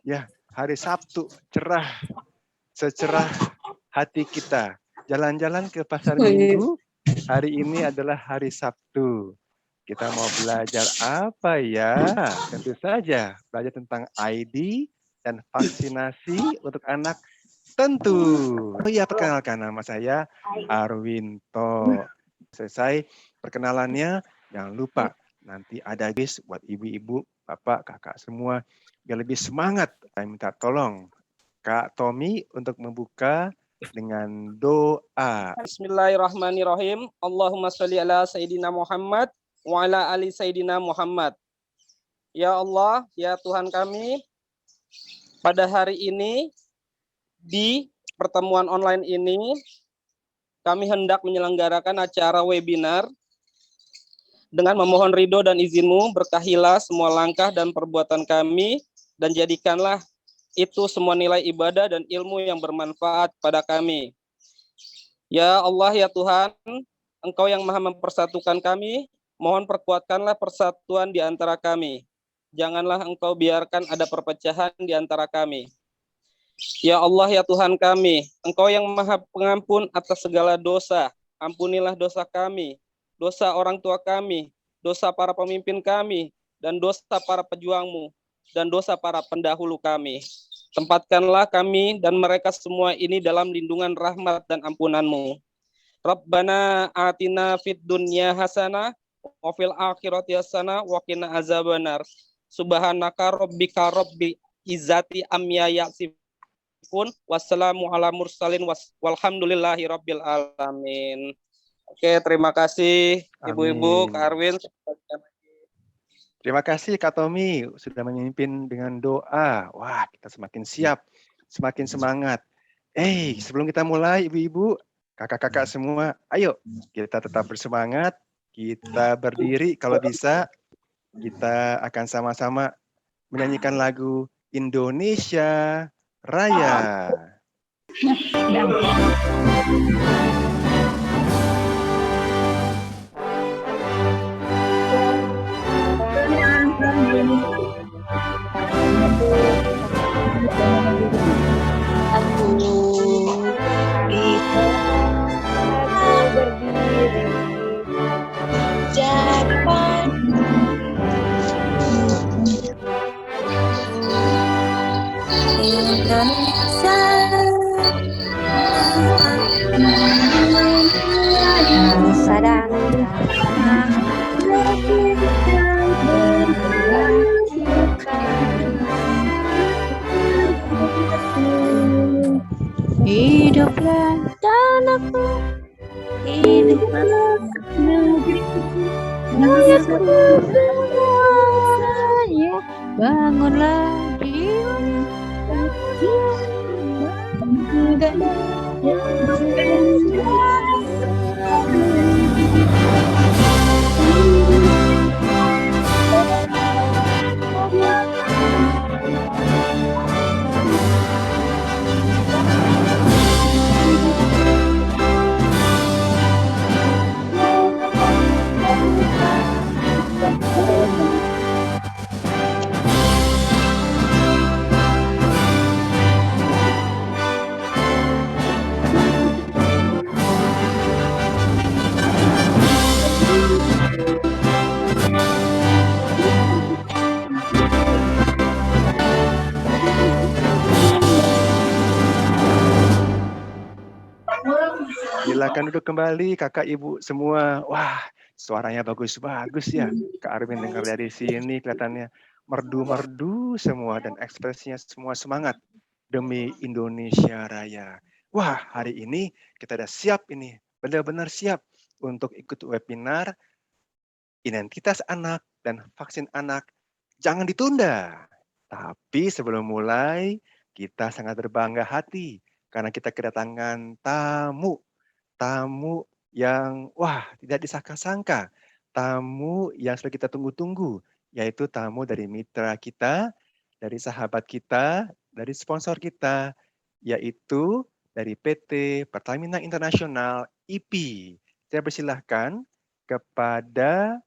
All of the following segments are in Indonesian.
Ya, hari Sabtu cerah, secerah hati kita. Jalan-jalan ke pasar Minggu, hari ini adalah hari Sabtu. Kita mau belajar apa ya? Tentu saja belajar tentang ID dan vaksinasi untuk anak tentu. Oh iya, perkenalkan nama saya Arwinto. Selesai perkenalannya, jangan lupa nanti ada guys buat ibu-ibu, bapak, kakak semua biar lebih semangat. Saya minta tolong Kak Tommy untuk membuka dengan doa. Bismillahirrahmanirrahim. Allahumma sholli ala Sayyidina Muhammad wa ala ali Sayyidina Muhammad. Ya Allah, ya Tuhan kami, pada hari ini di pertemuan online ini kami hendak menyelenggarakan acara webinar dengan memohon ridho dan izin-Mu, berkahilah semua langkah dan perbuatan kami dan jadikanlah itu semua nilai ibadah dan ilmu yang bermanfaat pada kami. Ya Allah, ya Tuhan, Engkau yang maha mempersatukan kami, mohon perkuatkanlah persatuan di antara kami. Janganlah Engkau biarkan ada perpecahan di antara kami. Ya Allah, ya Tuhan kami, Engkau yang maha pengampun atas segala dosa, ampunilah dosa kami, dosa orang tua kami, dosa para pemimpin kami, dan dosa para pejuang-Mu, dan dosa para pendahulu kami. Tempatkanlah kami dan mereka semua ini dalam lindungan rahmat dan ampunan-Mu. Rabbana atina fid dunya hasanah wa fil akhirati hasanah wa qina azabannar. Subhanaka rabbika rabbil izzati amma yasifun. Wassalamu ala mursalin walhamdulillahi rabbil alamin. Oke, terima kasih Ibu-ibu, Kak Arwin. Terima kasih Kak Tommy sudah memimpin dengan doa. Wah, kita semakin siap, semakin semangat. Sebelum kita mulai Ibu-ibu, kakak-kakak semua, ayo kita tetap bersemangat, kita berdiri kalau bisa, kita akan sama-sama menyanyikan lagu Indonesia Raya. Kita berdiri jalan Indonesia Nusa dan hiduplah tanahku, hiduplah negeriku, saya bangunlah Silakan duduk kembali kakak ibu semua. Wah, suaranya bagus-bagus ya. Kak Arwin dengar dari sini kelihatannya merdu-merdu semua dan ekspresinya semua semangat demi Indonesia Raya. Wah, hari ini kita udah siap ini, benar-benar siap untuk ikut webinar identitas anak dan vaksin anak. Jangan ditunda. Tapi sebelum mulai, kita sangat berbangga hati karena kita kedatangan tamu yang tidak disangka-sangka, tamu yang sudah kita tunggu-tunggu, yaitu tamu dari mitra kita, dari sahabat kita, dari sponsor kita, yaitu dari PT Pertamina International IP. Saya persilahkan kepada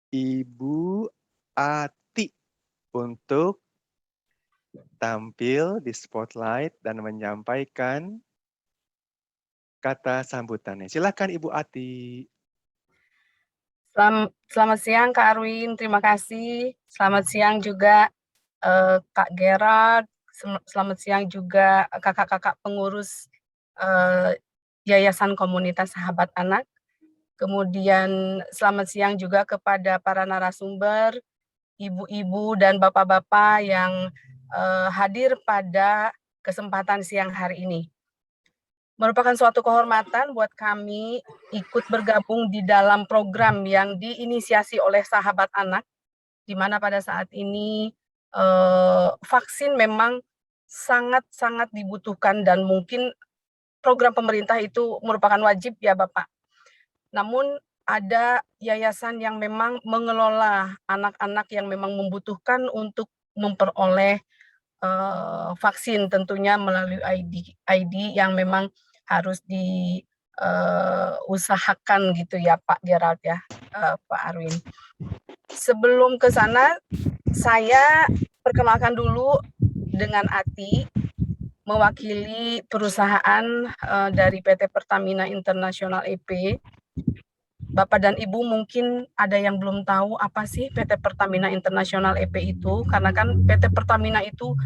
Ibu Ati untuk tampil di spotlight dan menyampaikan kata sambutannya. Silakan Ibu Ati. Selamat siang Kak Arwin, terima kasih. Selamat siang juga Kak Gerard. Selamat siang juga kakak-kakak pengurus Yayasan Komunitas Sahabat Anak. Kemudian selamat siang juga kepada para narasumber, ibu-ibu dan bapak-bapak yang hadir pada kesempatan siang hari ini. Merupakan suatu kehormatan buat kami ikut bergabung di dalam program yang diinisiasi oleh Sahabat Anak, di mana pada saat ini vaksin memang sangat-sangat dibutuhkan dan mungkin program pemerintah itu merupakan wajib ya Bapak. Namun ada yayasan yang memang mengelola anak-anak yang memang membutuhkan untuk memperoleh vaksin, tentunya melalui ID yang memang harus diusahakan gitu ya Pak Gerald ya, Pak Arwin. Sebelum ke sana, saya perkenalkan dulu dengan Ati, mewakili perusahaan dari PT Pertamina International EP. Bapak dan Ibu mungkin ada yang belum tahu apa sih PT Pertamina International EP itu, karena kan PT Pertamina itu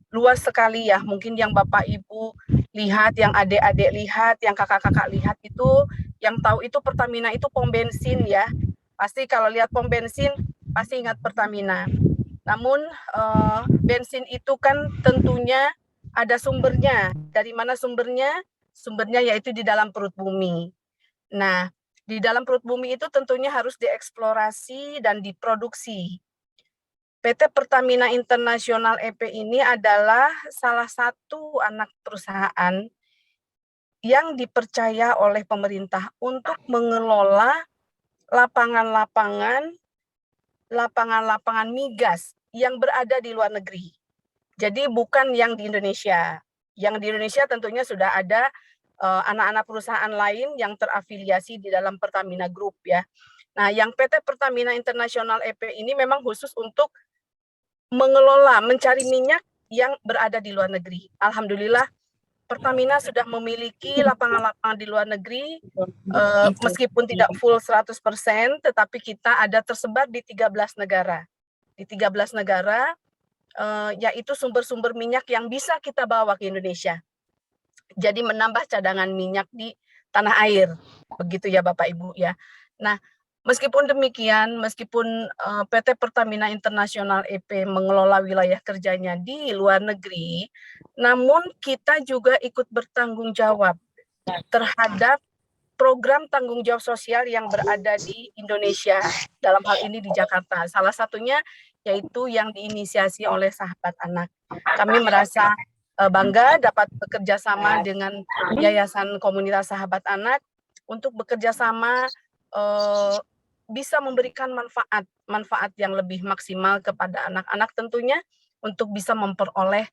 luas sekali ya, mungkin yang Bapak Ibu lihat, yang adik-adik lihat, yang kakak-kakak lihat itu, yang tahu itu Pertamina itu pom bensin ya. Pasti kalau lihat pom bensin, pasti ingat Pertamina. Namun bensin itu kan tentunya ada sumbernya. Dari mana sumbernya? Sumbernya yaitu di dalam perut bumi. Nah, di dalam perut bumi itu tentunya harus dieksplorasi dan diproduksi. PT Pertamina International EP ini adalah salah satu anak perusahaan yang dipercaya oleh pemerintah untuk mengelola lapangan-lapangan migas yang berada di luar negeri. Jadi bukan yang di Indonesia. Yang di Indonesia tentunya sudah ada anak-anak perusahaan lain yang terafiliasi di dalam Pertamina Group ya. Nah, yang PT Pertamina International EP ini memang khusus untuk mengelola, mencari minyak yang berada di luar negeri. Alhamdulillah, Pertamina sudah memiliki lapangan-lapangan di luar negeri, meskipun tidak full 100%, tetapi kita ada tersebar di 13 negara. Di 13 negara, yaitu sumber-sumber minyak yang bisa kita bawa ke Indonesia. Jadi menambah cadangan minyak di tanah air. Begitu ya Bapak Ibu ya. Nah, meskipun demikian, meskipun PT Pertamina International EP mengelola wilayah kerjanya di luar negeri, namun kita juga ikut bertanggung jawab terhadap program tanggung jawab sosial yang berada di Indonesia, dalam hal ini di Jakarta. Salah satunya yaitu yang diinisiasi oleh Sahabat Anak. Kami merasa bangga dapat bekerja sama dengan Yayasan Komunitas Sahabat Anak untuk bekerja sama bisa memberikan manfaat yang lebih maksimal kepada anak-anak tentunya untuk bisa memperoleh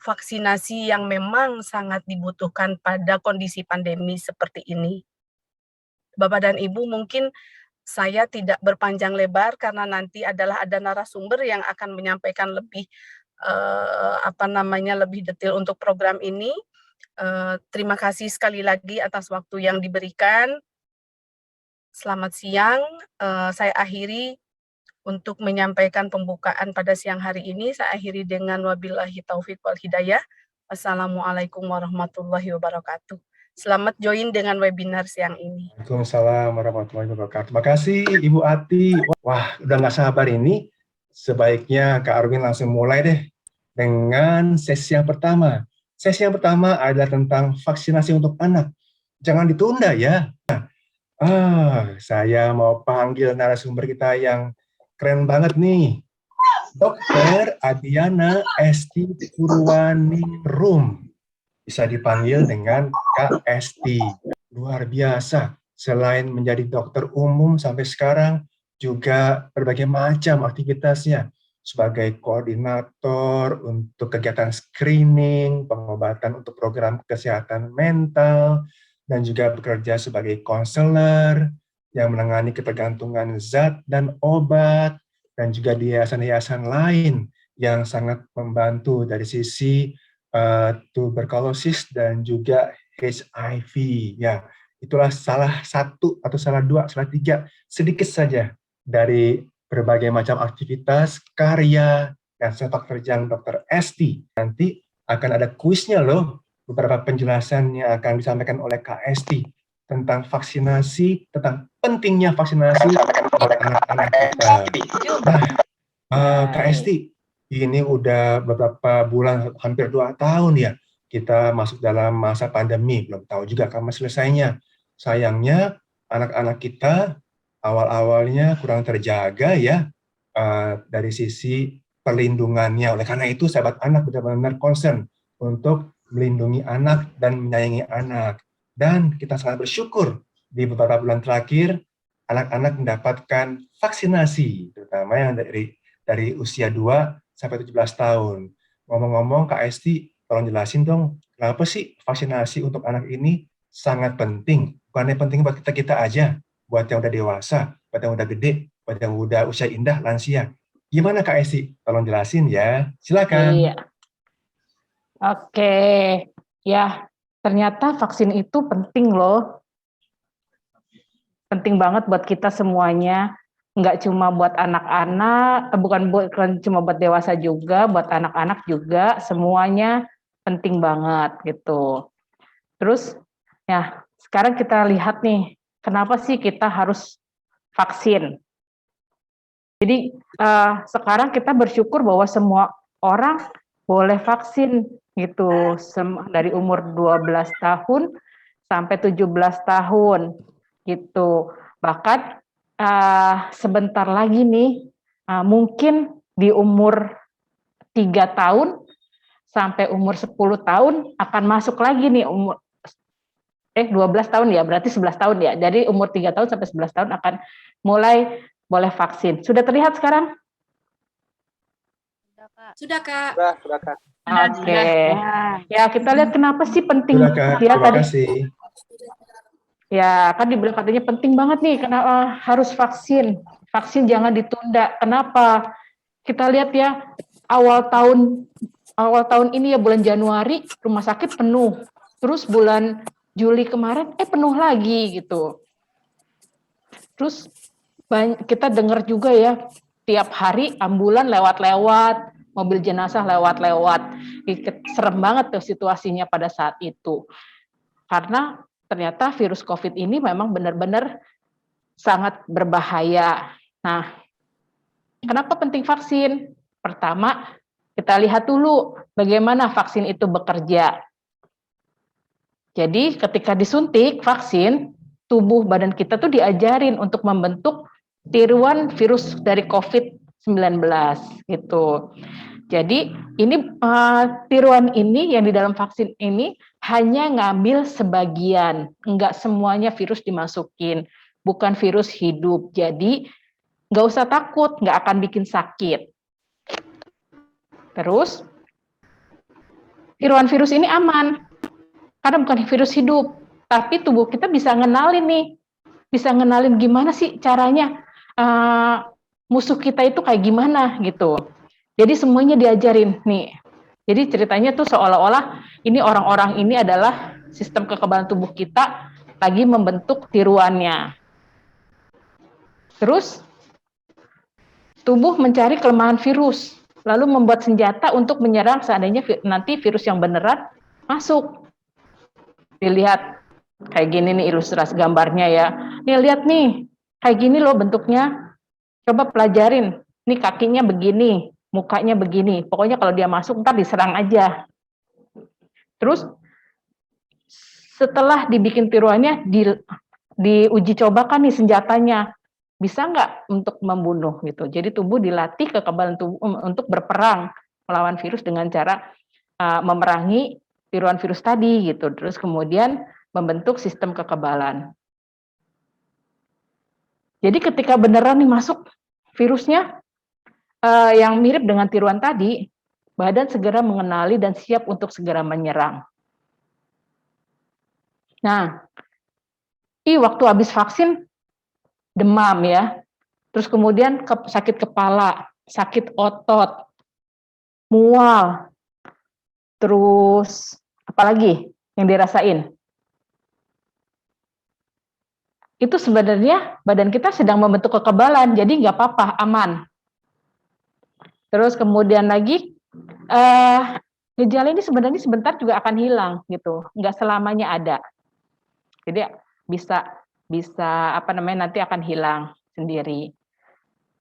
vaksinasi yang memang sangat dibutuhkan pada kondisi pandemi seperti ini. Bapak dan Ibu, mungkin saya tidak berpanjang lebar karena nanti ada narasumber yang akan menyampaikan lebih lebih detail untuk program ini. Terima kasih sekali lagi atas waktu yang diberikan. Selamat siang, saya akhiri untuk menyampaikan pembukaan pada siang hari ini. Saya akhiri dengan wabillahi taufik wal hidayah. Wassalamualaikum warahmatullahi wabarakatuh. Selamat join dengan webinar siang ini. Waalaikumsalam warahmatullahi wabarakatuh. Terima kasih Ibu Ati. Wah, udah nggak sabar ini. Sebaiknya Kak Arwin langsung mulai deh dengan sesi yang pertama. Sesi yang pertama adalah tentang vaksinasi untuk anak. Jangan ditunda ya. Saya mau panggil narasumber kita yang keren banget nih. Dr. Adiana Esti Purwaningrum. Bisa dipanggil dengan Kak Esti. Luar biasa. Selain menjadi dokter umum sampai sekarang, juga berbagai macam aktivitasnya. Sebagai koordinator untuk kegiatan screening, pengobatan untuk program kesehatan mental, dan juga bekerja sebagai konselor yang menangani ketergantungan zat dan obat, dan juga di yayasan-yayasan lain yang sangat membantu dari sisi tuberkulosis dan juga HIV. Ya, itulah salah satu atau salah dua, salah tiga, sedikit saja dari berbagai macam aktivitas, karya, dan sepak terjang Dr. Esti. Nanti akan ada kuisnya loh, beberapa penjelasan yang akan disampaikan oleh Kak Esti tentang vaksinasi, tentang pentingnya vaksinasi buat anak-anak kita. Nah, Kak Esti, ini udah beberapa bulan, hampir 2 tahun ya, kita masuk dalam masa pandemi, belum tahu juga kapan selesainya. Sayangnya, anak-anak kita awal-awalnya kurang terjaga ya, dari sisi perlindungannya. Oleh karena itu, sahabat anak benar-benar concern untuk melindungi anak dan menyayangi anak. Dan kita sangat bersyukur di beberapa bulan terakhir, anak-anak mendapatkan vaksinasi, terutama yang dari usia 2 sampai 17 tahun. Ngomong-ngomong, Kak Esti, tolong jelasin dong, kenapa sih vaksinasi untuk anak ini sangat penting? Bukannya penting buat kita aja, buat yang udah dewasa, buat yang udah gede, buat yang udah usia indah, lansia. Gimana Kak Esti? Tolong jelasin ya. Silakan. Iya. Oke. Ya, ternyata vaksin itu penting loh. Penting banget buat kita semuanya. Nggak cuma buat anak-anak, bukan cuma buat dewasa juga, buat anak-anak juga, semuanya penting banget gitu. Terus, ya sekarang kita lihat nih, kenapa sih kita harus vaksin? Jadi sekarang kita bersyukur bahwa semua orang boleh vaksin gitu, dari umur 12 tahun sampai 17 tahun gitu. Bahkan sebentar lagi nih, mungkin di umur 3 tahun sampai umur 10 tahun akan masuk lagi nih 12 tahun ya, berarti 11 tahun ya. Jadi umur 3 tahun sampai 11 tahun akan mulai boleh vaksin. Sudah terlihat sekarang? Sudah, Kak. Sudah, Kak. Oke. Ya, kita lihat kenapa sih penting Sudah, Kak. ya Terima tadi. kasih. Ya, kan dibilang katanya penting banget nih, kenapa harus vaksin. Vaksin jangan ditunda. Kenapa? Kita lihat ya, awal tahun ini ya, bulan Januari rumah sakit penuh. Terus bulan Juli kemarin penuh lagi gitu. Terus kita dengar juga ya, tiap hari ambulan lewat-lewat, mobil jenazah lewat-lewat. Serem banget tuh situasinya pada saat itu. Karena ternyata virus COVID ini memang benar-benar sangat berbahaya. Nah, kenapa penting vaksin? Pertama, kita lihat dulu bagaimana vaksin itu bekerja. Jadi ketika disuntik vaksin, tubuh badan kita tuh diajarin untuk membentuk tiruan virus dari COVID-19 gitu. Jadi ini tiruan ini yang di dalam vaksin ini hanya ngambil sebagian, enggak semuanya virus dimasukin, bukan virus hidup. Jadi nggak usah takut, nggak akan bikin sakit. Terus tiruan virus ini aman, karena bukan virus hidup, tapi tubuh kita bisa ngenalin nih, bisa ngenalin gimana sih caranya musuh kita itu kayak gimana gitu. Jadi semuanya diajarin nih. Jadi ceritanya tuh seolah-olah ini orang-orang ini adalah sistem kekebalan tubuh kita lagi membentuk tiruannya. Terus tubuh mencari kelemahan virus, lalu membuat senjata untuk menyerang seandainya nanti virus yang beneran masuk. Dilihat kayak gini nih ilustrasi gambarnya ya. Nih lihat nih, kayak gini loh bentuknya. Coba pelajarin. Nih kakinya begini, mukanya begini. Pokoknya kalau dia masuk ntar diserang aja. Terus setelah dibikin tiruannya, diuji cobakan nih senjatanya. Bisa nggak untuk membunuh gitu. Jadi tubuh dilatih kekebalan tubuh untuk berperang melawan virus dengan cara memerangi tiruan virus tadi gitu. Terus kemudian membentuk sistem kekebalan. Jadi ketika beneran nih masuk virusnya yang mirip dengan tiruan tadi, badan segera mengenali dan siap untuk segera menyerang. Nah, waktu habis vaksin demam ya, terus kemudian sakit kepala, sakit otot, mual, terus apalagi yang dirasain? Itu sebenarnya badan kita sedang membentuk kekebalan, jadi nggak apa-apa, aman. Terus kemudian lagi, gejala ini sebenarnya sebentar juga akan hilang gitu, nggak selamanya ada. Jadi bisa nanti akan hilang sendiri.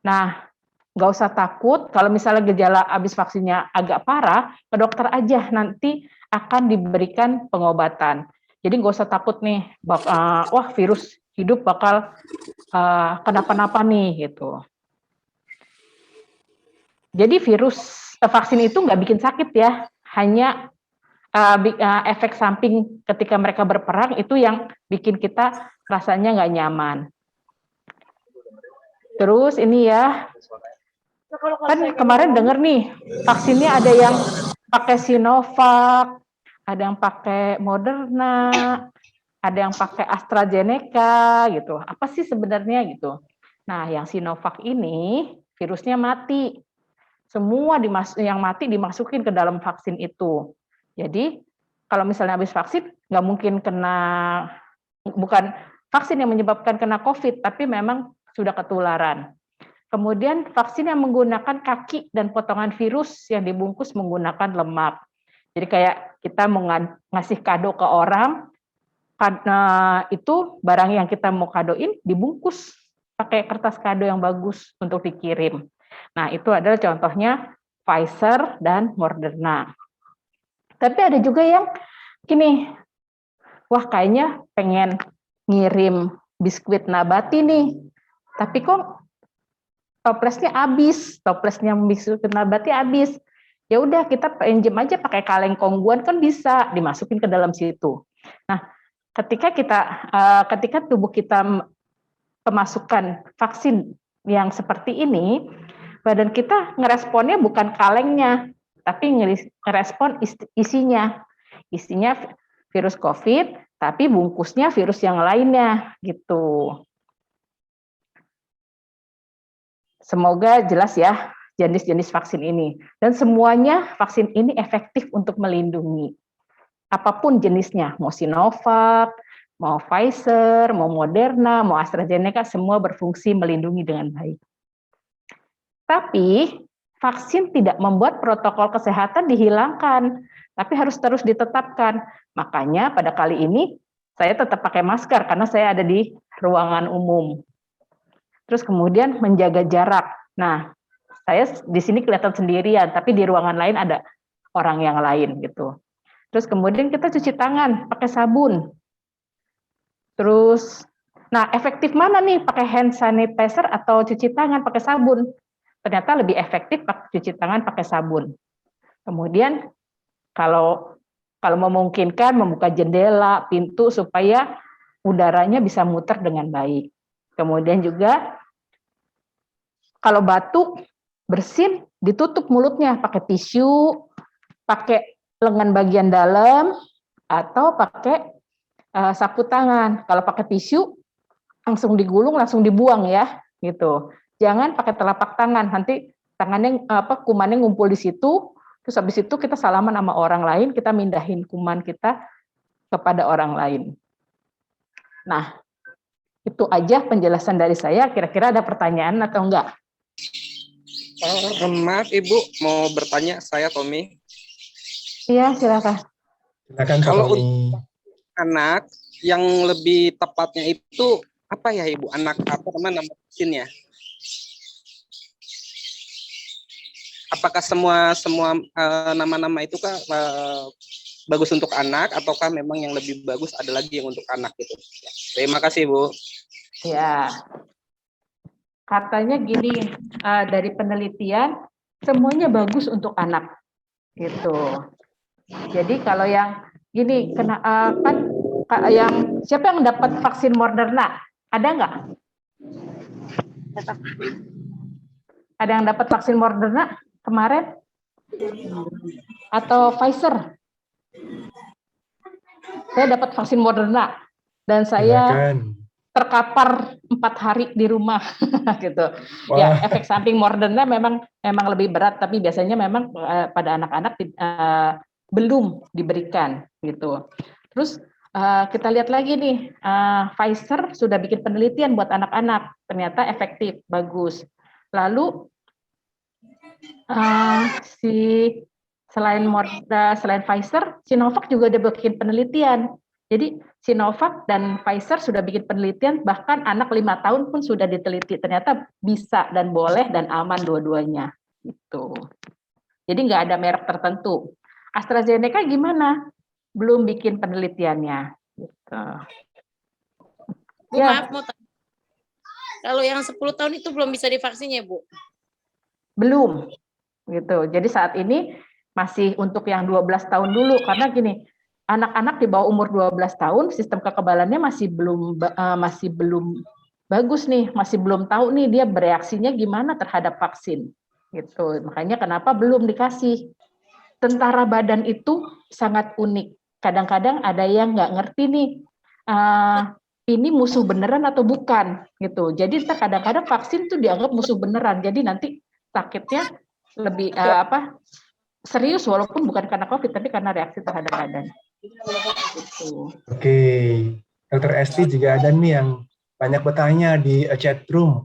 Nah, nggak usah takut kalau misalnya gejala habis vaksinnya agak parah, ke dokter aja, nanti akan diberikan pengobatan. Jadi nggak usah takut nih, wah virus hidup bakal kenapa-napa nih gitu. Jadi virus vaksin itu nggak bikin sakit ya, hanya efek samping ketika mereka berperang itu yang bikin kita rasanya nggak nyaman. Terus ini ya, kan kemarin dengar nih vaksinnya ada yang pakai Sinovac, ada yang pakai Moderna, ada yang pakai AstraZeneca gitu. Apa sih sebenarnya gitu? Nah, yang Sinovac ini virusnya mati. Semua yang mati dimasukin ke dalam vaksin itu. Jadi kalau misalnya habis vaksin nggak mungkin bukan vaksin yang menyebabkan kena COVID, tapi memang sudah ketularan. Kemudian vaksin yang menggunakan kaki dan potongan virus yang dibungkus menggunakan lemak. Jadi kayak kita mau ngasih kado ke orang, itu barang yang kita mau kadoin dibungkus pakai kertas kado yang bagus untuk dikirim. Nah, itu adalah contohnya Pfizer dan Moderna. Tapi ada juga yang gini, wah kayaknya pengen ngirim biskuit nabati nih, tapi kok toplesnya habis, toplesnya biskuit nabati habis. Ya udah kita pinjam aja pakai kaleng kongguan kan bisa dimasukin ke dalam situ. Nah, ketika tubuh kita kemasukan vaksin yang seperti ini, badan kita ngeresponnya bukan kalengnya, tapi ngerespon isinya. Isinya virus COVID, tapi bungkusnya virus yang lainnya gitu. Semoga jelas ya jenis-jenis vaksin ini. Dan semuanya vaksin ini efektif untuk melindungi. Apapun jenisnya, mau Sinovac, mau Pfizer, mau Moderna, mau AstraZeneca, semua berfungsi melindungi dengan baik. Tapi vaksin tidak membuat protokol kesehatan dihilangkan, tapi harus terus ditetapkan. Makanya pada kali ini saya tetap pakai masker karena saya ada di ruangan umum. Terus kemudian menjaga jarak. Nah, saya di sini kelihatan sendirian, tapi di ruangan lain ada orang yang lain gitu. Terus kemudian kita cuci tangan pakai sabun. Terus, nah efektif mana nih pakai hand sanitizer atau cuci tangan pakai sabun? Ternyata lebih efektif cuci tangan pakai sabun. Kemudian kalau memungkinkan membuka jendela, pintu supaya udaranya bisa muter dengan baik. Kemudian juga kalau batuk, bersin, ditutup mulutnya pakai tisu, pakai lengan bagian dalam, atau pakai sapu tangan. Kalau pakai tisu, langsung digulung, langsung dibuang ya, gitu. Jangan pakai telapak tangan, nanti tangannya kumannya ngumpul di situ, terus habis itu kita salaman sama orang lain, kita mindahin kuman kita kepada orang lain. Nah, itu aja penjelasan dari saya. Kira-kira ada pertanyaan atau enggak? Maaf Ibu, mau bertanya saya Tommy. Iya, silakan. Silakan Pak Kalau Tommy. Anak yang lebih tepatnya itu apa ya Ibu? Anak apa nama vaksinnya? Apakah semua nama-nama itu kah bagus untuk anak ataukah memang yang lebih bagus ada lagi yang untuk anak gitu? Ya, terima kasih Bu. Ya, katanya gini, dari penelitian semuanya bagus untuk anak, gitu. Jadi kalau yang gini, siapa yang dapat vaksin Moderna? Ada nggak? Ada yang dapat vaksin Moderna kemarin? Atau Pfizer? Saya dapat vaksin Moderna dan saya Silakan. terkapar 4 hari di rumah gitu. Wah. Ya, efek samping modernnya memang lebih berat, tapi biasanya memang pada anak-anak belum diberikan gitu. Terus kita lihat lagi nih, Pfizer sudah bikin penelitian buat anak-anak, ternyata efektif, bagus. Lalu selain Pfizer, Sinovac juga udah bikin penelitian. Jadi Sinovac dan Pfizer sudah bikin penelitian, bahkan anak 5 tahun pun sudah diteliti. Ternyata bisa dan boleh dan aman dua-duanya. Gitu. Jadi nggak ada merek tertentu. AstraZeneca gimana? Belum bikin penelitiannya. Gitu. Bu, maaf mau tanya. Kalau yang 10 tahun itu belum bisa divaksin ya, Bu? Belum. Gitu. Jadi saat ini masih untuk yang 12 tahun dulu, karena gini, anak-anak di bawah umur 12 tahun sistem kekebalannya masih belum bagus nih, masih belum tahu nih dia bereaksinya gimana terhadap vaksin. Gitu. Makanya kenapa belum dikasih. Tentara badan itu sangat unik. Kadang-kadang ada yang nggak ngerti nih, ini musuh beneran atau bukan gitu. Jadi kadang-kadang vaksin tuh dianggap musuh beneran. Jadi nanti sakitnya lebih serius walaupun bukan karena COVID tapi karena reaksi terhadap badan. Gitu. Oke, Dr. Esti juga ada nih yang banyak bertanya di chat room.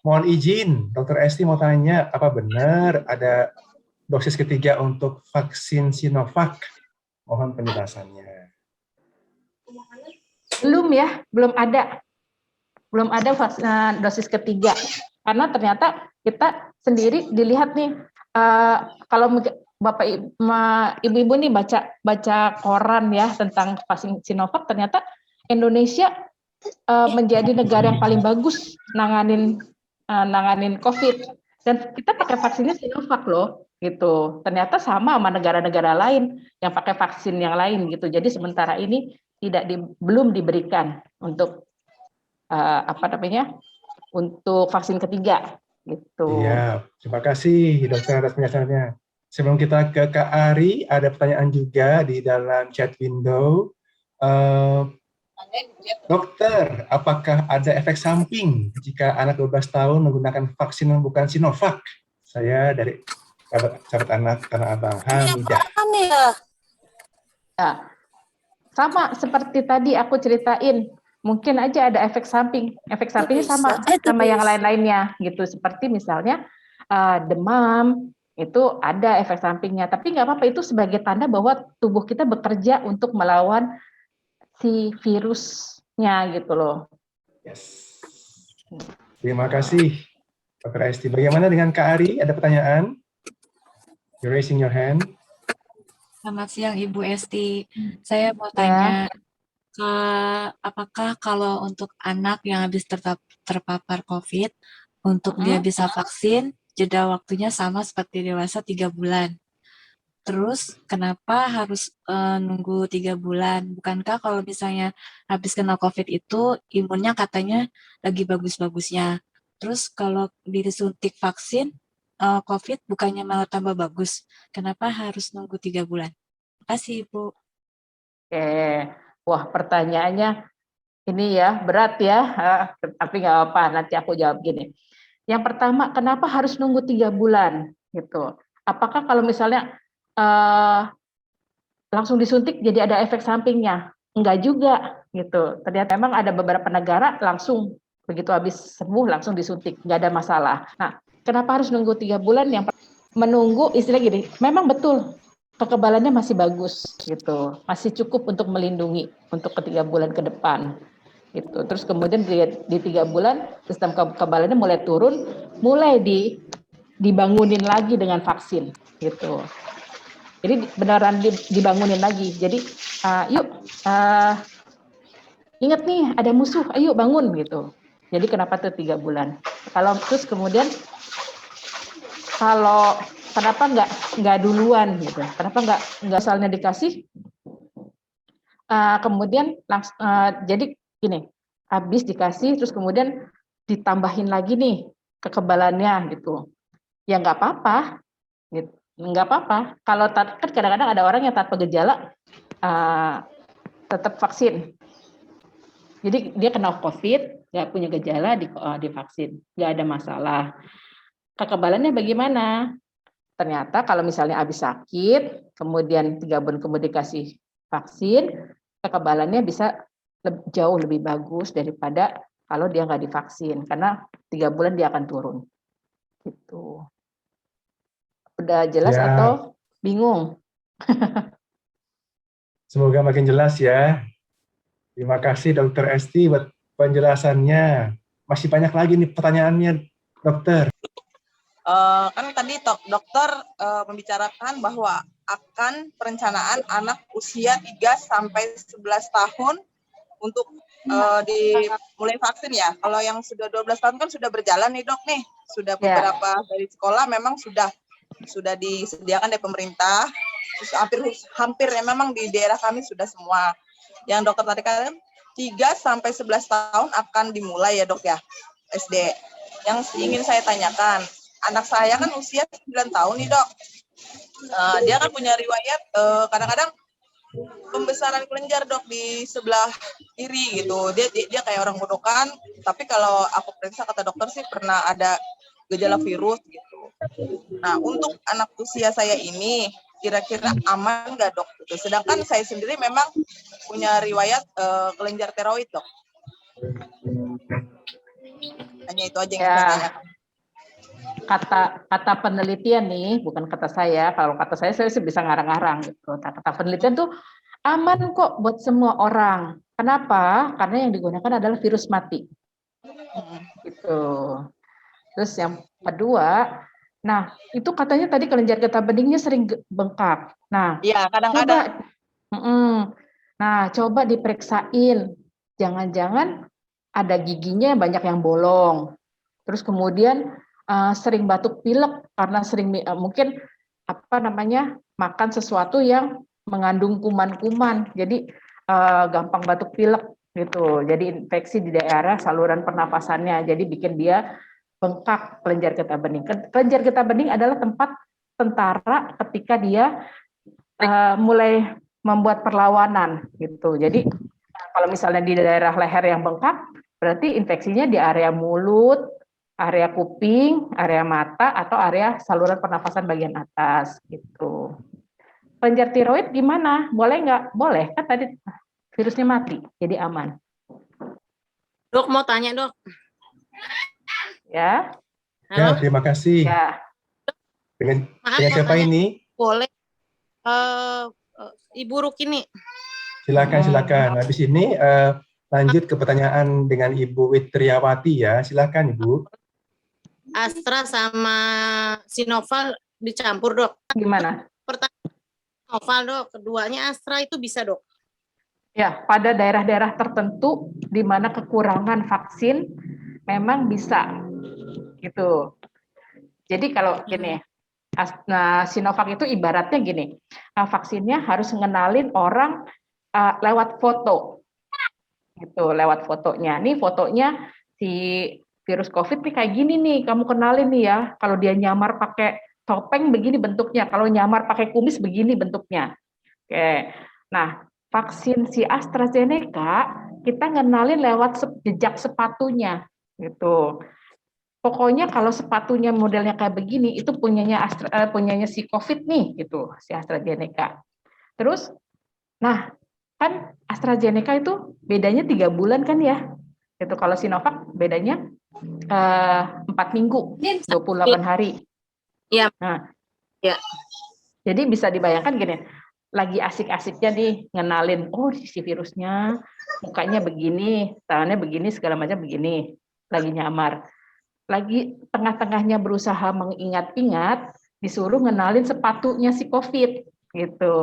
Mohon izin, Dr. Esti mau tanya, apa benar ada dosis ketiga untuk vaksin Sinovac? Mohon penjelasannya. Belum ya, belum ada dosis ketiga. Karena ternyata kita sendiri dilihat nih, kalau Bapak Ibu-ibu nih baca koran ya tentang vaksin Sinovac, ternyata Indonesia menjadi negara yang paling bagus nanganin COVID, dan kita pakai vaksinnya Sinovac loh, gitu. Ternyata sama negara-negara lain yang pakai vaksin yang lain gitu. Jadi sementara ini belum diberikan untuk untuk vaksin ketiga, gitu. Iya, terima kasih dokter atas penjelasannya. Sebelum kita ke Kak Ari, ada pertanyaan juga di dalam chat window. Dokter, apakah ada efek samping jika anak 12 tahun menggunakan vaksin yang bukan Sinovac? Saya dari sahabat anak Tanah Abang, Hamidah. Nah, sama seperti tadi aku ceritain, mungkin aja ada efek samping. Efek sampingnya sama yang lain-lainnya gitu. Seperti misalnya demam, itu ada efek sampingnya. Tapi nggak apa-apa, itu sebagai tanda bahwa tubuh kita bekerja untuk melawan si virusnya gitu loh. Yes. Terima kasih, Dr. Esti. Bagaimana dengan Kak Ari? Ada pertanyaan? You're raising your hand. Selamat siang Ibu Esti. Saya mau tanya, apakah kalau untuk anak yang habis terpapar COVID, untuk dia bisa vaksin, jeda waktunya sama seperti dewasa 3 bulan. Terus kenapa harus nunggu 3 bulan? Bukankah kalau misalnya habis kena COVID itu imunnya katanya lagi bagus-bagusnya. Terus kalau disuntik vaksin COVID bukannya malah tambah bagus. Kenapa harus nunggu 3 bulan? Terima kasih Ibu. Oke, wah pertanyaannya ini ya berat ya, tapi nggak apa-apa, nanti aku jawab gini. Yang pertama, kenapa harus nunggu 3 bulan gitu? Apakah kalau misalnya langsung disuntik jadi ada efek sampingnya? Enggak juga gitu. Ternyata memang ada beberapa negara langsung begitu habis sembuh langsung disuntik, nggak ada masalah. Nah, kenapa harus nunggu 3 bulan? Yang menunggu istilah gini, memang betul kekebalannya masih bagus gitu, masih cukup untuk melindungi untuk ke 3 bulan ke depan. Gitu. Terus kemudian di 3 bulan sistem kekebalannya mulai turun, mulai dibangunin lagi dengan vaksin gitu. Jadi beneran dibangunin lagi. Jadi yuk ingat nih ada musuh, ayo bangun gitu. Jadi kenapa tuh 3 bulan? Kalau terus kemudian kenapa nggak duluan gitu? Kenapa nggak asalnya dikasih? Kemudian jadi gini, habis dikasih terus kemudian ditambahin lagi nih kekebalannya gitu. Ya nggak apa-apa, gitu. Nggak apa-apa. Kalau kan kadang-kadang ada orang yang tanpa gejala tetap vaksin. Jadi dia kena COVID, nggak punya gejala, divaksin, nggak ada masalah. Kekebalannya bagaimana? Ternyata kalau misalnya habis sakit, kemudian 3 bulan kemudian dikasih vaksin, kekebalannya bisa jauh lebih bagus daripada kalau dia nggak divaksin, karena 3 bulan dia akan turun. Gitu. Udah jelas Ya. atau bingung? Semoga makin jelas ya. Terima kasih Dokter Esti buat penjelasannya. Masih banyak lagi nih pertanyaannya, Dokter. Kan tadi dokter membicarakan bahwa akan perencanaan anak usia 3 sampai 11 tahun untuk dimulai vaksin ya. Kalau yang sudah 12 tahun kan sudah berjalan nih, Dok nih. Sudah beberapa dari sekolah memang sudah disediakan dari pemerintah. Terus hampir ya memang di daerah kami sudah semua. Yang dokter tadi kan 3 sampai 11 tahun akan dimulai ya, Dok ya. SD. Yang ingin saya tanyakan, anak saya kan usia 9 tahun nih, Dok. Dia kan punya riwayat kadang-kadang pembesaran kelenjar, Dok, di sebelah kiri gitu. Dia kayak orang godokan, tapi kalau aku periksa kata dokter sih pernah ada gejala virus gitu. Nah, untuk anak usia saya ini kira-kira aman nggak, Dok? Gitu. Sedangkan saya sendiri memang punya riwayat kelenjar tiroid, Dok. Hanya itu aja yang saya tanyakan. Kata penelitian nih, bukan kata saya. Kalau kata saya sih bisa ngarang-ngarang gitu. Kata penelitian tuh aman kok buat semua orang. Kenapa? Karena yang digunakan adalah virus mati. Gitu. Terus yang kedua, nah itu katanya tadi kelenjar getah beningnya sering bengkak. Nah, iya kadang-kadang. Coba diperiksain. Jangan-jangan ada giginya banyak yang bolong. Terus kemudian sering batuk pilek karena sering mungkin makan sesuatu yang mengandung kuman-kuman, jadi gampang batuk pilek gitu. Jadi infeksi di daerah saluran pernapasannya, jadi bikin dia bengkak kelenjar getah bening. Kelenjar getah bening adalah tempat tentara ketika dia mulai membuat perlawanan gitu. Jadi kalau misalnya di daerah leher yang bengkak, berarti infeksinya di area mulut, area kuping, area mata, atau area saluran pernapasan bagian atas gitu. Kelenjar tiroid gimana? Boleh nggak? Boleh, kan tadi virusnya mati, jadi aman. Dok, mau tanya, Dok. Ya, Halo? terima kasih. Ya. Dengan siapa tanya. ini? Boleh. Ibu Rukini. Silakan. Habis ini lanjut ke pertanyaan dengan Ibu Witriawati ya. Silakan Ibu. Astra sama Sinovac dicampur, Dok. Gimana? Pertanyaan Sinovac, Dok. Keduanya Astra itu bisa, Dok? Ya, pada daerah-daerah tertentu di mana kekurangan vaksin memang bisa gitu. Jadi kalau gini, Sinovac itu ibaratnya gini, vaksinnya harus ngenalin orang lewat foto, gitu, lewat fotonya. Nih fotonya si virus COVID nih kayak gini nih, kamu kenalin nih ya. Kalau dia nyamar pakai topeng begini bentuknya, kalau nyamar pakai kumis begini bentuknya. Oke, nah vaksin si AstraZeneca kita ngenalin lewat jejak sepatunya, gitu. Pokoknya kalau sepatunya modelnya kayak begini, itu punyanya si COVID nih, gitu, si AstraZeneca. Terus, nah kan AstraZeneca itu bedanya 3 bulan kan ya, itu kalau Sinovac bedanya 4 minggu, 28 hari. Iya. Nah, ya. Jadi bisa dibayangkan gini, lagi asik-asiknya nih ngenalin, oh si virusnya mukanya begini, tangannya begini, segala macam begini, lagi nyamar. Lagi tengah-tengahnya berusaha mengingat-ingat, disuruh ngenalin sepatunya si COVID gitu.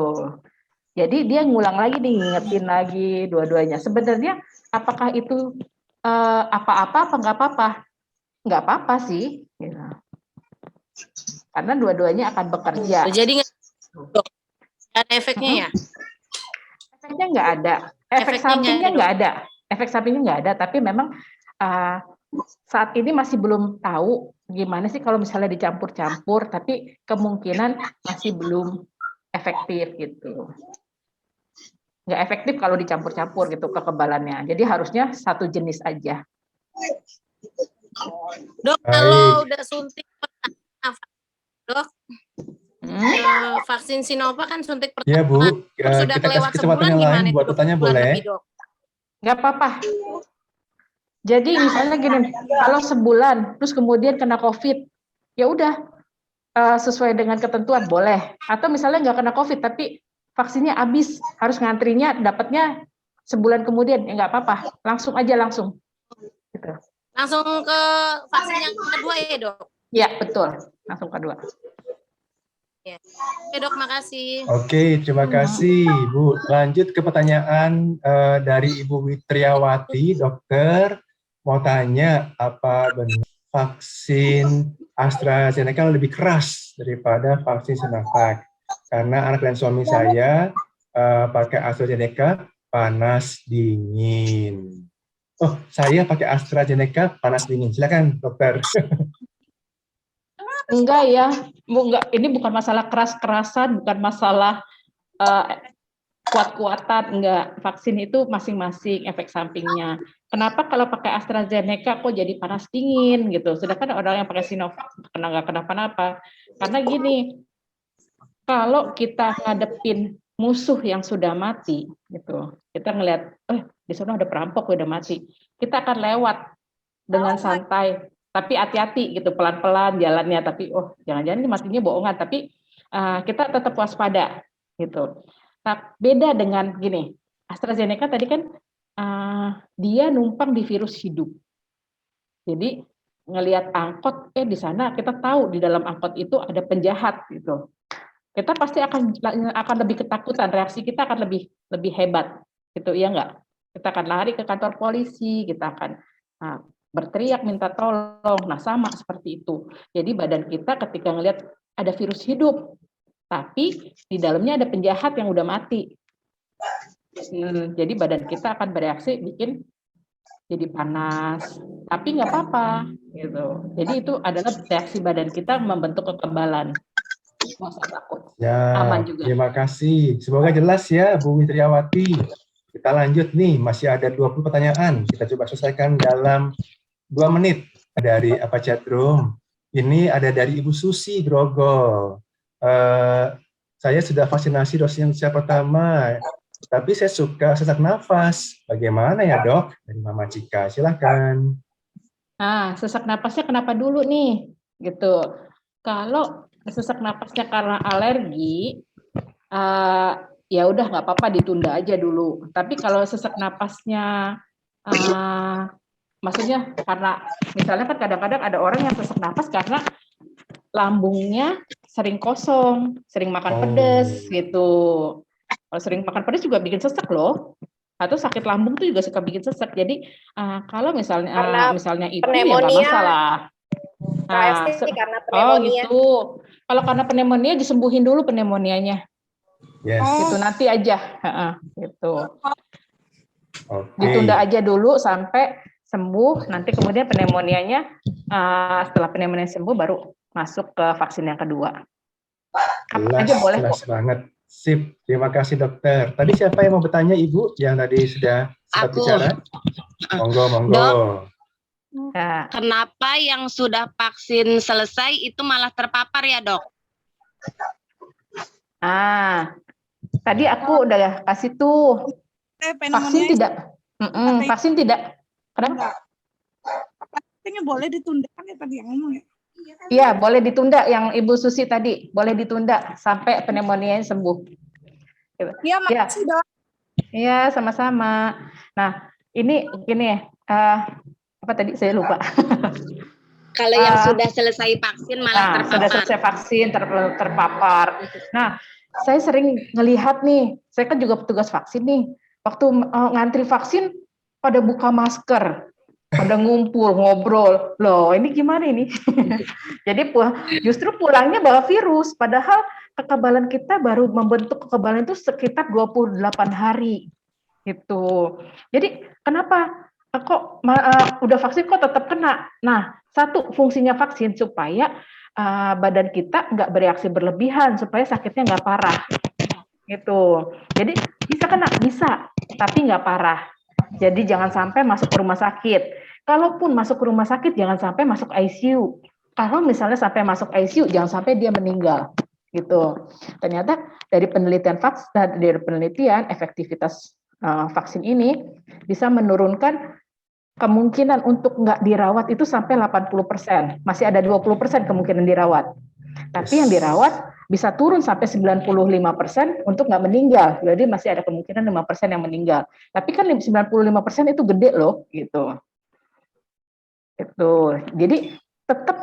Jadi dia ngulang lagi nih, ngingetin lagi dua-duanya. Sebenarnya apakah itu apa-apa apa nggak apa-apa? Nggak apa-apa sih. Gitu. Karena dua-duanya akan bekerja. Jadi nggak ada efeknya ya? Efeknya nggak ada. Efek sampingnya nggak ada. Efek sampingnya nggak ada. Tapi memang saat ini masih belum tahu gimana sih kalau misalnya dicampur-campur. Tapi kemungkinan masih belum efektif gitu. nggak efektif kalau dicampur-campur gitu kekebalannya. Jadi harusnya satu jenis aja. Dok, Baik. kalau udah suntik pertama, Dok, vaksin Sinovac kan suntik pertama. Ya Bu, Terus sudah kita kasih kelewat kesempatan sebulan yang lain gimana buat itu, Dok? bertanya Sebulan boleh. lebih, Dok. Nggak apa-apa. Jadi misalnya gini, kalau sebulan terus kemudian kena COVID, ya udah sesuai dengan ketentuan boleh. Atau misalnya nggak kena COVID tapi vaksinnya habis, harus ngantrinya dapatnya sebulan kemudian, ya nggak apa-apa. Langsung aja langsung. Gitu. Langsung ke vaksin yang kedua ya, Dok? Ya betul, langsung kedua. Ya. Oke, Dok, makasih. Oke, terima kasih Bu. Lanjut ke pertanyaan dari Ibu Witriawati, dokter. Mau tanya, apa benar vaksin AstraZeneca lebih keras daripada vaksin Sinovac? Karena anak dan suami saya pakai AstraZeneca panas dingin. Oh, saya pakai AstraZeneca panas dingin. Silakan, dokter. Enggak ya, enggak. Ini bukan masalah keras-kerasan, bukan masalah kuat-kuatan, enggak. Vaksin itu masing-masing efek sampingnya. Kenapa kalau pakai AstraZeneca kok jadi panas dingin gitu? Sedangkan orang yang pakai Sinovac nggak kenapa-napa. Karena gini, kalau kita ngadepin musuh yang sudah mati, gitu, kita ngelihat, di sana ada perampok udah mati, kita akan lewat dengan santai, tapi hati-hati gitu, pelan-pelan jalannya. Tapi jangan-jangan ini matinya bohongan. Tapi kita tetap waspada, gitu. Nah, beda dengan gini, AstraZeneca tadi kan dia numpang di virus hidup. Jadi ngelihat angkot, di sana kita tahu di dalam angkot itu ada penjahat gitu. Kita pasti akan lebih ketakutan, reaksi kita akan lebih hebat, gitu ya enggak? Kita akan lari ke kantor polisi, kita akan berteriak minta tolong. Nah, sama seperti itu. Jadi badan kita ketika ngelihat ada virus hidup, tapi di dalamnya ada penjahat yang udah mati. Jadi badan kita akan bereaksi bikin jadi panas, tapi nggak apa-apa gitu. Jadi itu adalah reaksi badan kita membentuk kekebalan. Nggak usah takut. Ya, Aman juga. terima kasih. Semoga jelas ya Bu Witriawati. Kita lanjut nih, masih ada 20 pertanyaan. Kita coba selesaikan dalam 2 menit. Dari apa chatroom? Ini ada dari Ibu Susi Grogol. Saya sudah vaksinasi dosis yang pertama. Tapi saya suka sesak nafas. Bagaimana ya, Dok? Dari Mama Cika, silakan. Nah, sesak nafasnya kenapa dulu nih? Gitu. Kalau sesak nafasnya karena alergi, ya udah nggak apa-apa, ditunda aja dulu. Tapi kalau sesak nafasnya, maksudnya karena misalnya kan kadang-kadang ada orang yang sesak nafas karena lambungnya sering kosong, sering makan pedas gitu. Kalau sering makan pedas juga bikin sesak loh. Atau sakit lambung tuh juga suka bikin sesak. Jadi kalau misalnya itu pneumonia, ya nggak masalah. Karena pneumonia. Gitu. Kalau karena pneumonia disembuhin dulu pneumonianya. Yes. Gitu nanti aja. Gitu. Okay. Ditunda aja dulu sampai sembuh. Nanti kemudian pneumonianya setelah pneumonia sembuh baru masuk ke vaksin yang kedua. Kapan aja boleh kok. Jelas banget. Sip, terima kasih dokter. Tadi siapa yang mau bertanya Ibu yang tadi sudah sempat bicara? Monggo. Dok, kenapa yang sudah vaksin selesai itu malah terpapar ya, Dok? Tadi aku udah kasih tuh. Vaksin tidak. Vaksin tidak. Kenapa? Vaksinnya boleh ditunda kan ya tadi yang ngomong ya? Iya, boleh ditunda yang Ibu Susi tadi, boleh ditunda sampai pneumonia sembuh. Iya, makasih Dok. Iya, sama-sama. Nah, ini apa tadi saya lupa. Kalau yang sudah selesai vaksin malah terpapar. Sudah selesai vaksin terpapar. Nah, saya sering ngelihat nih, saya kan juga petugas vaksin nih. Waktu ngantri vaksin pada buka masker. Pada ngumpul, ngobrol, loh ini gimana ini? Jadi justru pulangnya bawa virus, padahal kekebalan kita baru membentuk kekebalan itu sekitar 28 hari. Gitu. Jadi kenapa kok udah vaksin kok tetap kena? Nah, satu fungsinya vaksin supaya badan kita nggak bereaksi berlebihan, supaya sakitnya nggak parah. gitu. Jadi bisa kena, bisa, tapi nggak parah. Jadi jangan sampai masuk ke rumah sakit. Kalaupun masuk ke rumah sakit, jangan sampai masuk ICU. Kalau misalnya sampai masuk ICU, jangan sampai dia meninggal. Gitu. Ternyata dari penelitian efektivitas vaksin ini bisa menurunkan kemungkinan untuk nggak dirawat itu sampai 80%. Masih ada 20% kemungkinan dirawat. Tapi yang dirawat bisa turun sampai 95% untuk nggak meninggal. Jadi masih ada kemungkinan 5% yang meninggal. Tapi kan 95% itu gede loh, gitu. Jadi tetap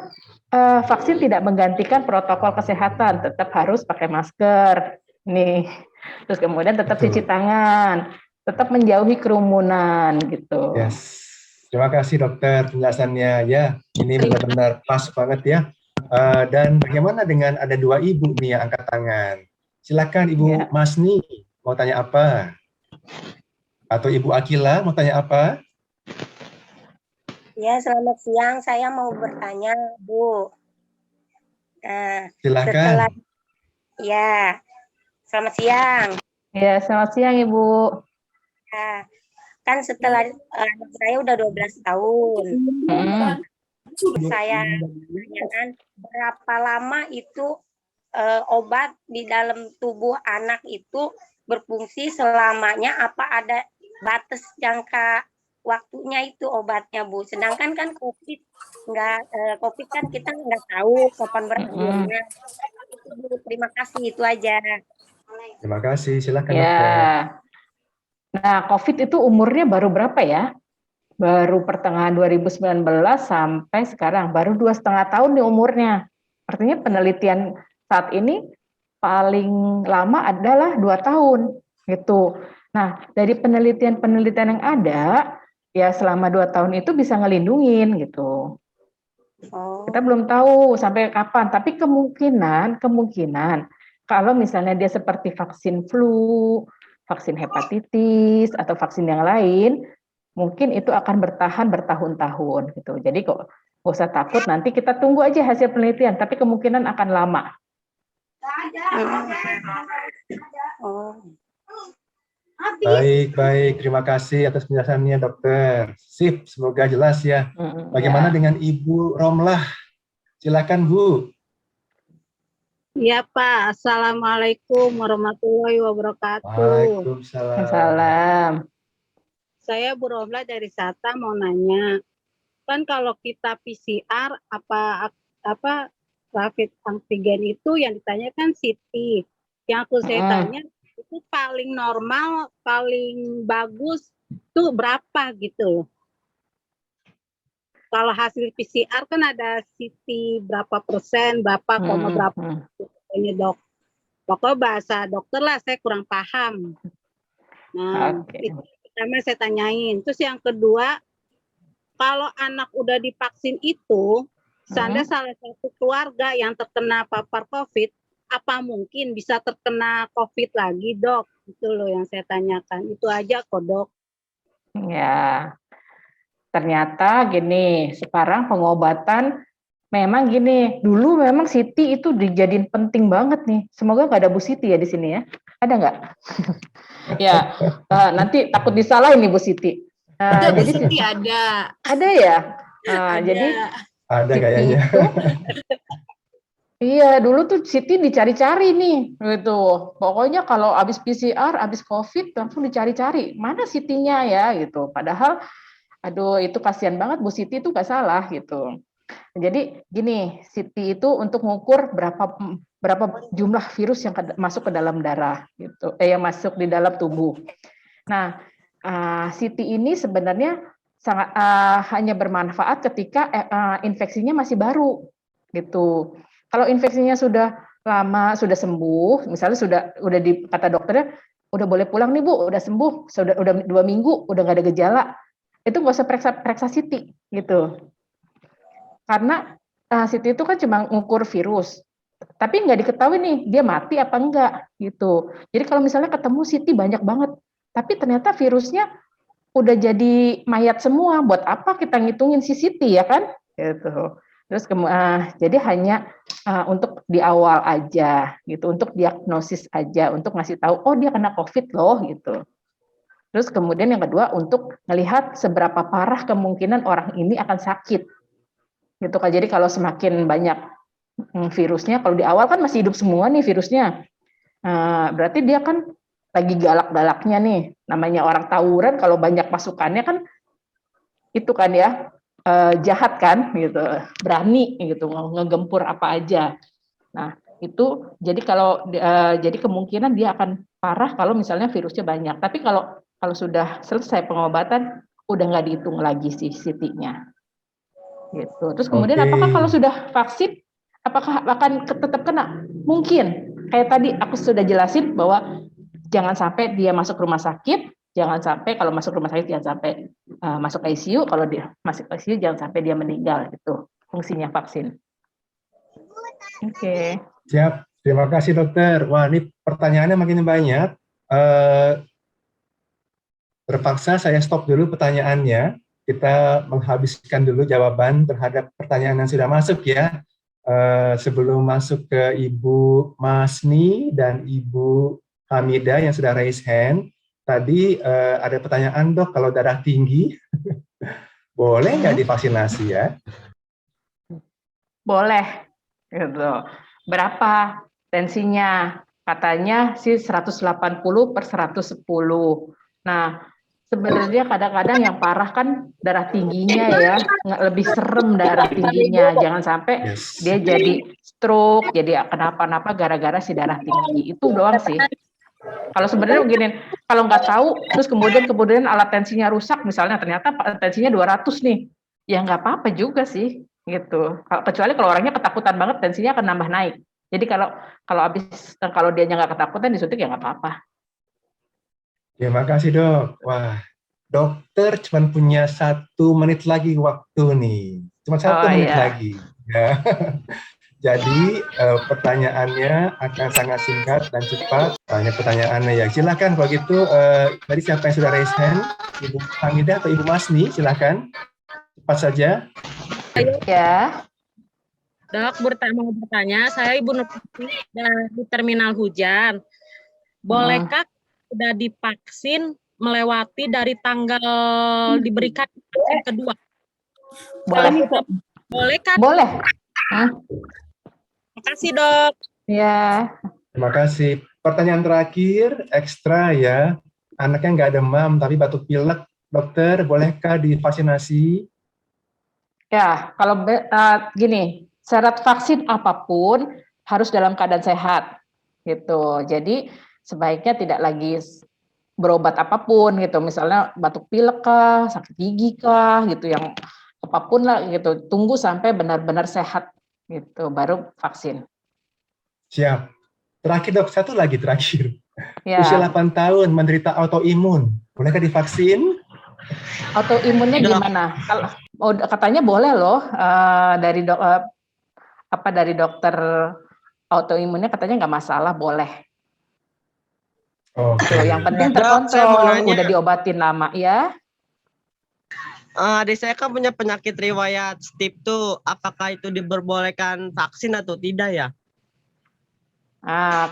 vaksin tidak menggantikan protokol kesehatan, tetap harus pakai masker, nih. Terus kemudian tetap cuci tangan, tetap menjauhi kerumunan, gitu. Yes. Terima kasih dokter penjelasannya ya. Ini benar-benar pas banget ya. Dan bagaimana dengan ada 2 ibu nih yang angkat tangan? Silakan Ibu Masni mau tanya apa? Atau Ibu Akila mau tanya apa? Ya, selamat siang. Saya mau bertanya, Bu. Silakan. Ya, selamat siang. Ya, selamat siang Ibu. Ya, kan setelah anak saya udah 12 tahun. Saya tanyakan berapa lama itu obat di dalam tubuh anak itu berfungsi selamanya, apa ada batas jangka waktunya itu obatnya, Bu. Sedangkan kan COVID COVID kan kita nggak tahu kapan berakhirnya. Terima kasih, itu aja. Terima kasih, silakan ya. dokter. Nah, COVID itu umurnya baru berapa ya? Baru pertengahan 2019 sampai sekarang, baru 2,5 tahun nih umurnya. Artinya penelitian saat ini paling lama adalah 2 tahun, gitu. Nah, dari penelitian yang ada, ya selama 2 tahun itu bisa ngelindungin, gitu. Kita belum tahu sampai kapan, tapi kemungkinan kalau misalnya dia seperti vaksin flu, vaksin hepatitis, atau vaksin yang lain, mungkin itu akan bertahan bertahun-tahun gitu. Jadi kok nggak usah takut, nanti kita tunggu aja hasil penelitian, tapi kemungkinan akan lama. Baik. Terima kasih atas penjelasannya dokter. Sip, semoga jelas ya. Bagaimana dengan Ibu Romlah? Silakan Bu. Ya Pak, Assalamualaikum warahmatullahi wabarakatuh. Waalaikumsalam. Saya Bu Romla dari Sata mau nanya, kan kalau kita PCR apa rapid antigen itu yang ditanyakan CT. Yang saya tanya itu paling normal, paling bagus itu berapa gitu. Kalau hasil PCR kan ada CT berapa persen, berapa ini dok. Pokoknya bahasa dokter lah, saya kurang paham. Nah, itu pertama saya tanyain. Terus yang kedua, kalau anak udah divaksin itu, seandainya salah satu keluarga yang terkena papar COVID, apa mungkin bisa terkena COVID lagi, dok? Itu loh yang saya tanyakan. Itu aja kok, dok. Ya, ternyata gini, sekarang pengobatan memang gini, dulu memang Siti itu dijadiin penting banget nih. Semoga nggak ada Bu Siti ya di sini ya. Ada nggak? Ya, nanti takut disalahin nih Bu Siti. Ada, Jadi Siti ada. Ada ya? Ada. Jadi ada kayaknya. Iya, dulu tuh Siti dicari-cari nih, gitu. Pokoknya kalau habis PCR, habis COVID, langsung dicari-cari. Mana Sitinya ya, gitu. Padahal aduh, itu kasihan banget, Bu Siti itu nggak salah gitu. Jadi gini, Siti itu untuk mengukur berapa jumlah virus yang masuk ke dalam darah, gitu, yang masuk di dalam tubuh. Nah, Siti ini sebenarnya sangat hanya bermanfaat ketika infeksinya masih baru, gitu. Kalau infeksinya sudah lama, sudah sembuh, misalnya udah kata dokternya udah boleh pulang nih Bu, udah sembuh, udah 2 minggu, udah nggak ada gejala. Itu nggak usah periksa Siti gitu, karena Siti itu kan cuma ngukur virus, tapi nggak diketahui nih dia mati apa enggak gitu. Jadi kalau misalnya ketemu Siti banyak banget, tapi ternyata virusnya udah jadi mayat semua, buat apa kita ngitungin si Siti ya kan? Gitu. Terus jadi hanya untuk di awal aja gitu, untuk diagnosis aja, untuk ngasih tahu oh dia kena COVID loh gitu. Terus kemudian yang kedua untuk melihat seberapa parah kemungkinan orang ini akan sakit gitu kan. Jadi kalau semakin banyak virusnya, kalau di awal kan masih hidup semua nih virusnya, berarti dia kan lagi galak-galaknya nih. Namanya orang tawuran kalau banyak pasukannya kan itu kan ya. Jahat kan gitu, berani gitu ngegempur apa aja. Nah itu jadi kalau jadi kemungkinan dia akan parah kalau misalnya virusnya banyak. Tapi kalau sudah selesai pengobatan udah nggak dihitung lagi sih CT-nya gitu. Terus kemudian apakah kalau sudah vaksin apakah akan tetap kena? Mungkin kayak tadi aku sudah jelasin bahwa jangan sampai dia masuk rumah sakit. Jangan sampai kalau masuk rumah sakit jangan sampai masuk ICU, kalau dia masuk ICU jangan sampai dia meninggal, itu fungsinya vaksin. Oke. Siap, terima kasih dokter. Wah ini pertanyaannya makin banyak. Terpaksa saya stop dulu pertanyaannya. Kita menghabiskan dulu jawaban terhadap pertanyaan yang sudah masuk ya. Sebelum masuk ke Ibu Masni dan Ibu Hamidah yang sudah raise hand. Tadi ada pertanyaan dok, kalau darah tinggi boleh nggak divaksinasi ya? Boleh, gitu. Berapa tensinya? Katanya sih 180/110. Nah, sebenarnya kadang-kadang yang parah kan darah tingginya ya, nggak lebih serem darah tingginya. Jangan sampai dia jadi stroke, jadi kenapa-napa gara-gara si darah tinggi. Itu doang sih. Kalau sebenarnya begini, kalau nggak tahu, terus kemudian alat tensinya rusak, misalnya ternyata tensinya 200 nih, ya nggak apa-apa juga sih, gitu. Kecuali kalau orangnya ketakutan banget, tensinya akan nambah naik. Jadi kalau dia nggak ketakutan disuntik ya nggak apa-apa. Terima kasih dok. Wah, dokter cuma punya 1 menit lagi waktu nih, cuma 1 menit lagi. Ya. Jadi pertanyaannya akan sangat singkat dan cepat. Tanya pertanyaannya ya. Silakan kalau gitu. Tadi siapa yang sudah raise hand? Ibu Hamidah atau Ibu Masni? Silakan. Cepat saja. Ya. Dok, mau bertanya. Saya Ibu Nurpati dari Terminal Hujan. Bolehkah sudah divaksin melewati dari tanggal diberikan vaksin kedua? Boleh. Boleh kan? Boleh. Terima kasih dok. Ya. Terima kasih. Pertanyaan terakhir, ekstra ya. Anaknya nggak demam tapi batuk pilek. Dokter, bolehkah divaksinasi? Ya, kalau gini, syarat vaksin apapun harus dalam keadaan sehat, gitu. Jadi sebaiknya tidak lagi berobat apapun, gitu. Misalnya batuk pilek kah, sakit gigi kah, gitu. Yang apapun lah, gitu. Tunggu sampai benar-benar sehat, gitu. Baru vaksin. Siap. Terakhir dok, 1 lagi terakhir. Ya. Usia 8 tahun menderita autoimun, bolehkah divaksin? Autoimunnya gimana? Katanya boleh loh, dari dokter autoimunnya katanya nggak masalah, boleh. Oke. Yang penting terkontrol, udah diobatin lama ya. Adik saya kan punya penyakit riwayat STIP tuh, apakah itu diperbolehkan vaksin atau tidak ya?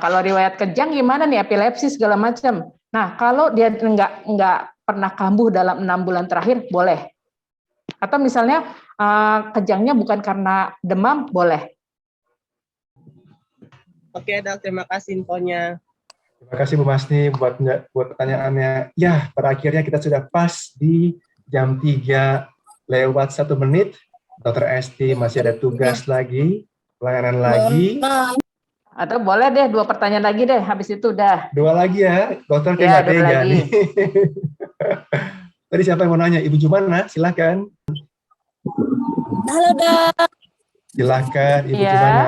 Kalau riwayat kejang gimana nih, epilepsi segala macam. Nah, kalau dia nggak pernah kambuh dalam 6 bulan terakhir, boleh. Atau misalnya kejangnya bukan karena demam, boleh. Oke dok, terima kasih infonya. Terima kasih Bu Masni buat pertanyaannya. Ya, pada akhirnya kita sudah pas di jam 3:01 menit. Dokter Esti masih ada tugas lagi, pelayanan lagi. Atau boleh deh 2 pertanyaan lagi deh, habis itu udah. 2 lagi ya, dokter kayak nggak tega nih. Tadi siapa yang mau nanya? Ibu Jumana, silakan. Halo dok. Silakan Ibu Jumana.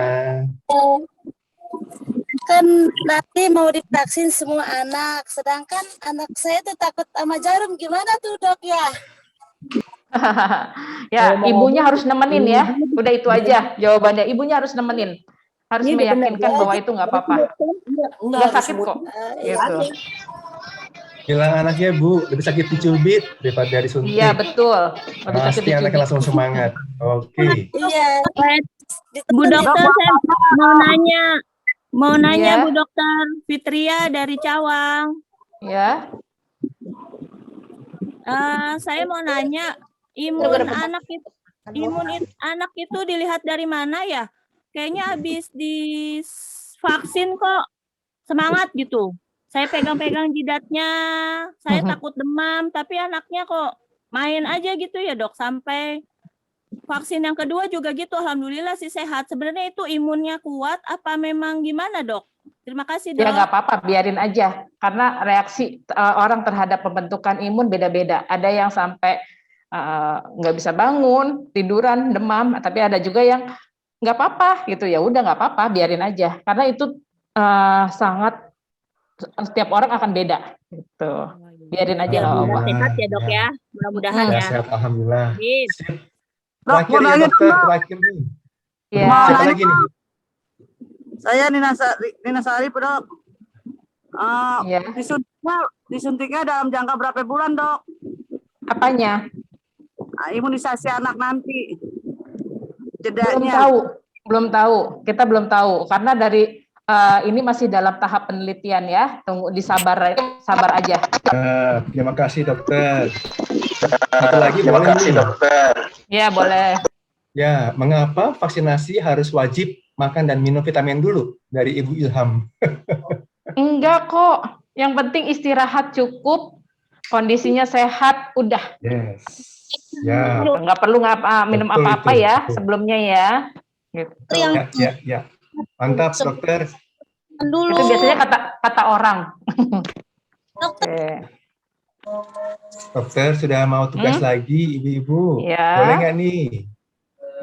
Kan nanti mau divaksin semua anak, sedangkan anak saya tuh takut sama jarum, gimana tuh dok ya? Ya, ibunya harus nemenin ya. Udah itu aja jawabannya. Ibunya harus nemenin. Harus meyakinkan bahwa itu nggak apa-apa. Nggak sakit kok. Gitu. Bilang anaknya, Bu, lebih sakit dicubit daripada disuntik. Iya, betul. Lebih sakit Pasti anaknya dicubit. langsung semangat. Oke. Iya. Bu dokter, saya mau nanya Iya. Bu dokter Fitria dari Cawang. Ya. Saya mau nanya, anak itu dilihat dari mana ya? Kayaknya habis divaksin kok semangat gitu. Saya pegang-pegang jidatnya, saya takut demam, tapi anaknya kok main aja gitu ya dok. Sampai vaksin yang kedua juga gitu, alhamdulillah sih sehat. Sebenarnya itu imunnya kuat, apa memang gimana dok? Terima kasih dok. Ya nggak apa-apa, biarin aja. Karena reaksi orang terhadap pembentukan imun beda-beda. Ada yang sampai nggak bisa bangun, tiduran, demam. Tapi ada juga yang nggak apa-apa gitu. Ya udah nggak apa-apa, biarin aja. Karena itu sangat setiap orang akan beda. Gitu. Biarin aja nggak apa-apa. Sehat ya dok ya, mudah-mudahan ya. Sehat, alhamdulillah. Dok, Terakhir mau ya nanya dokter, dong. terakhir nih. Ya. Siapa lagi nih? Saya Nina Sari, dok. Disuntiknya dalam jangka berapa bulan, dok? Apanya? Imunisasi anak nanti. Belum tahu. Kita belum tahu karena dari ini masih dalam tahap penelitian ya. Tunggu, sabar aja. Terima kasih dokter. Satu lagi boleh nih? Ya boleh. Ya, mengapa vaksinasi harus wajib makan dan minum vitamin dulu dari Ibu Ilham? Enggak kok. Yang penting istirahat cukup, kondisinya sehat, udah. Yes. Ya. Nggak perlu minum Betul apa-apa itu, ya betul. sebelumnya ya. Gitu. Ya. Mantap dokter. Itu biasanya kata orang. Oke. Dokter sudah mau tugas lagi, ibu-ibu. Ya. Boleh nggak nih?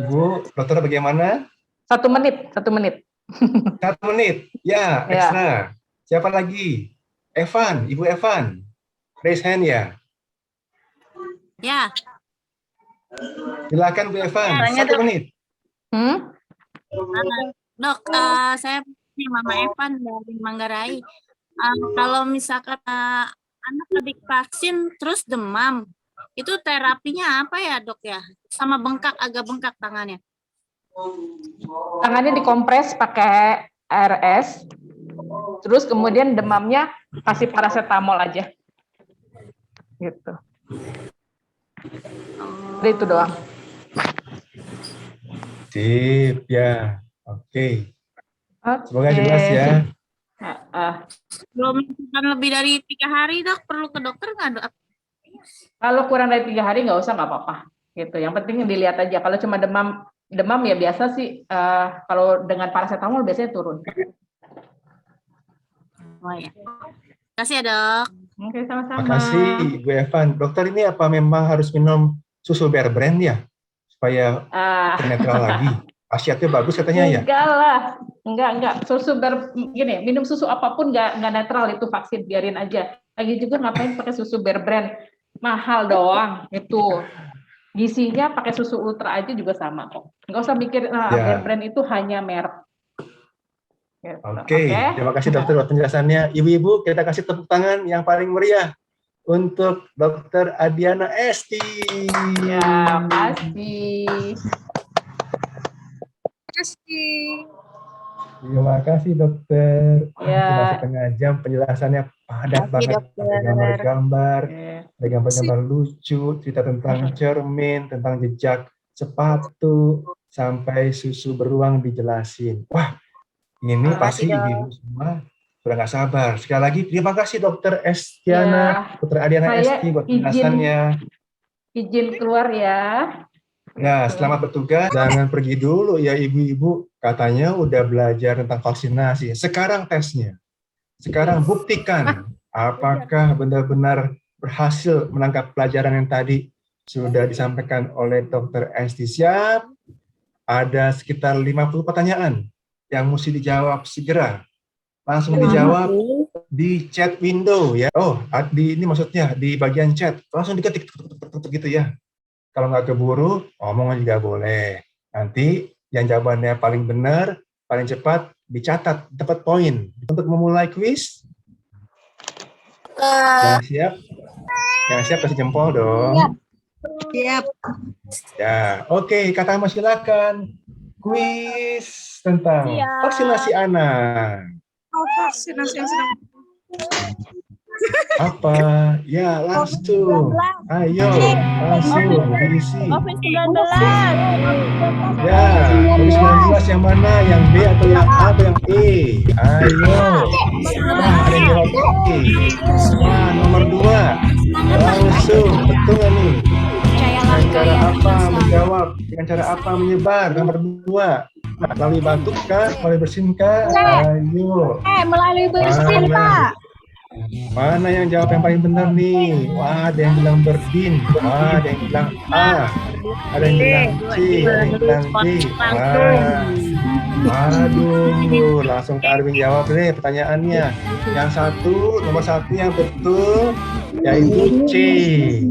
Ibu, dokter bagaimana? 1 menit. 1 menit. Ya, ekstra. Siapa lagi? Evan, Ibu Evan. Raise hand ya. Ya. Silakan Bu Evan, Caranya, 1 Dok. menit. Dok, saya ini Mama Evan dari Manggarai. Kalau misalkan anak habis vaksin terus demam, itu terapinya apa ya dok ya? Sama agak bengkak tangannya. Tangannya dikompres pakai ARS, terus kemudian demamnya kasih paracetamol aja. Gitu. Jadi itu doang. Sip, ya. Oke. Semoga jelas ya. Belum misalkan lebih dari 3 hari dok, perlu ke dokter nggak dok? Kalau kurang dari 3 hari nggak usah, nggak apa-apa. Gitu. Yang penting dilihat aja. Kalau cuma demam ya biasa sih. Kalau dengan paracetamol biasanya turun. Oh ya. Kasih ya dok. Oke, sama-sama. Makasih Bu Evan. Dokter, ini apa memang harus minum susu Bear Brand ya? Supaya netral lagi. Khasiatnya bagus katanya ya? Enggak lah. Enggak. Susu gini, minum susu apapun nggak netral itu vaksin, biarin aja. Lagi juga ngapain pakai susu Bear Brand? Mahal doang itu. Gizinya pakai susu ultra aja juga sama kok. Nggak usah mikir Bear Brand itu hanya merek. Gitu. Oke, terima kasih dokter buat penjelasannya. Ibu-ibu, kita kasih tepuk tangan yang paling meriah untuk Dokter Adiana Esti. Ya, pasti. Terima kasih dokter. Ya. Cuma setengah jam penjelasannya padat banget. Ada gambar-gambar, ada gambar-gambar lucu, cerita tentang cermin, tentang jejak sepatu, sampai susu beruang dijelasin. Wah, ini pasti ibu-ibu semua sudah nggak sabar. Sekali lagi terima kasih dokter Estiana, dokter Adiana Esti buat penjelasannya. Izin keluar ya. Ya, selamat bertugas. Jangan pergi dulu ya ibu-ibu. Katanya udah belajar tentang vaksinasi. Sekarang tesnya. Sekarang buktikan apakah benar-benar berhasil menangkap pelajaran yang tadi sudah disampaikan oleh dokter Esti. Siap? Ada sekitar 50 pertanyaan yang mesti dijawab segera. Langsung dijawab di chat window ya. Oh, ini maksudnya di bagian chat. Langsung diketik gitu ya. Kalau nggak keburu, omongan juga boleh. Nanti yang jawabannya paling benar, paling cepat, dicatat, dapat poin. Untuk memulai kuis, Yang siap? Yang siap kasih jempol dong. Siap. Ya, oke, Kak Tama silakan. Kuis tentang vaksinasi anak. Oh, vaksinasi yang sedang. Apa? Ya, langsung. Ayo, langsung diisi. COVID-19. Ya, COVID-19 yang mana? Yang B atau yang A atau yang E? Ayo. Wah, ada yang jawab E. Wah, nomor 2. Langsung, betul nggak nih? Dengan cara apa menjawab? Dengan cara apa menyebar? Nomor 2. Melalui batuk kah? Melalui bersin kah? Ayo. Melalui bersin, Pak. Mana yang jawab yang paling benar nih? Wah, ada yang bilang berdin. Wah, ada yang bilang A. Ada yang bilang C. Ada yang bilang D. Aduh, langsung Kak Arwin jawab deh pertanyaannya. Yang satu, nomor 1 yang betul, yaitu C.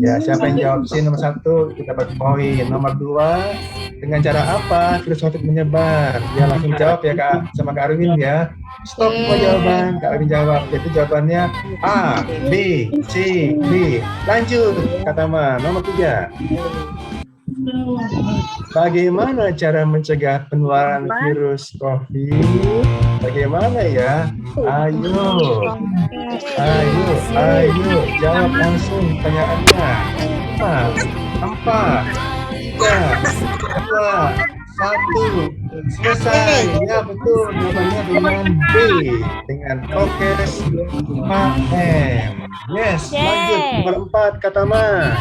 Ya, siapa yang jawab C nomor 1 kita dapat poin. Nomor 2, dengan cara apa virus COVID menyebar? Ya, langsung jawab ya Kak sama Kak Arwin ya. Stop semua jawaban, Kak Arwin jawab. Yaitu jawabannya A, B, C, D. Lanjut, Kak Tama. Nomor 3. Bagaimana cara mencegah penularan virus COVID? Bagaimana ya? Ayo, jawab langsung pertanyaannya. 4, 3, 2, 1, selesai. Ya betul, jawabannya dengan B, dengan prokes 5M. Yes, lanjut nomor 4 Kak Tama.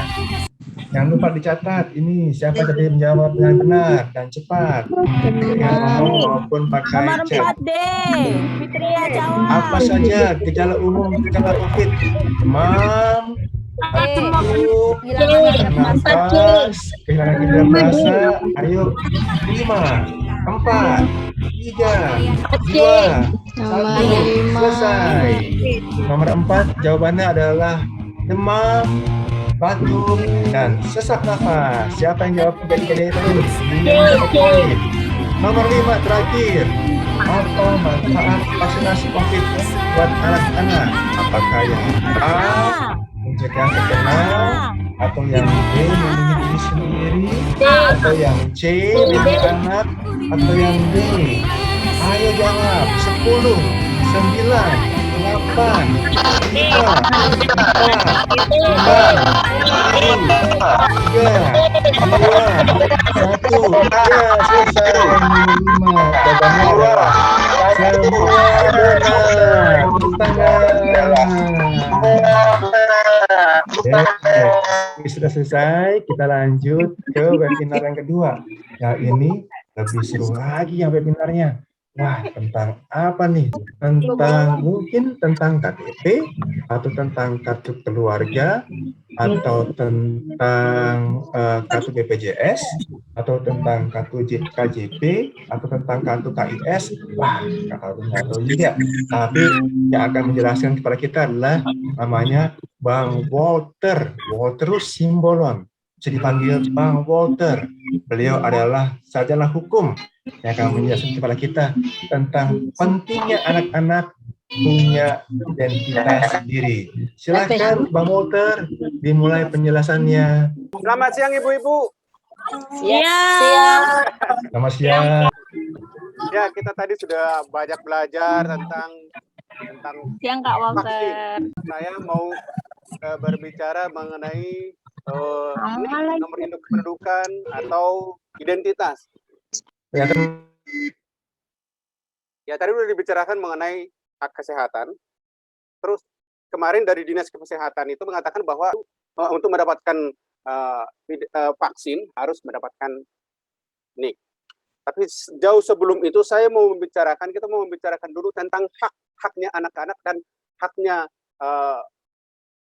Jangan lupa dicatat ini siapa tadi menjawab dengan benar dan cepat dengan ngomong maupun pakai chat. Nomor 4D, Fitria jawab. Apa saja gejala umum gejala COVID? Demam, batuk, nafas, kehilangan indera perasa. Ayo, 5, 4, 3, 2, 1, selesai. Nomor 4 jawabannya adalah demam, batuk, dan sesak nafas. Siapa yang jawab tiga-tiganya itu? Nomor 5 terakhir. Apa manfaat vaksinasi COVID buat anak-anak? Apakah yang A, mencegah terkena, atau yang B, melindungi diri sendiri, atau yang C, melindungi anak, atau yang D? Ayo jawab. 10, 9, 8, 5, 4, 3, 2, 1. Ya, selesai. 5. Jawabannya adalah semua benar. Oke, sudah selesai. Kita lanjut ke webinar yang kedua. Ya, ini lebih seru lagi ya webinarnya. Wah, tentang apa nih? Mungkin tentang KTP, atau tentang kartu keluarga, atau tentang kartu BPJS, atau tentang kartu KJP, atau tentang kartu KIS. Wah, nggak tahu juga. Tapi yang akan menjelaskan kepada kita adalah namanya Bang Walter Simbolon. Bisa dipanggil Bang Walter. Beliau adalah sarjana hukum yang akan menjelaskan kepada kita tentang pentingnya anak-anak punya identitas sendiri. Silakan Bang Walter, dimulai penjelasannya. Selamat siang Ibu-ibu. Siap. Selamat siang. Ya, kita tadi sudah banyak belajar tentang Siang Kak Walter. vaksin. Saya mau berbicara mengenai nomor induk kependudukan atau identitas. Ya, tadi sudah dibicarakan mengenai hak kesehatan. Terus kemarin dari Dinas Kesehatan itu mengatakan bahwa untuk mendapatkan vaksin harus mendapatkan NIK. Tapi jauh sebelum itu kita mau membicarakan dulu tentang haknya anak-anak dan haknya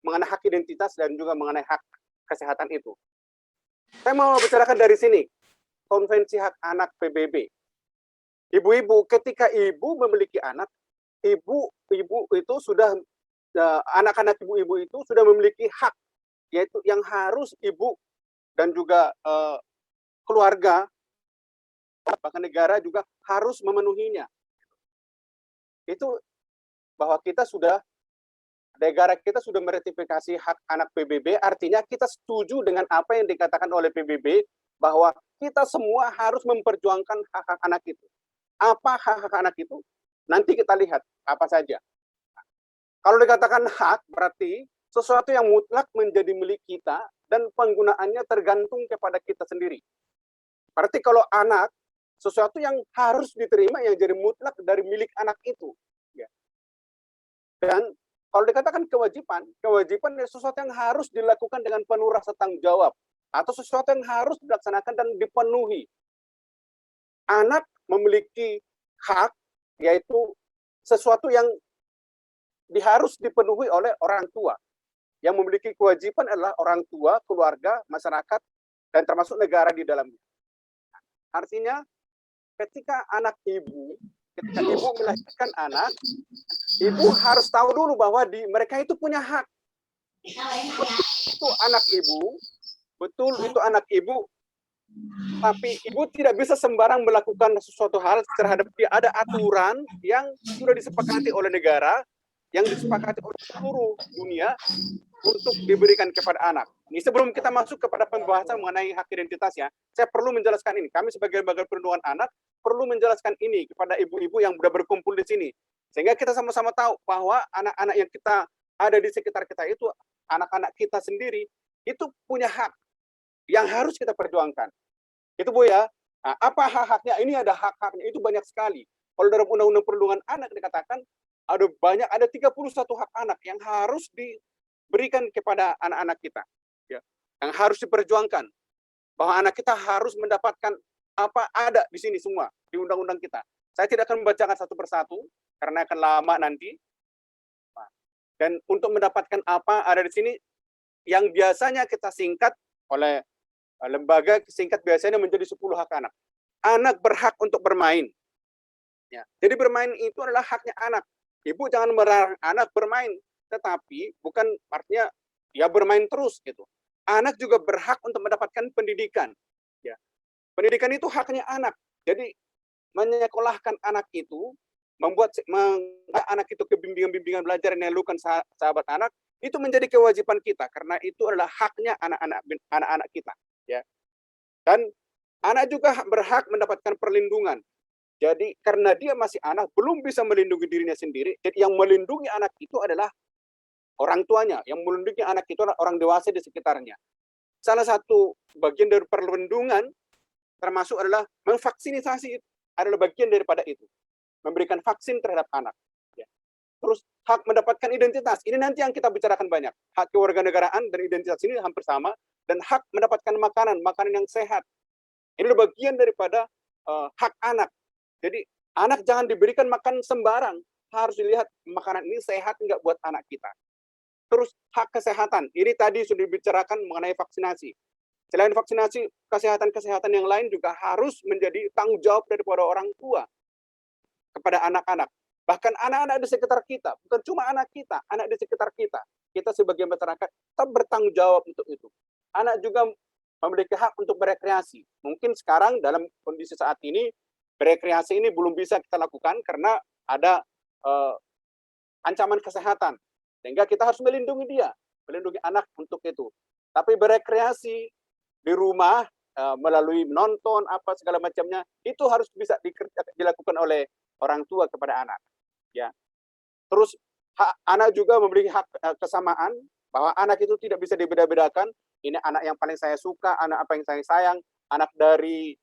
mengenai hak identitas dan juga mengenai hak kesehatan itu. Saya mau bicarakan dari sini, Konvensi Hak Anak PBB. Ibu-ibu, ketika ibu memiliki anak, ibu itu sudah anak-anak ibu-ibu itu sudah memiliki hak, yaitu yang harus ibu dan juga keluarga, bahkan negara juga harus memenuhinya. Itu bahwa kita sudah negara kita sudah meratifikasi hak anak PBB, artinya kita setuju dengan apa yang dikatakan oleh PBB bahwa kita semua harus memperjuangkan hak-hak anak itu. Apa hak-hak anak itu? Nanti kita lihat apa saja. Kalau dikatakan hak, berarti sesuatu yang mutlak menjadi milik kita dan penggunaannya tergantung kepada kita sendiri. Berarti kalau anak, sesuatu yang harus diterima yang jadi mutlak dari milik anak itu. Ya. Dan kalau dikatakan kewajiban, kewajiban adalah sesuatu yang harus dilakukan dengan penuh rasa tanggung jawab. Atau sesuatu yang harus dilaksanakan dan dipenuhi. Anak memiliki hak, yaitu sesuatu yang harus dipenuhi oleh orang tua. Yang memiliki kewajiban adalah orang tua, keluarga, masyarakat, dan termasuk negara di dalamnya. Artinya, ketika ibu melahirkan anak, ibu harus tahu dulu bahwa mereka itu punya hak. Itu anak ibu, betul itu anak ibu, tapi ibu tidak bisa sembarang melakukan sesuatu hal terhadap dia. Ada aturan yang sudah disepakati oleh negara, yang disepakati oleh seluruh dunia untuk diberikan kepada anak. Ini sebelum kita masuk kepada pembahasan mengenai hak identitas ya, saya perlu menjelaskan ini. Kami sebagai lembaga perlindungan anak perlu menjelaskan ini kepada ibu-ibu yang sudah berkumpul di sini. Sehingga kita sama-sama tahu bahwa anak-anak yang kita ada di sekitar kita itu, anak-anak kita sendiri, itu punya hak yang harus kita perjuangkan. Itu Bu ya. Nah, apa hak-haknya? Ini ada hak-haknya, itu banyak sekali. Kalau dalam Undang-Undang Perlindungan Anak dikatakan, ada 31 hak anak yang harus diberikan kepada anak-anak kita, ya, yang harus diperjuangkan, bahwa anak kita harus mendapatkan apa ada di sini semua di undang-undang kita. Saya tidak akan membacakan satu persatu karena akan lama nanti. Dan untuk mendapatkan apa ada di sini, yang biasanya kita singkat oleh lembaga singkat biasanya menjadi 10 hak anak. Anak berhak untuk bermain. Ya, jadi bermain itu adalah haknya anak. Ibu jangan melarang anak bermain, tetapi bukan artinya ya bermain terus gitu. Anak juga berhak untuk mendapatkan pendidikan. Ya. Pendidikan itu haknya anak. Jadi menyekolahkan anak itu, membuat anak itu ke bimbingan belajar yang dilakukan sahabat anak, itu menjadi kewajiban kita karena itu adalah haknya anak-anak kita. Ya. Dan anak juga berhak mendapatkan perlindungan. Jadi karena dia masih anak, belum bisa melindungi dirinya sendiri, jadi yang melindungi anak itu adalah orang tuanya, yang melindungi anak itu adalah orang dewasa di sekitarnya. Salah satu bagian dari perlindungan termasuk adalah memvaksinisasi, adalah bagian daripada itu. Memberikan vaksin terhadap anak. Ya. Terus hak mendapatkan identitas, ini nanti yang kita bicarakan banyak. Hak kewarganegaraan dan identitas ini hampir sama, dan hak mendapatkan makanan yang sehat. Ini adalah bagian daripada hak anak. Jadi anak jangan diberikan makan sembarang, harus dilihat makanan ini sehat nggak buat anak kita. Terus hak kesehatan, ini tadi sudah dibicarakan mengenai vaksinasi. Selain vaksinasi, kesehatan yang lain juga harus menjadi tanggung jawab daripada orang tua kepada anak-anak. Bahkan anak-anak di sekitar kita, bukan cuma anak kita, anak di sekitar kita. Kita sebagai masyarakat tetap bertanggung jawab untuk itu. Anak juga memiliki hak untuk berekreasi. Mungkin sekarang dalam kondisi saat ini, berekreasi ini belum bisa kita lakukan karena ada ancaman kesehatan. Sehingga kita harus melindungi dia, melindungi anak untuk itu. Tapi berekreasi di rumah melalui menonton apa segala macamnya, itu harus bisa dilakukan oleh orang tua kepada anak. Ya. Terus anak juga memiliki hak kesamaan, bahwa anak itu tidak bisa dibeda-bedakan. Ini anak yang paling saya suka, anak apa yang saya sayang, anak dari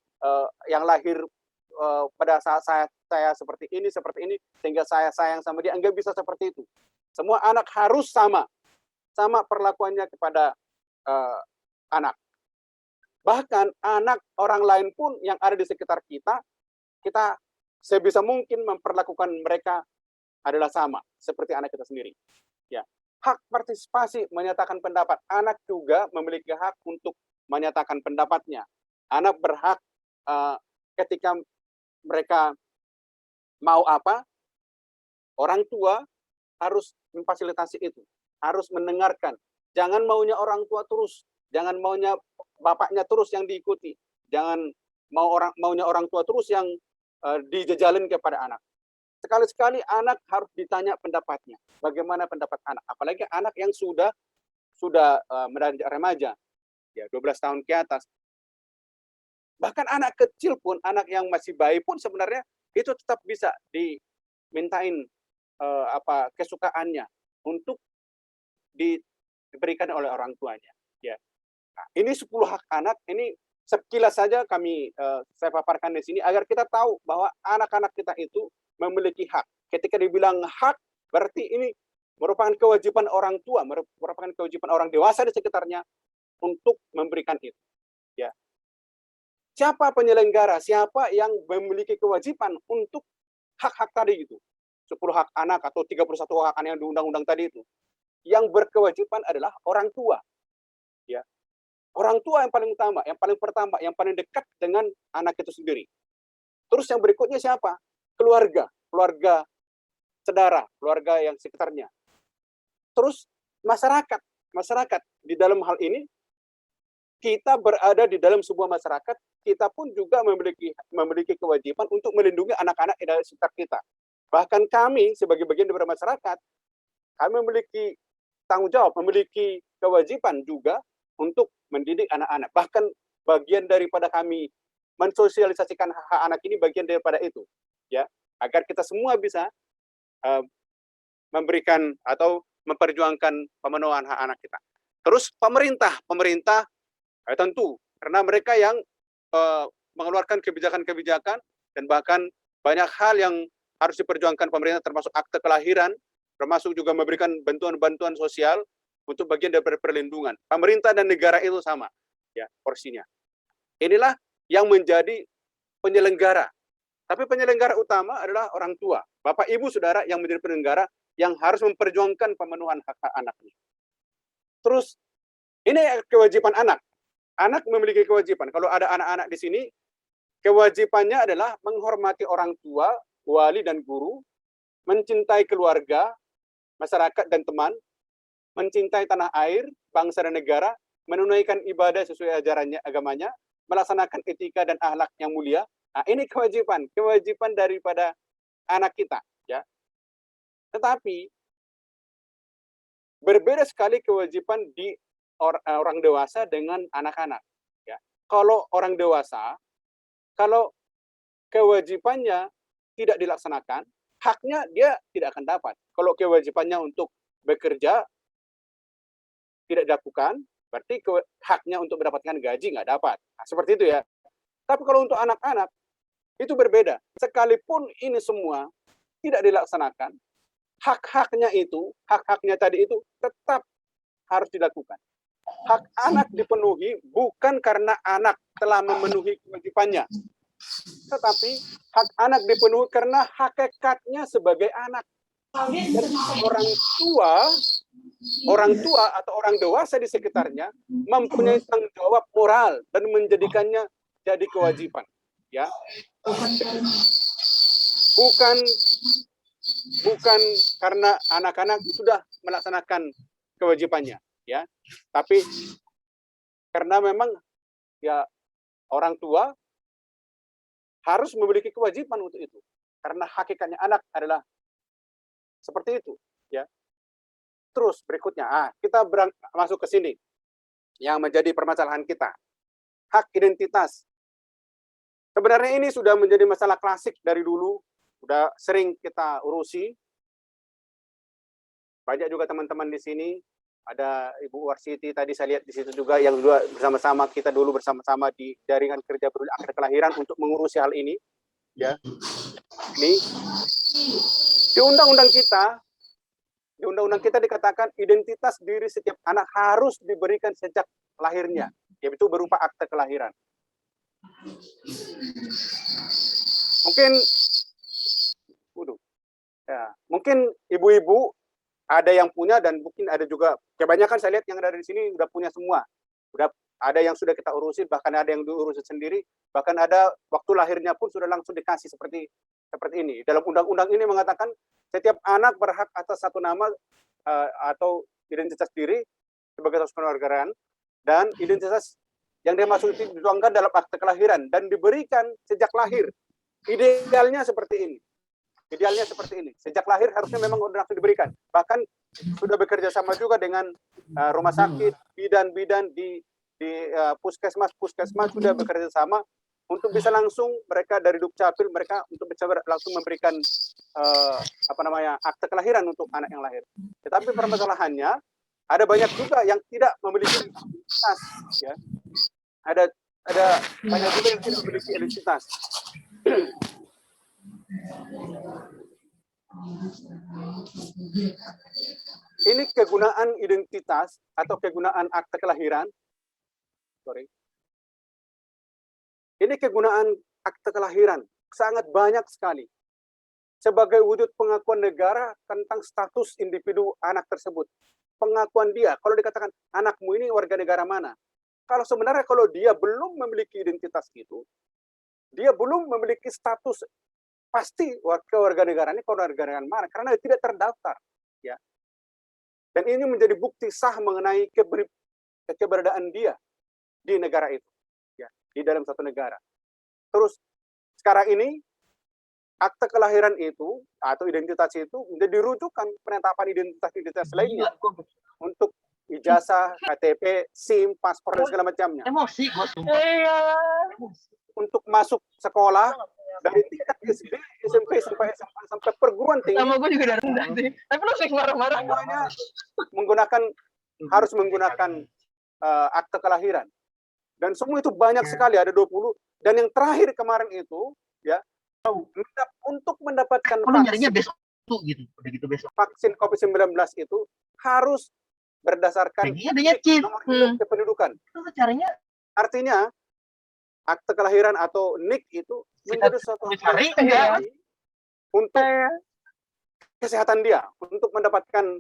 yang lahir pada saat saya seperti ini, sehingga saya sayang sama dia, enggak bisa seperti itu. Semua anak harus sama perlakuannya kepada anak. Bahkan anak orang lain pun yang ada di sekitar kita sebisa mungkin memperlakukan mereka adalah sama seperti anak kita sendiri. Ya, hak partisipasi menyatakan pendapat, anak juga memiliki hak untuk menyatakan pendapatnya. Anak berhak ketika mereka mau apa, orang tua harus memfasilitasi itu, harus mendengarkan. Jangan maunya orang tua terus, jangan maunya bapaknya terus yang diikuti, jangan maunya orang tua terus yang dijejalin kepada anak. sekali-sekali anak harus ditanya pendapatnya. Bagaimana pendapat anak? Apalagi anak yang sudah beranjak remaja, ya 12 tahun ke atas. Bahkan anak kecil pun, anak yang masih bayi pun sebenarnya itu tetap bisa dimintain kesukaannya untuk diberikan oleh orang tuanya. Ya, nah, ini 10 hak anak. Ini sekilas saja saya paparkan di sini agar kita tahu bahwa anak-anak kita itu memiliki hak. Ketika dibilang hak, berarti ini merupakan kewajiban orang tua, merupakan kewajiban orang dewasa di sekitarnya untuk memberikan itu. Ya. Siapa penyelenggara? Siapa yang memiliki kewajiban untuk hak-hak tadi itu? 10 hak anak atau 31 hak anak yang di undang-undang tadi itu. Yang berkewajiban adalah orang tua. Ya. Orang tua yang paling utama, yang paling pertama, yang paling dekat dengan anak itu sendiri. Terus yang berikutnya siapa? Keluarga, saudara, keluarga yang sekitarnya. Terus masyarakat di dalam hal ini kita berada di dalam sebuah masyarakat, kita pun juga memiliki kewajiban untuk melindungi anak-anak di sekitar kita. Bahkan kami sebagai bagian dari masyarakat, kami memiliki tanggung jawab, memiliki kewajiban juga untuk mendidik anak-anak. Bahkan bagian daripada kami mensosialisasikan hak anak ini bagian daripada itu, ya, agar kita semua bisa memberikan atau memperjuangkan pemenuhan hak anak kita. Terus pemerintah tentu karena mereka yang mengeluarkan kebijakan-kebijakan dan bahkan banyak hal yang harus diperjuangkan pemerintah, termasuk akte kelahiran, termasuk juga memberikan bantuan-bantuan sosial untuk bagian dari perlindungan. Pemerintah dan negara itu sama, ya, porsinya. Inilah yang menjadi penyelenggara. Tapi penyelenggara utama adalah orang tua, bapak, ibu, saudara yang menjadi penyelenggara yang harus memperjuangkan pemenuhan hak-hak anaknya. Terus ini kewajiban anak. Anak memiliki kewajiban. Kalau ada anak-anak di sini, kewajibannya adalah menghormati orang tua, wali dan guru, mencintai keluarga, masyarakat dan teman, mencintai tanah air, bangsa dan negara, menunaikan ibadah sesuai ajarannya agamanya, melaksanakan etika dan akhlak yang mulia. Nah, ini kewajiban daripada anak kita, ya. Tetapi berbeda sekali kewajiban di orang dewasa dengan anak-anak, ya. Kalau orang dewasa, kalau kewajibannya tidak dilaksanakan, haknya dia tidak akan dapat. Kalau kewajibannya untuk bekerja tidak dilakukan, berarti haknya untuk mendapatkan gaji nggak dapat. Nah, seperti itu, ya. Tapi kalau untuk anak-anak itu berbeda. Sekalipun ini semua tidak dilaksanakan, hak-haknya tadi itu tetap harus dilakukan. Hak anak dipenuhi bukan karena anak telah memenuhi kewajibannya, tetapi hak anak dipenuhi karena hakikatnya sebagai anak. Dan orang tua atau orang dewasa di sekitarnya mempunyai tanggung jawab moral dan menjadikannya jadi kewajiban, ya. Bukan karena anak-anak sudah melaksanakan kewajibannya, ya, tapi karena memang ya orang tua harus memiliki kewajiban untuk itu, karena hakikatnya anak adalah seperti itu, ya. Terus berikutnya, kita masuk ke sini yang menjadi permasalahan kita, hak identitas. Sebenarnya ini sudah menjadi masalah klasik dari dulu, sudah sering kita urusi. Banyak juga teman-teman di sini, ada Ibu Warsiti tadi saya lihat di situ juga, yang juga bersama-sama kita dulu bersama-sama di jaringan kerja peduli akte kelahiran untuk mengurusi hal ini, ya. Ini di undang-undang kita dikatakan identitas diri setiap anak harus diberikan sejak lahirnya, yaitu berupa akte kelahiran. Mungkin ibu-ibu ada yang punya dan mungkin ada juga, kebanyakan saya lihat yang ada di sini udah punya semua. Udah ada yang sudah kita urusin, bahkan ada yang diurusin sendiri, bahkan ada waktu lahirnya pun sudah langsung dikasih seperti ini. Dalam undang-undang ini mengatakan setiap anak berhak atas satu nama atau identitas diri sebagai kewarganegaraan, dan identitas yang dia maksud itu dituangkan dalam akte kelahiran dan diberikan sejak lahir. Idealnya seperti ini. Idealnya seperti ini. Sejak lahir harusnya memang udah langsung diberikan. Bahkan sudah bekerja sama juga dengan rumah sakit, bidan-bidan di puskesmas sudah bekerja sama untuk bisa langsung mereka dari Dukcapil mereka untuk bisa langsung memberikan akte kelahiran untuk anak yang lahir. Tetapi permasalahannya ada banyak juga yang tidak memiliki identitas, ya. Ada banyak juga yang tidak memiliki identitas. Ini kegunaan identitas atau kegunaan akte kelahiran. Ini kegunaan akte kelahiran sangat banyak sekali sebagai wujud pengakuan negara tentang status individu anak tersebut. Pengakuan dia, kalau dikatakan anakmu ini warga negara mana? Kalau sebenarnya kalau dia belum memiliki identitas itu, dia belum memiliki status pasti warga negara ini warga negara mana, karena dia tidak terdaftar, ya. Dan ini menjadi bukti sah mengenai keberadaan dia di negara itu, ya, di dalam satu negara. Terus sekarang ini akte kelahiran itu atau identitas itu menjadi rujukan penetapan identitas lainnya untuk ijazah, KTP, SIM, paspor dan segala macamnya. Untuk masuk sekolah dari tingkat SD, SMP sampai SMA sampai perguruan tinggi. Sama gue juga dari rendah sih. Tapi lu sih marah-marah. Semuanya harus menggunakan akte kelahiran. Dan semua itu banyak sekali, ada 20. Dan yang terakhir kemarin itu, ya, untuk mendapatkan vaksin COVID-19 itu harus berdasarkan nomor kependudukan. Caranya artinya akte kelahiran atau NIK itu menjadi suatu untuk kesehatan dia, untuk mendapatkan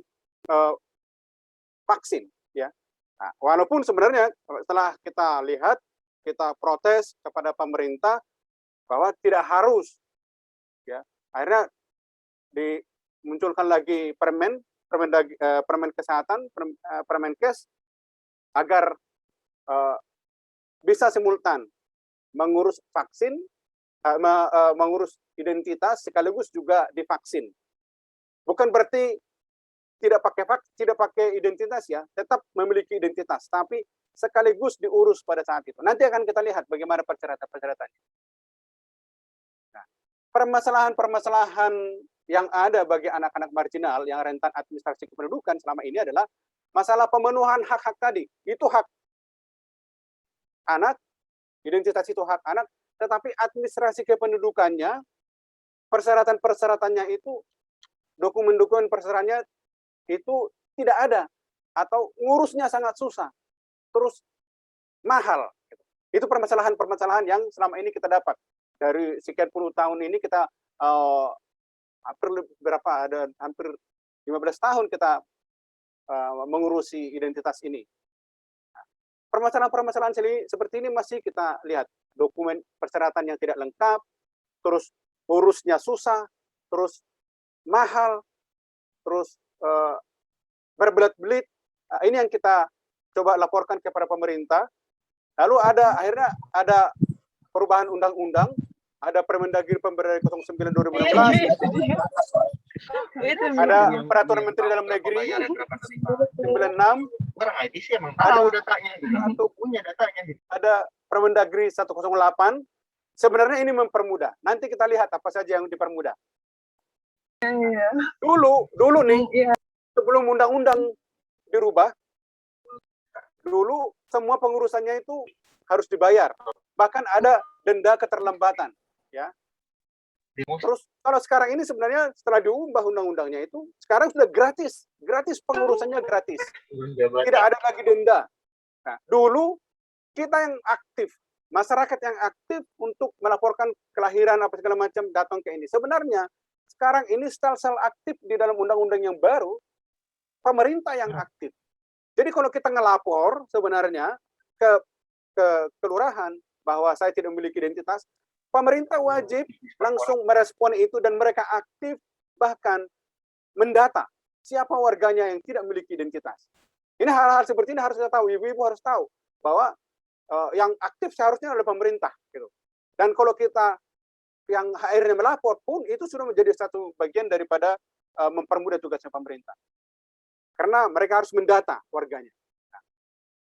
vaksin, ya. Nah, walaupun sebenarnya setelah kita lihat, kita protes kepada pemerintah bahwa tidak harus, ya, akhirnya dimunculkan lagi permen kesehatan, Permenkes, agar bisa simultan mengurus vaksin, mengurus identitas sekaligus juga divaksin. Bukan berarti tidak pakai identitas, ya, tetap memiliki identitas, tapi sekaligus diurus pada saat itu. Nanti akan kita lihat bagaimana persyaratan-persyaratannya. Nah, permasalahan-permasalahan yang ada bagi anak-anak marginal yang rentan administrasi kependudukan selama ini adalah masalah pemenuhan hak-hak tadi. Itu hak anak, identitas itu hak anak, tetapi administrasi kependudukannya, persyaratan-persyaratannya itu, dokumen-dokumen persyaratannya itu tidak ada, atau ngurusnya sangat susah, terus mahal. Itu permasalahan-permasalahan yang selama ini kita dapat. Dari sekian puluh tahun ini kita hampir 15 tahun kita mengurusi identitas ini. Permasalahan-permasalahan seperti ini masih kita lihat. Dokumen persyaratan yang tidak lengkap, terus urusnya susah, terus mahal, terus berbelit-belit. Ini yang kita coba laporkan kepada pemerintah. Lalu akhirnya ada perubahan undang-undang, ada Permendagri Pemberdayaan 09 2016, ada Peraturan Menteri Dalam Negeri 96, ada Permendagri 108. Sebenarnya ini mempermudah. Nanti kita lihat apa saja yang dipermudah. Dulu nih, sebelum undang-undang dirubah, dulu semua pengurusannya itu harus dibayar. Bahkan ada denda keterlambatan, ya. Terus kalau sekarang ini sebenarnya setelah diubah undang-undangnya itu sekarang sudah gratis pengurusannya gratis, tidak ada lagi denda. Nah, dulu kita yang aktif, masyarakat yang aktif untuk melaporkan kelahiran apa segala macam datang ke ini. Sebenarnya sekarang ini sel-sel aktif di dalam undang-undang yang baru, pemerintah yang aktif. Jadi kalau kita ngelapor sebenarnya ke kelurahan bahwa saya tidak memiliki identitas, pemerintah wajib langsung merespon itu dan mereka aktif bahkan mendata siapa warganya yang tidak memiliki identitas. Ini hal-hal seperti ini harus kita tahu, ibu-ibu harus tahu bahwa yang aktif seharusnya adalah pemerintah, gitu. Dan kalau kita yang akhirnya melapor pun itu sudah menjadi satu bagian daripada mempermudah tugasnya pemerintah. Karena mereka harus mendata warganya.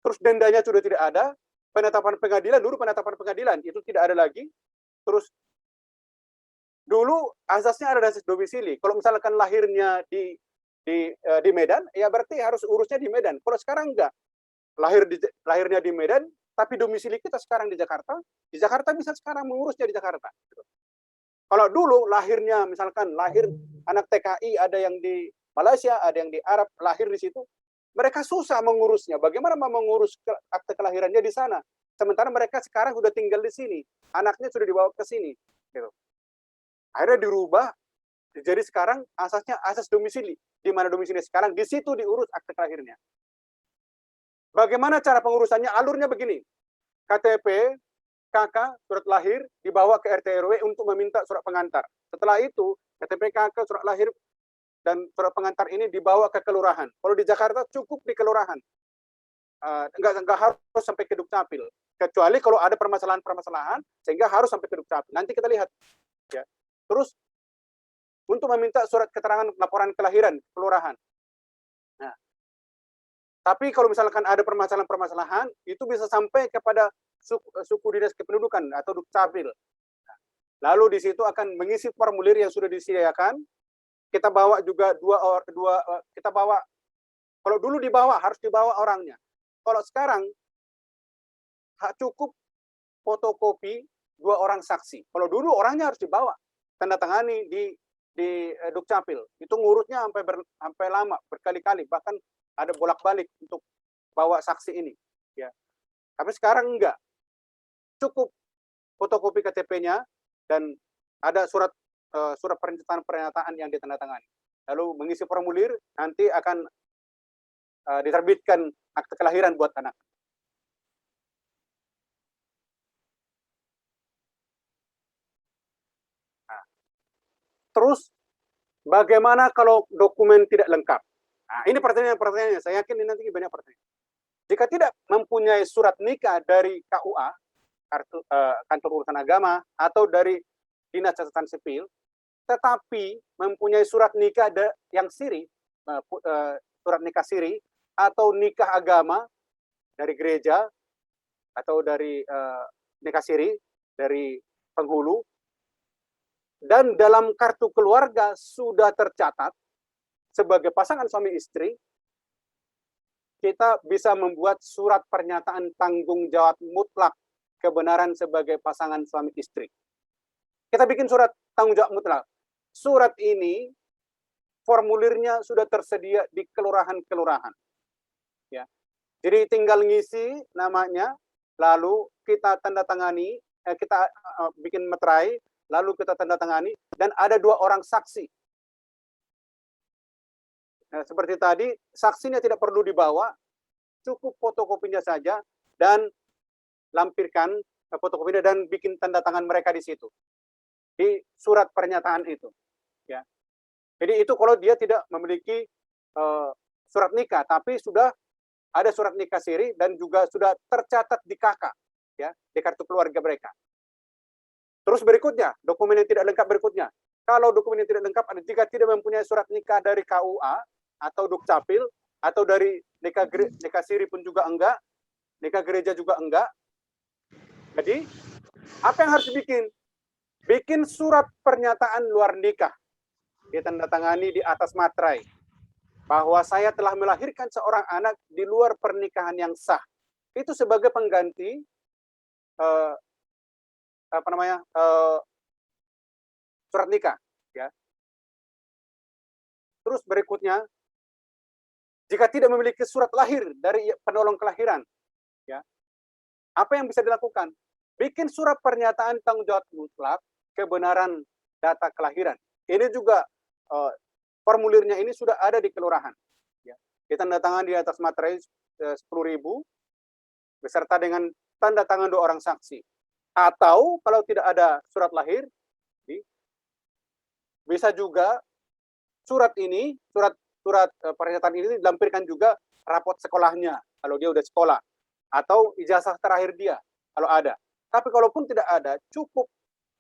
Terus dendanya sudah tidak ada, penetapan pengadilan, dulu penetapan pengadilan itu tidak ada lagi. Terus dulu asasnya ada asas domisili. Kalau misalkan lahirnya di Medan, ya berarti harus urusnya di Medan. Kalau sekarang enggak, lahirnya di Medan, tapi domisili kita sekarang di Jakarta bisa sekarang mengurusnya di Jakarta. Kalau dulu lahirnya, misalkan lahir anak TKI, ada yang di Malaysia, ada yang di Arab, lahir di situ, mereka susah mengurusnya. Bagaimana mau mengurus akte kelahirannya di sana? Sementara mereka sekarang sudah tinggal di sini, anaknya sudah dibawa ke sini. Gitu. Akhirnya dirubah, jadi sekarang asasnya asas domisili. Di mana domisili sekarang, di situ diurus akte kelahirannya. Bagaimana cara pengurusannya? Alurnya begini, KTP, KK, surat lahir, dibawa ke RT RW untuk meminta surat pengantar. Setelah itu, KTP, KK, surat lahir, dan surat pengantar ini dibawa ke kelurahan. Kalau di Jakarta cukup di kelurahan. Enggak harus sampai ke Dukcapil. Kecuali kalau ada permasalahan-permasalahan, sehingga harus sampai ke Dukcapil. Nanti kita lihat. Ya. Terus, untuk meminta surat keterangan laporan kelahiran kelurahan. Nah, tapi kalau misalkan ada permasalahan-permasalahan, itu bisa sampai kepada suku dinas kependudukan atau Dukcapil. Lalu di situ akan mengisi formulir yang sudah disediakan. Kita bawa juga kita bawa, kalau dulu dibawa, harus dibawa orangnya. Kalau sekarang, cukup fotokopi 2 orang saksi. Kalau dulu orangnya harus dibawa, tanda tangani di Dukcapil. Itu ngurusnya sampai lama, berkali-kali, bahkan ada bolak-balik untuk bawa saksi ini. Ya. Tapi sekarang enggak. Cukup fotokopi KTP-nya dan ada surat pernyataan yang ditandatangani. Lalu mengisi formulir, nanti akan diterbitkan akte kelahiran buat anak. Nah, terus, bagaimana kalau dokumen tidak lengkap? Nah, ini pertanyaan-pertanyaannya. Saya yakin ini nanti banyak pertanyaan. Jika tidak mempunyai surat nikah dari KUA, kantor urusan agama, atau dari dinas catatan sipil, tetapi mempunyai surat nikah yang siri, surat nikah siri, atau nikah agama dari gereja, atau dari nikah siri, dari penghulu, dan dalam kartu keluarga sudah tercatat sebagai pasangan suami istri, kita bisa membuat surat pernyataan tanggung jawab mutlak kebenaran sebagai pasangan suami istri. Kita bikin surat tanggung jawab mutlak. Surat ini formulirnya sudah tersedia di kelurahan-kelurahan. Ya. Jadi tinggal ngisi namanya, lalu kita tanda tangani, kita bikin meterai, lalu kita tanda tangani, dan ada 2 orang saksi. Nah, seperti tadi, saksinya tidak perlu dibawa, cukup fotokopinya saja, dan lampirkan fotokopinya dan bikin tanda tangan mereka di situ. Di surat pernyataan itu. Ya. Jadi itu kalau dia tidak memiliki surat nikah, tapi sudah ada surat nikah siri dan juga sudah tercatat di KK, ya, di kartu keluarga mereka. Terus berikutnya, dokumen yang tidak lengkap berikutnya. Kalau dokumen yang tidak lengkap, jika tidak mempunyai surat nikah dari KUA atau Dukcapil, atau dari nikah siri pun juga enggak, nikah gereja juga enggak. Jadi, apa yang harus dibikin? Bikin surat pernyataan luar nikah, ditandatangani di atas materai, bahwa saya telah melahirkan seorang anak di luar pernikahan yang sah. Itu sebagai pengganti surat nikah. Ya. Terus berikutnya, jika tidak memiliki surat lahir dari penolong kelahiran, ya, apa yang bisa dilakukan? Bikin surat pernyataan tanggung jawab mutlak kebenaran data kelahiran. Ini juga formulirnya ini sudah ada di kelurahan. Ya. Ditandatangani di atas materai 10.000 beserta dengan tanda tangan 2 orang saksi. Atau kalau tidak ada surat lahir, bisa juga surat ini, surat pernyataan ini dilampirkan juga rapot sekolahnya kalau dia udah sekolah, atau ijazah terakhir dia kalau ada. Tapi kalaupun tidak ada, cukup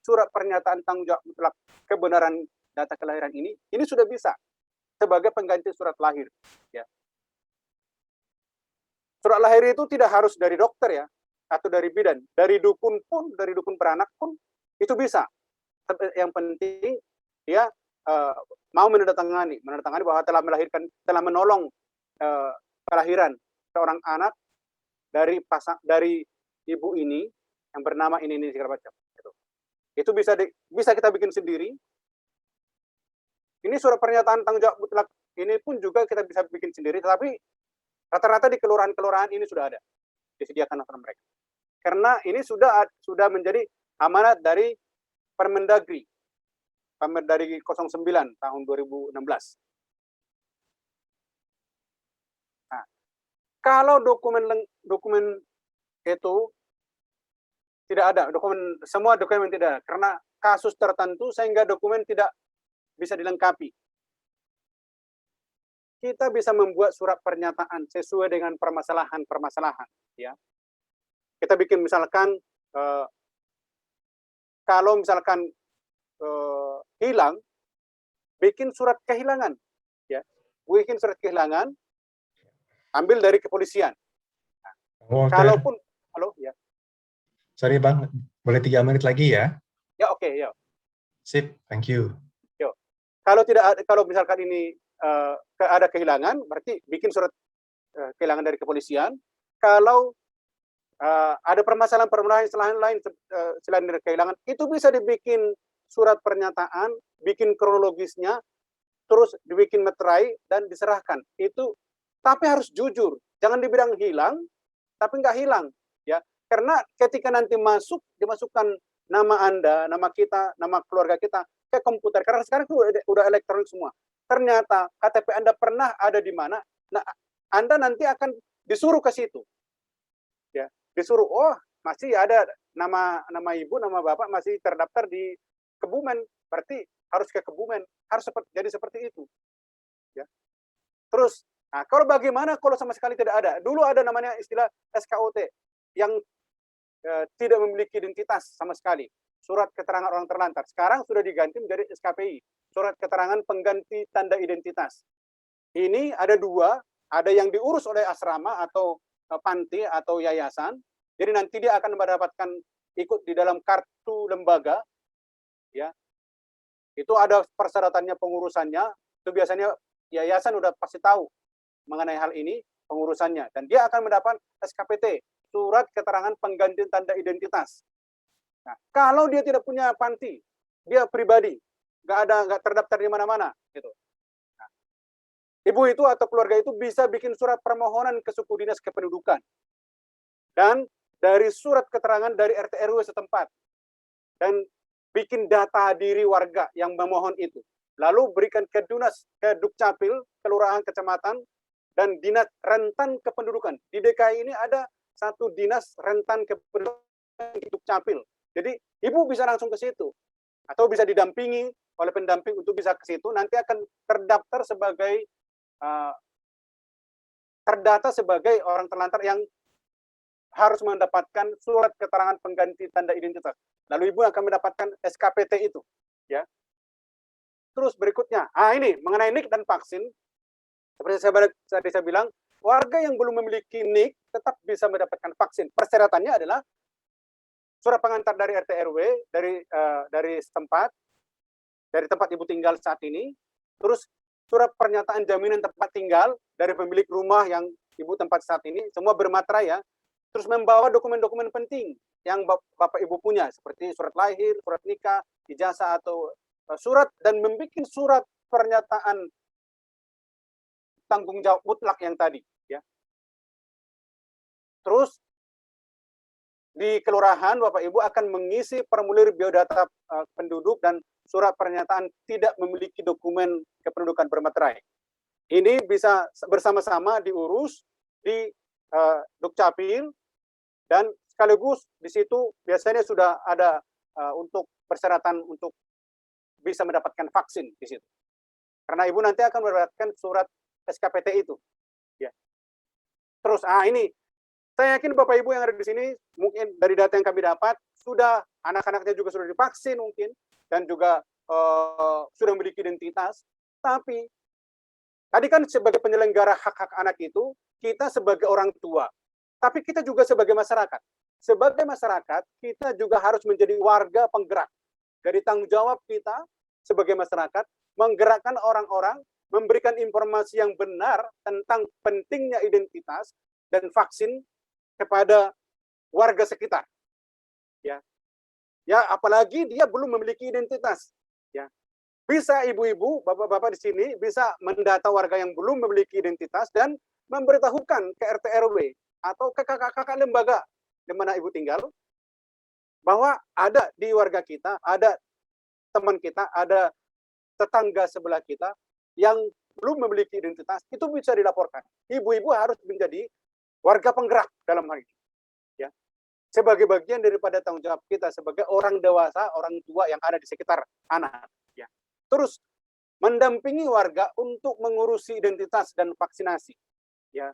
surat pernyataan tanggung jawab mutlak kebenaran data kelahiran ini sudah bisa sebagai pengganti surat lahir. Ya. Surat lahir itu tidak harus dari dokter ya, atau dari bidan, dari dukun pun, dari dukun beranak pun itu bisa. Yang penting dia mau menandatangani bahwa telah melahirkan, telah menolong kelahiran seorang anak dari ibu ini yang bernama ini segala macam. Itu bisa kita bikin sendiri. Ini surat pernyataan tanggung jawab mutlak ini pun juga kita bisa bikin sendiri, tetapi rata-rata di kelurahan-kelurahan ini sudah ada disediakan oleh mereka. Karena ini sudah menjadi amanat dari Permendagri, Permendagri 09 tahun 2016. Nah, kalau dokumen itu tidak ada, semua dokumen tidak ada, karena kasus tertentu sehingga dokumen tidak bisa dilengkapi. Kita bisa membuat surat pernyataan sesuai dengan permasalahan-permasalahan. Ya, kita bikin misalkan kalau misalkan hilang, bikin surat kehilangan. Ya, bikin surat kehilangan, ambil dari kepolisian. Nah, kalaupun, halo ya. Sorry Bang, boleh 3 menit lagi ya? Ya oke, ya. Sip, thank you. Yo. Kalau misalkan ini ada kehilangan, berarti bikin surat kehilangan dari kepolisian. Kalau ada permasalahan lain selain dari kehilangan, itu bisa dibikin surat pernyataan, bikin kronologisnya, terus dibikin meterai dan diserahkan. Itu, tapi harus jujur, jangan dibilang hilang, tapi nggak hilang, ya. Karena ketika nanti dimasukkan nama Anda, nama kita, nama keluarga kita ke komputer, karena sekarang itu udah elektronik semua. Ternyata KTP Anda pernah ada di mana, nah Anda nanti akan disuruh ke situ. Ya, disuruh, oh masih ada nama ibu, nama bapak masih terdaftar di Kebumen, berarti harus ke Kebumen, harus jadi seperti itu. Ya. Terus, nah, kalau bagaimana kalau sama sekali tidak ada? Dulu ada namanya istilah SKOT yang tidak memiliki identitas sama sekali, surat keterangan orang terlantar. Sekarang sudah diganti menjadi SKPI, surat keterangan pengganti tanda identitas. Ini ada 2, ada yang diurus oleh asrama atau panti atau yayasan. Jadi nanti dia akan mendapatkan ikut di dalam kartu lembaga, ya. Itu ada persyaratannya, pengurusannya. Itu biasanya yayasan udah pasti tahu mengenai hal ini, pengurusannya, dan dia akan mendapat SKPT, surat keterangan pengganti tanda identitas. Nah, kalau dia tidak punya panti, dia pribadi, nggak terdaftar di mana-mana, gitu. Nah, ibu itu atau keluarga itu bisa bikin surat permohonan ke suku dinas kependudukan, dan dari surat keterangan dari RT RW setempat, dan bikin data diri warga yang memohon itu, lalu berikan ke Dukcapil, kelurahan, kecamatan, dan dinas rentan kependudukan. Di DKI ini ada satu dinas rentan kependudukan di Dukcapil. Jadi ibu bisa langsung ke situ, atau bisa didampingi oleh pendamping untuk bisa ke situ. Nanti akan terdaftar sebagai terdata sebagai orang terlantar yang harus mendapatkan surat keterangan pengganti tanda identitas. Lalu ibu akan mendapatkan SKPT itu, ya. Terus berikutnya, ini mengenai NIK dan vaksin. Seperti saya bilang, warga yang belum memiliki NIK tetap bisa mendapatkan vaksin. Persyaratannya adalah surat pengantar dari RT RW, dari tempat ibu tinggal saat ini, terus surat pernyataan jaminan tempat tinggal dari pemilik rumah yang ibu tempat saat ini, semua bermaterai ya. Terus membawa dokumen-dokumen penting yang Bapak Ibu punya, seperti surat lahir, surat nikah, ijazah atau surat, dan membuat surat pernyataan tanggung jawab mutlak yang tadi, ya. Terus di kelurahan Bapak Ibu akan mengisi formulir biodata penduduk dan surat pernyataan tidak memiliki dokumen kependudukan bermaterai. Ini bisa bersama-sama diurus di Dukcapil, dan sekaligus di situ biasanya sudah ada untuk persyaratan untuk bisa mendapatkan vaksin di situ. Karena ibu nanti akan mendapatkan surat SKPT itu, ya. Terus ini saya yakin Bapak Ibu yang ada di sini, mungkin dari data yang kami dapat sudah anak-anaknya juga sudah divaksin mungkin, dan juga sudah memiliki identitas. Tapi tadi kan sebagai penyelenggara hak-hak anak itu, kita sebagai orang tua, tapi kita juga sebagai masyarakat. Sebagai masyarakat, kita juga harus menjadi warga penggerak. Dari tanggung jawab kita sebagai masyarakat, menggerakkan orang-orang, memberikan informasi yang benar tentang pentingnya identitas dan vaksin kepada warga sekitar. Ya, apalagi dia belum memiliki identitas. Ya, bisa ibu-ibu, bapak-bapak di sini bisa mendata warga yang belum memiliki identitas dan memberitahukan ke RT RW atau ke kakak-kakak lembaga di mana ibu tinggal, bahwa ada di warga kita, ada teman kita, ada tetangga sebelah kita yang belum memiliki identitas, itu bisa dilaporkan. Ibu-ibu harus menjadi warga penggerak dalam hal ini. Ya, sebagai bagian daripada tanggung jawab kita sebagai orang dewasa, orang tua yang ada di sekitar anak. Ya. Terus mendampingi warga untuk mengurusi identitas dan vaksinasi. Ya,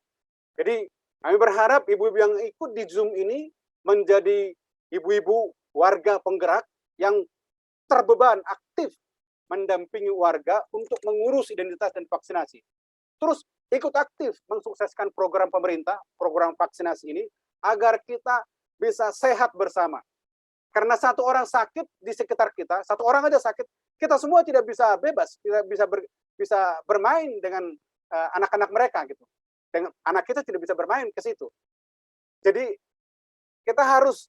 jadi kami berharap ibu-ibu yang ikut di Zoom ini menjadi ibu-ibu warga penggerak yang terbeban aktif mendampingi warga untuk mengurus identitas dan vaksinasi. Terus ikut aktif mensukseskan program pemerintah, program vaksinasi ini, agar kita bisa sehat bersama. Karena satu orang sakit di sekitar kita, satu orang aja sakit, kita semua tidak bisa bebas, tidak bisa bermain dengan anak-anak mereka gitu. Dengan anak kita tidak bisa bermain ke situ. Jadi kita harus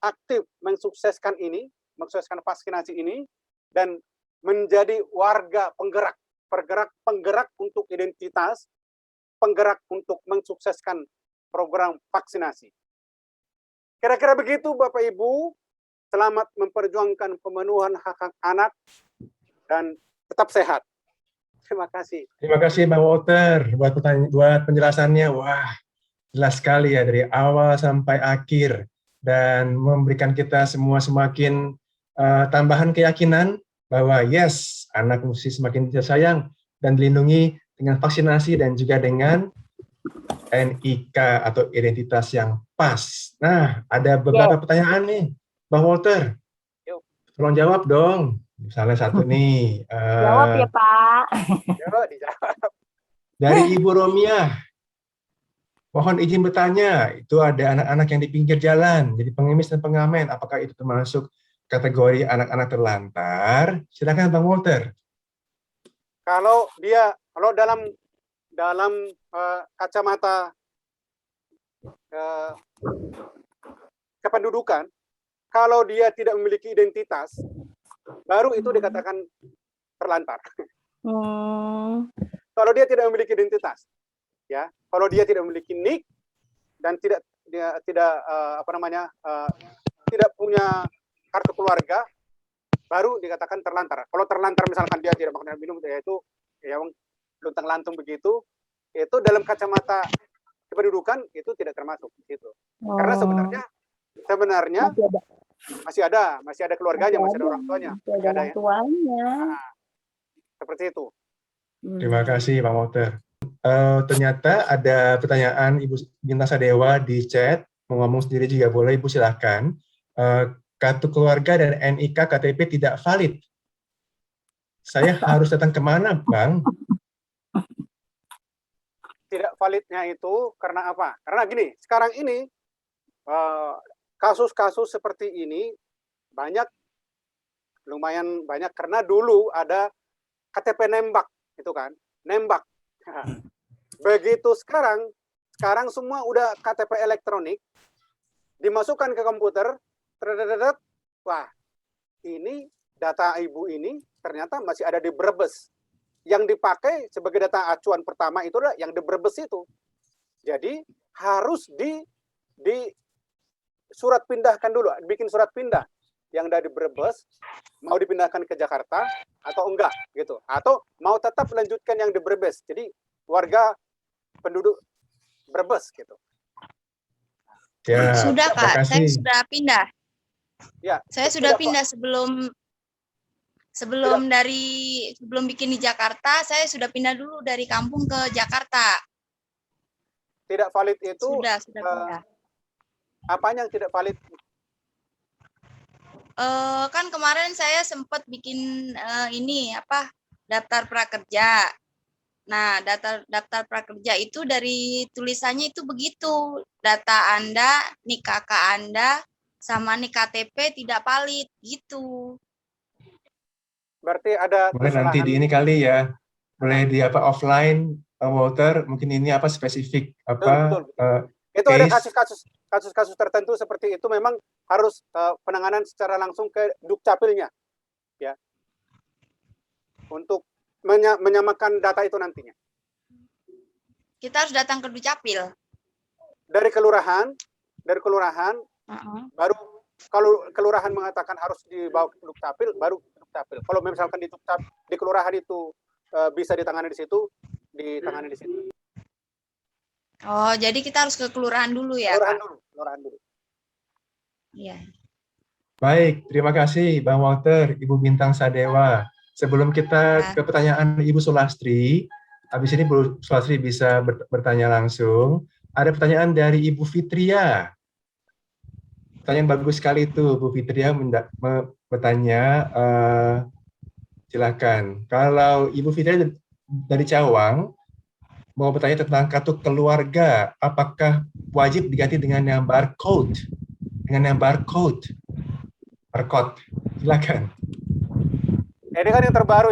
aktif mensukseskan ini, mensukseskan vaksinasi ini, dan menjadi warga penggerak untuk identitas, penggerak untuk mensukseskan program vaksinasi. Kira-kira begitu Bapak Ibu. Selamat memperjuangkan pemenuhan hak-hak anak dan tetap sehat. Terima kasih. Terima kasih Bang Walter buat penjelasannya. Wah, jelas sekali ya dari awal sampai akhir dan memberikan kita semua semakin tambahan keyakinan bahwa yes, anak mesti semakin disayang dan dilindungi dengan vaksinasi dan juga dengan NIK atau identitas yang pas. Nah, ada beberapa pertanyaan nih, Bang Walter. Tolong jawab dong. Misalnya satu nih. Jawab ya Pak. Dari Ibu Romiah. Mohon izin bertanya, itu ada anak-anak yang di pinggir jalan, jadi pengemis dan pengamen. Apakah itu termasuk kategori anak-anak terlantar? Silakan Bang Walter. Kalau dalam kacamata kependudukan, kalau dia tidak memiliki identitas, baru itu dikatakan terlantar. Kalau dia tidak memiliki identitas, ya, kalau dia tidak memiliki NIK dan tidak tidak punya kartu keluarga, baru dikatakan terlantar. Kalau terlantar misalkan dia tidak makan dan minum, yaitu ya luntang-lantung begitu, itu dalam kacamata kependudukan itu tidak termasuk gitu. Karena sebenarnya masih ada keluarganya, masih ada orang tuanya, masih ada ya. Seperti itu. Terima kasih Bang Walter. Ternyata ada pertanyaan Ibu Bintang Sadewa di chat, mau ngomong sendiri juga boleh, Ibu silahkan. Kartu keluarga dan NIK KTP tidak valid. Saya harus datang kemana, Bang? Tidak validnya itu karena apa? Karena gini, sekarang ini kasus-kasus seperti ini lumayan banyak karena dulu ada KTP nembak, itu kan, nembak. Begitu sekarang semua udah KTP elektronik, dimasukkan ke komputer, wah, ini data ibu ini ternyata masih ada di Brebes. Yang dipakai sebagai data acuan pertama itu adalah yang di Brebes itu. Jadi harus di surat pindahkan dulu, bikin surat pindah yang dari Brebes mau dipindahkan ke Jakarta atau enggak gitu, atau mau tetap melanjutkan yang di Brebes. Jadi warga penduduk Brebes gitu. Ya, sudah Kak, saya sudah pindah. Ya, saya sudah pindah sebelum bikin di Jakarta, saya sudah pindah dulu dari kampung ke Jakarta. Tidak valid itu sudah pindah. Apanya yang tidak valid? kan kemarin saya sempat bikin ini apa daftar prakerja. Nah, daftar prakerja itu dari tulisannya itu begitu. Data Anda, nik kakak Anda, sama nik KTP tidak valid gitu. Berarti ada Boleh nanti di ini kali ya. Boleh di apa offline, Walter, mungkin ini apa spesifik apa itu ada case. kasus-kasus tertentu seperti itu memang harus penanganan secara langsung ke Dukcapilnya, ya, untuk menyamakan data itu nantinya. Kita harus datang ke Dukcapil. Dari kelurahan, baru kalau kelurahan mengatakan harus dibawa ke Dukcapil, baru ke Dukcapil. Kalau misalkan di kelurahan itu bisa ditangani di situ, ditangani di situ. Oh, jadi kita harus ke kelurahan dulu ya, Pak? Kelurahan dulu. Iya. Baik, terima kasih Bang Walter, Ibu Bintang Sadewa. Sebelum kita ke pertanyaan Ibu Sulastri, habis ini Bu Sulastri bisa bertanya langsung. Ada pertanyaan dari Ibu Fitria. Pertanyaan bagus sekali itu, Bu Fitria bertanya. Silakan. Kalau Ibu Fitria dari Cawang mau bertanya tentang kartu keluarga, apakah wajib diganti dengan yang barcode? Dengan yang barcode. Silakan. Ini kan yang terbaru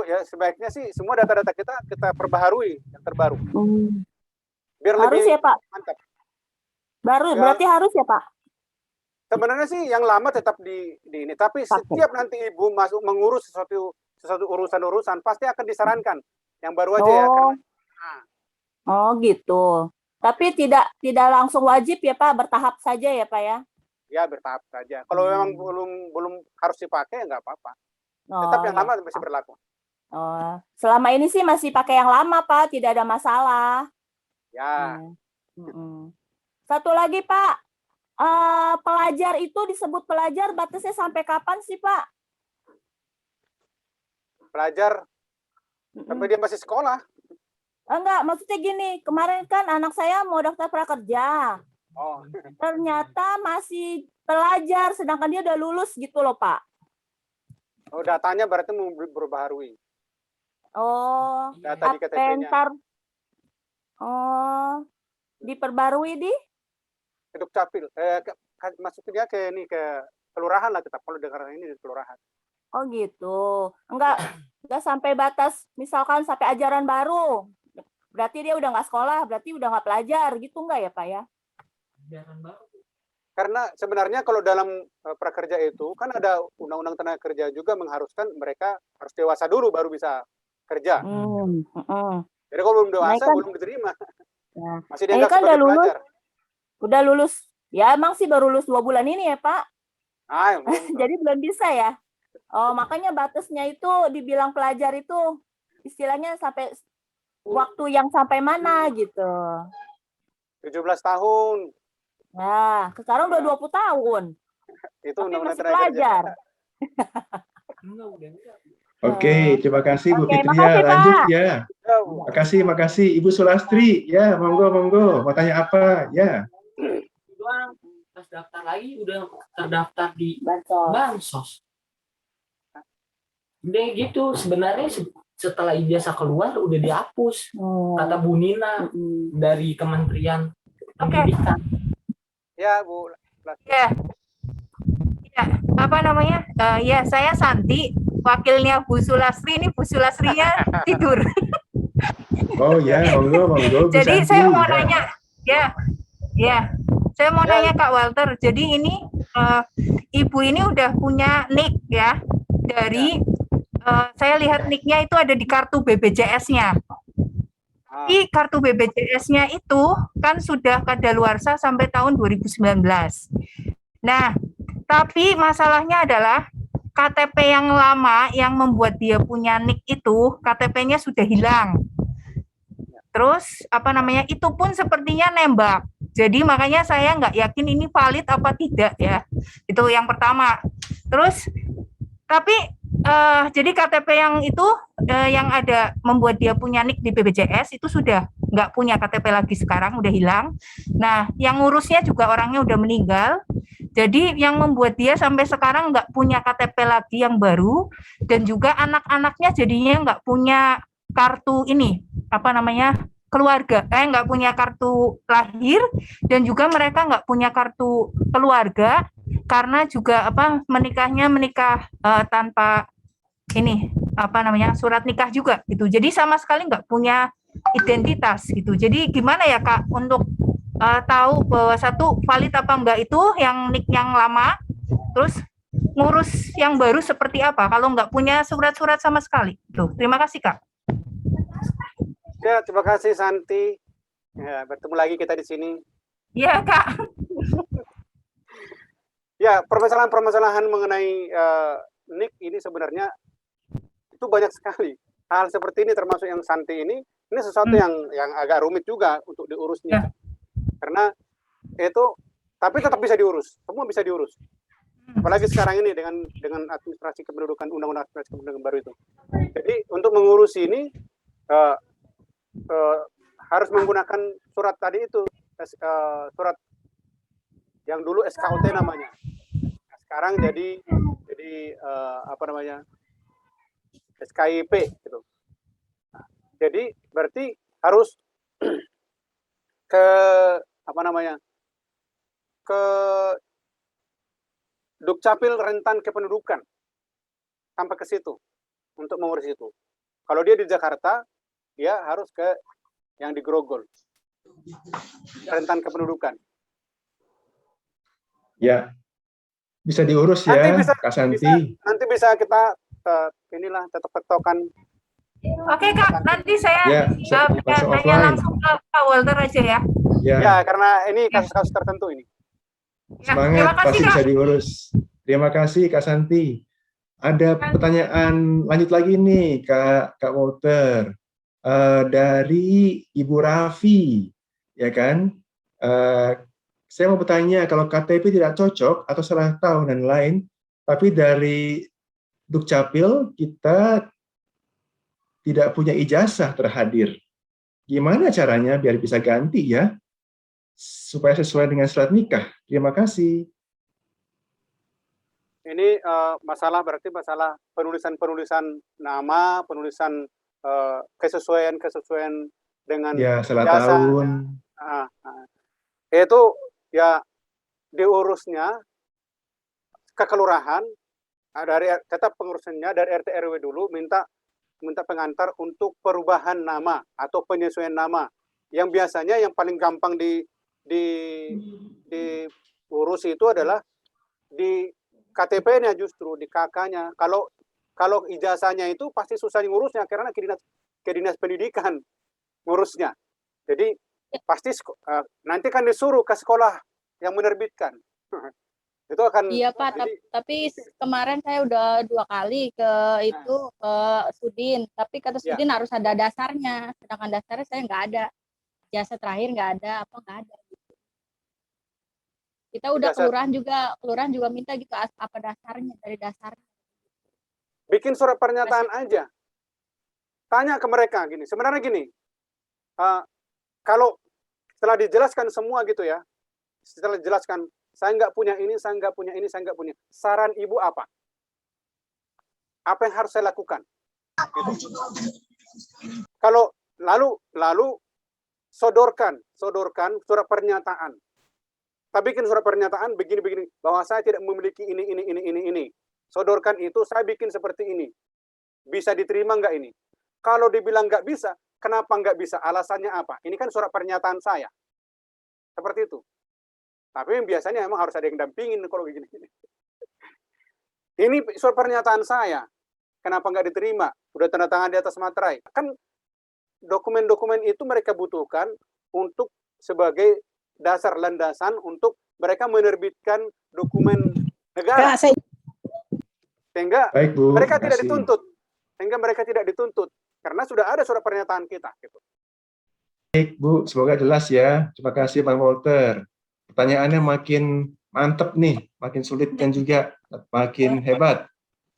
ya, sebaiknya sih semua data-data kita perbaharui yang terbaru. Biar harus lebih ya Pak? mantap. Baru, Ya, berarti harus ya Pak? Sebenarnya sih yang lama tetap di ini, tapi setiap nanti Ibu masuk mengurus sesuatu urusan pasti akan disarankan yang baru aja ya. Oh gitu. Tapi tidak langsung wajib ya Pak, bertahap saja ya Pak ya? Ya bertahap saja. Kalau memang belum harus dipakai nggak apa-apa. Tetap yang lama masih berlaku. Oh, selama ini sih masih pakai yang lama Pak, tidak ada masalah. Ya. Satu lagi Pak, pelajar itu disebut pelajar batasnya sampai kapan sih Pak? Pelajar sampai dia masih sekolah. Enggak, maksudnya gini, kemarin kan anak saya mau daftar prakerja. Oh. Ternyata masih pelajar, sedangkan dia udah lulus gitu loh Pak. Oh, datanya berarti mau berbaharui. Oh, data di KTP-nya. Oh, diperbarui di? Dukcapil. Masuknya ke kelurahan lah tetap. Kalau dengar ini di kelurahan. Oh gitu. Enggak sampai batas, misalkan sampai ajaran baru. Berarti dia udah nggak sekolah, berarti udah nggak pelajar gitu enggak ya Pak ya? Ajaran baru. Karena sebenarnya kalau dalam prakerja itu kan ada undang-undang tenaga kerja juga mengharuskan mereka harus dewasa dulu baru bisa kerja. Jadi kalau belum dewasa kan, belum diterima. Ya. Masih dianggap kan sebagai pelajar. Udah lulus. Ya emang sih baru lulus 2 bulan ini ya Pak. Jadi belum bisa ya. Oh makanya batasnya itu dibilang pelajar itu istilahnya sampai waktu yang sampai mana gitu. 17 tahun. Nah, sekarang udah 20 tahun. Itu tapi undang-undang masih tenaga pelajar. Oke, terima kasih Bu Oke, Fitria. makasih, Lanjut Pak. ya. Makasih Ibu Sulastri. Ya, monggo. Mau tanya apa? Ya. Doang pas daftar lagi udah terdaftar di Bansos. Udah gitu, sebenarnya setelah ijazah keluar udah dihapus. Kata Bu Nina dari Kementerian Pendidikan. Ya, Bu. Ya, apa namanya? Ya, saya Santi, wakilnya Bu Sulastri. Ini Bu Sulastrinya tidur. Oh ya, monggo. Jadi saya mau nanya, saya mau nanya Kak Walter. Jadi ini Ibu ini udah punya NIK ya dari saya lihat NIK-nya itu ada di kartu BPJS-nya. Di kartu BPJS-nya itu kan sudah kadaluarsa sampai tahun 2019. Nah, tapi masalahnya adalah KTP yang lama yang membuat dia punya NIK itu KTP-nya sudah hilang. Terus itu pun sepertinya nembak. Jadi makanya saya nggak yakin ini valid apa tidak ya. Itu yang pertama. Terus tapi jadi KTP yang itu yang ada membuat dia punya NIK di BPJS itu sudah nggak punya KTP lagi sekarang, udah hilang. Nah, yang ngurusnya juga orangnya udah meninggal. Jadi yang membuat dia sampai sekarang nggak punya KTP lagi yang baru, dan juga anak-anaknya jadinya nggak punya kartu ini, apa namanya, keluarga, nggak punya kartu lahir, dan juga mereka nggak punya kartu keluarga, karena juga apa, menikah tanpa ini, apa namanya, surat nikah juga gitu. Jadi sama sekali nggak punya identitas gitu. Jadi gimana ya Kak untuk tahu bahwa satu valid apa enggak itu yang nick yang lama, terus ngurus yang baru seperti apa kalau nggak punya surat-surat sama sekali. Tuh, terima kasih Kak. Ya, terima kasih Santi. Ya, bertemu lagi kita di sini. Iya Kak. Ya, permasalahan-permasalahan mengenai nick ini sebenarnya itu banyak sekali. Hal seperti ini termasuk yang Santi ini sesuatu yang agak rumit juga untuk diurusnya. Karena itu, tapi tetap bisa diurus, semua bisa diurus. Apalagi sekarang ini dengan administrasi kependudukan, undang-undang administrasi kependudukan baru itu. Jadi untuk mengurus ini harus menggunakan surat tadi itu, surat yang dulu SKUT namanya. Sekarang jadi apa namanya, SKIP gitu. Jadi berarti harus ke Dukcapil rentan kependudukan sampai ke situ untuk mengurus itu. Kalau dia di Jakarta, dia harus ke yang di Grogol, rentan kependudukan. Ya, bisa diurus ya, Kak Santi. Nanti bisa kita inilah tetok-tetokan. Oke Kak, nanti saya tanya langsung ke Pak Walter aja ya. Ya, karena ini kasus-kasus tertentu ini. Semangat, pasti bisa diurus. Terima kasih Kak Santi. Ada pertanyaan lanjut lagi nih Kak Walter, dari Ibu Raffi, ya kan? Saya mau bertanya, kalau KTP tidak cocok atau salah tahun dan lain, tapi dari Dukcapil kita tidak punya ijazah terhadir, gimana caranya biar bisa ganti ya, supaya sesuai dengan surat nikah? Terima kasih. Ini berarti masalah penulisan nama, penulisan kesesuaian dengan ya, salah jasa. tahun. Itu ya diurusnya ke kelurahan, tetap pengurusannya dari RT RW dulu, minta pengantar untuk perubahan nama atau penyesuaian nama. Yang biasanya yang paling gampang diurus itu adalah di KTP-nya, justru di KK-nya. Kalau ijazahnya itu pasti susah ngurusnya karena ke dinas pendidikan ngurusnya. Jadi pasti nanti kan disuruh ke sekolah yang menerbitkan. Itu akan. Iya Pak, tapi kemarin saya udah 2 kali ke itu ke Sudin, tapi kata Sudin harus ada dasarnya, sedangkan dasarnya saya nggak ada, jasa terakhir nggak ada, nggak ada. Kita udah kelurahan juga minta gitu apa dasarnya, dari dasarnya. Bikin surat pernyataan aja, tanya ke mereka gini, sebenarnya gini, kalau setelah dijelaskan semua gitu ya, setelah dijelaskan saya nggak punya ini, saya nggak punya ini, saya nggak punya. Saran ibu apa? Apa yang harus saya lakukan? Gitu. Kalau lalu sodorkan surat pernyataan. Kita bikin surat pernyataan begini bahwa saya tidak memiliki ini. Sodorkan itu, saya bikin seperti ini. Bisa diterima nggak ini? Kalau dibilang nggak bisa, kenapa nggak bisa? Alasannya apa? Ini kan surat pernyataan saya. Seperti itu. Tapi biasanya emang harus ada yang dampingin kalau begini. Ini surat pernyataan saya. Kenapa nggak diterima? Udah tanda tangan di atas materai. Kan dokumen-dokumen itu mereka butuhkan untuk sebagai dasar landasan untuk mereka menerbitkan dokumen negara. Sehingga mereka tidak dituntut. Karena sudah ada surat pernyataan kita. Gitu. Baik Bu, semoga jelas ya. Terima kasih Pak Walter. Pertanyaannya makin mantep nih, makin sulit dan juga makin hebat.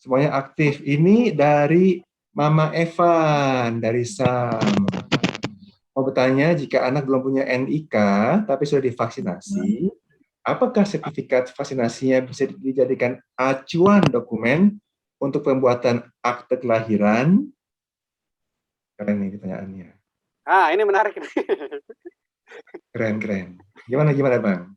Semuanya aktif. Ini dari Mama Evan, dari SAM. Mau bertanya, jika anak belum punya NIK, tapi sudah divaksinasi, apakah sertifikat vaksinasinya bisa dijadikan acuan dokumen untuk pembuatan akte kelahiran? Keren nih pertanyaannya. Ini menarik. Keren. Gimana Bang?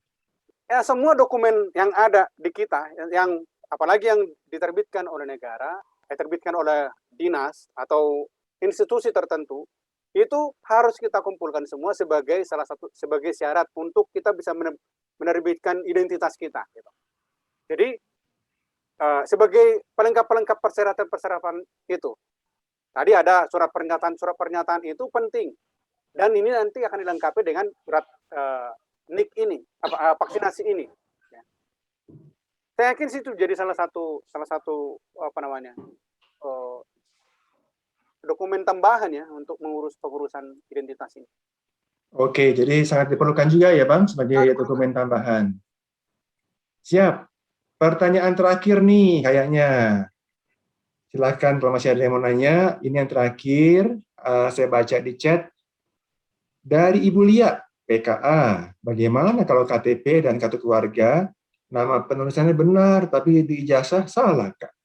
Ya, semua dokumen yang ada di kita, yang apalagi yang diterbitkan oleh negara, diterbitkan oleh dinas atau institusi tertentu, itu harus kita kumpulkan semua sebagai sebagai syarat untuk kita bisa menerbitkan identitas kita. Gitu. Jadi sebagai pelengkap persyaratan itu, tadi ada surat pernyataan itu penting, dan ini nanti akan dilengkapi dengan surat NIK ini, vaksinasi ini. Ya. Saya yakin sih itu jadi salah satu dokumen tambahan ya untuk mengurus pengurusan identitas ini. Oke, jadi sangat diperlukan juga ya Bang sebagai dokumen tambahan. Siap. Pertanyaan terakhir nih kayaknya. Silakan kalau masih ada yang mau nanya. Ini yang terakhir, saya baca di chat. Dari Ibu Lia, PKA, bagaimana kalau KTP dan kartu keluarga, nama penulisannya benar, tapi di ijazah salah, Kak?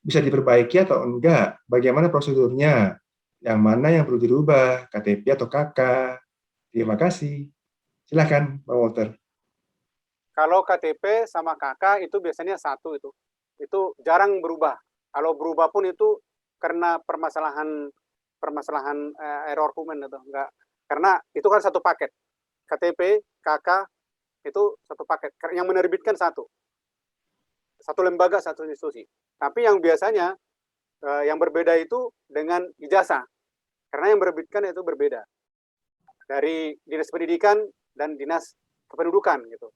Bisa diperbaiki atau enggak? Bagaimana prosedurnya? Yang mana yang perlu dirubah, KTP atau KK? Terima kasih. Silakan, Pak Walter. Kalau KTP sama KK itu biasanya satu itu jarang berubah. Kalau berubah pun itu karena permasalahan error human atau enggak. Karena itu kan satu paket. KTP, KK itu satu paket. Yang menerbitkan satu lembaga, satu institusi. Tapi yang biasanya yang berbeda itu dengan ijazah. Karena yang menerbitkan itu berbeda. Dari Dinas Pendidikan dan Dinas Kependudukan gitu.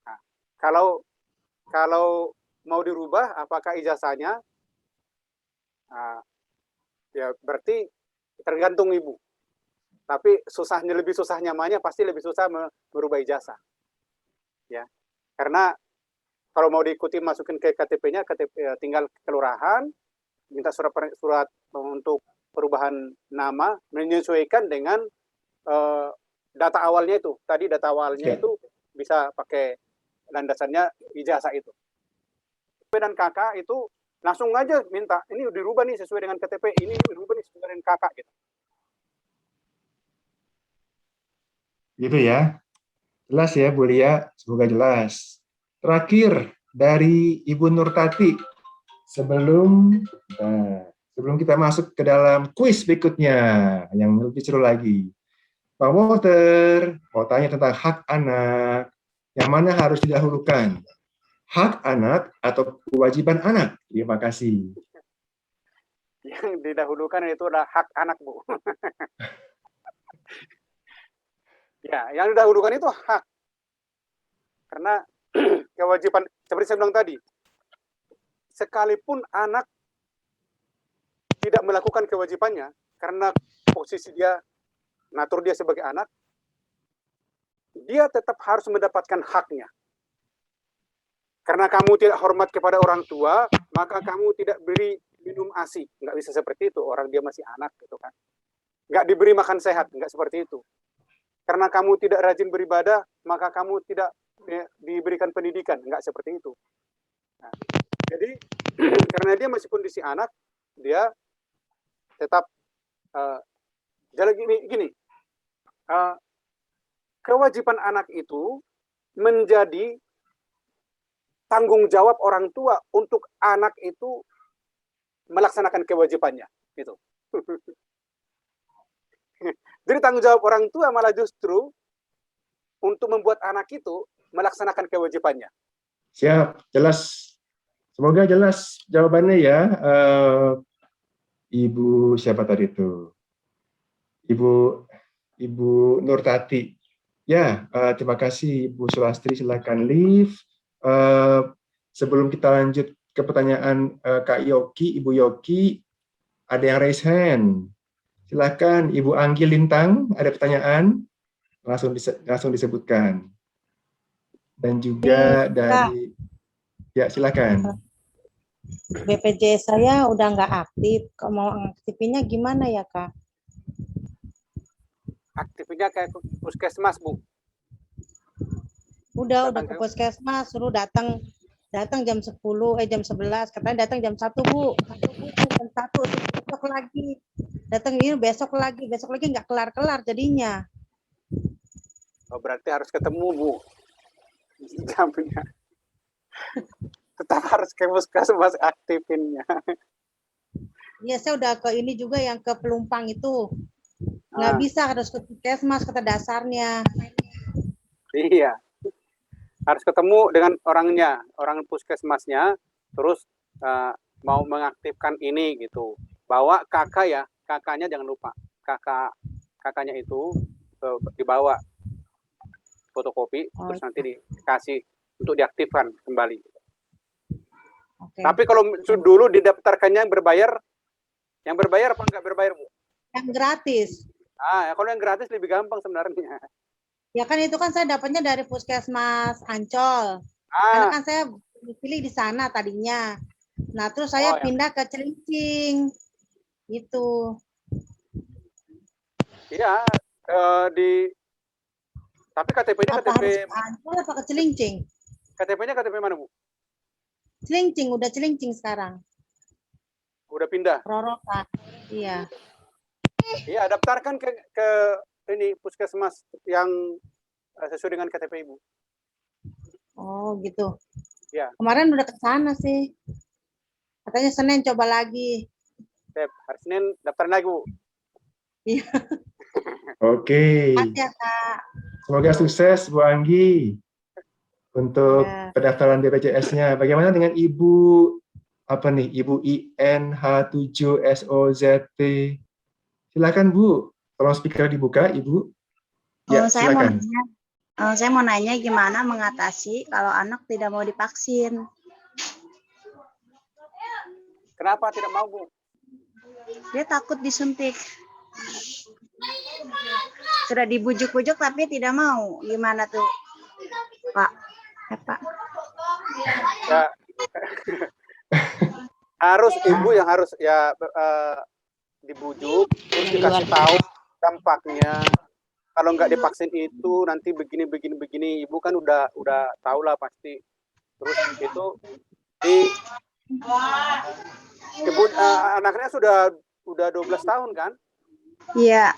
Nah, kalau mau dirubah apakah ijazahnya? Ya berarti tergantung ibu. Tapi lebih susah nyamannya pasti lebih susah merubah ijazah. Ya. Karena kalau mau diikuti masukin ke KTP-nya, tinggal kelurahan, minta surat untuk perubahan nama, menyesuaikan dengan data awalnya itu. Tadi data awalnya itu bisa pakai landasannya ijazah itu. KTP dan KK itu langsung aja minta, ini dirubah nih sesuai dengan KTP, ini dirubah nih sesuai dengan KK gitu. Gitu ya. Jelas ya Bu Lia, semoga jelas. Terakhir dari Ibu Nurtati, sebelum kita masuk ke dalam kuis berikutnya yang lebih seru lagi. Pak Walter mau tanya tentang hak anak, yang mana harus didahulukan? Hak anak atau kewajiban anak? Terima kasih. Yang didahulukan itu adalah hak anak, Bu. Ya, yang didahulukan itu hak. Karena kewajiban, seperti saya bilang tadi, sekalipun anak tidak melakukan kewajibannya, karena posisi dia, natur dia sebagai anak, dia tetap harus mendapatkan haknya. Karena kamu tidak hormat kepada orang tua, maka kamu tidak beri minum ASI. Nggak bisa seperti itu, orang dia masih anak gitu kan. Nggak diberi makan sehat, nggak seperti itu. Karena kamu tidak rajin beribadah, maka kamu tidak diberikan pendidikan, nggak seperti itu. Nah, jadi karena dia masih kondisi anak, dia tetap jalan gini. Kewajiban anak itu menjadi tanggung jawab orang tua untuk anak itu melaksanakan kewajibannya, gitu. Jadi tanggung jawab orang tua malah justru untuk membuat anak itu melaksanakan kewajibannya. Siap, jelas. Semoga jelas jawabannya ya, Ibu siapa tadi itu? Ibu Nurtati. Ya, terima kasih Ibu Sulastri, silakan live. Sebelum kita lanjut ke pertanyaan Kak Yoki, Ibu Yoki, ada yang raise hand. Silakan Ibu Anggi Lintang, ada pertanyaan, langsung disebutkan. Dan juga dari, ya silakan. BPJS saya udah nggak aktif, mau aktifinnya gimana ya Kak? Aktifnya kayak puskesmas, Bu. Udah Datang ke ke puskesmas, suruh datang jam 10, jam 11, katanya datang jam 1, Bu. Jam 1, besok lagi. Datang ini besok lagi nggak kelar-kelar jadinya. Oh, berarti harus ketemu, Bu. Jamnya. Tetap harus ke puskesmas aktifinnya. Iya, saya udah ke ini juga yang ke Pelumpang itu. Nggak bisa, harus ke puskesmas kata dasarnya. Iya. Harus ketemu dengan orangnya, orang puskesmasnya, terus mau mengaktifkan ini gitu. Bawa kakak ya, kakaknya jangan lupa. Kakaknya itu dibawa fotokopi, terus nanti dikasih untuk diaktifkan kembali. Tapi kalau dulu didaftarkannya yang berbayar apa enggak berbayar, Bu? Yang gratis. Kalau yang gratis lebih gampang sebenarnya. Ya kan itu kan saya dapatnya dari Puskesmas Ancol. Karena kan saya pilih di sana tadinya. Nah, terus saya pindah ke Cilincing. Gitu. Iya, tapi KTP-nya Apa KTP harus ke Ancol apa ke Cilincing? KTP-nya KTP mana, Bu? Cilincing, udah Cilincing sekarang. Udah pindah. Rorotan. Iya. Iya, daftarkan ke ini puskesmas yang sesuai dengan KTP Ibu. Oh, gitu. Ya. Kemarin udah ke sana sih. Katanya Senin coba lagi. Hari Senin daftar lagi, Bu. Iya. Oke. Ya, Kak. Semoga sukses, Bu Anggi, untuk pendaftaran BPJS-nya. Bagaimana dengan Ibu Ibu INH7SOZT? Silakan, Bu. Tolong speaker dibuka, Ibu. Ya, silakan. Saya mau nanya gimana mengatasi kalau anak tidak mau divaksin. Kenapa tidak mau, Bu? Dia takut disuntik. Sudah dibujuk-bujuk tapi tidak mau. Gimana tuh, Pak? Ya, Pak. Ya. Harus Ibu yang harus dibujuk, terus dikasih tahu dampaknya. Kalau nggak divaksin itu nanti begini. Ibu kan udah tahu lah pasti. Terus itu Ibu anaknya sudah 12 tahun kan? Iya,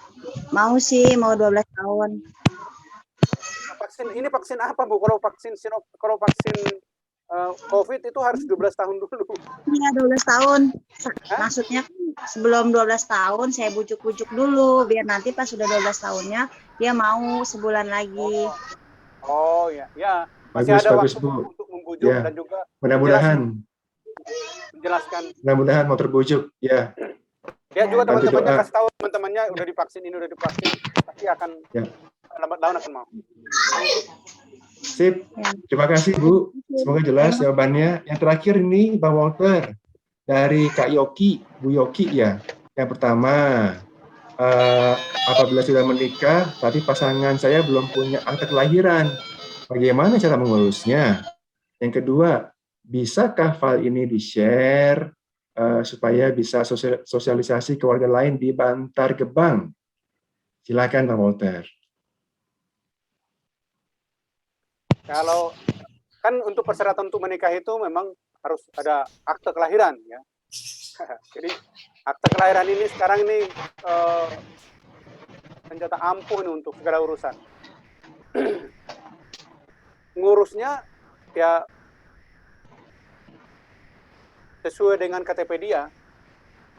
mau 12 tahun. Vaksin apa, Bu? Kalau vaksin COVID itu harus 12 tahun dulu. Iya, 12 tahun. Maksudnya sebelum 12 tahun saya bujuk-bujuk dulu biar nanti pas sudah 12 tahunnya dia mau sebulan lagi. Oh ya, masih ada waktu Bu. untuk membujuk dan juga mudah-mudahan menjelaskan. Mudah-mudahan mau terbujuk, ya. Ya juga teman-temannya kasih tahu teman-temannya udah divaksin, pasti akan lambat laun akan mau. Sip, terima kasih Bu. Semoga jelas jawabannya. Yang terakhir ini Bang Walter dari Kak Yoki, Bu Yoki ya. Yang pertama, apabila sudah menikah, tapi pasangan saya belum punya akta kelahiran, bagaimana cara mengurusnya? Yang kedua, bisakah file ini di-share supaya bisa sosialisasi ke warga lain di Bantar Gebang? Silakan Bang Walter. Kalau kan untuk persyaratan untuk menikah itu memang harus ada akte kelahiran ya. Jadi akte kelahiran ini sekarang ini senjata ampuh nih untuk segala urusan. Ngurusnya ya sesuai dengan KTP dia.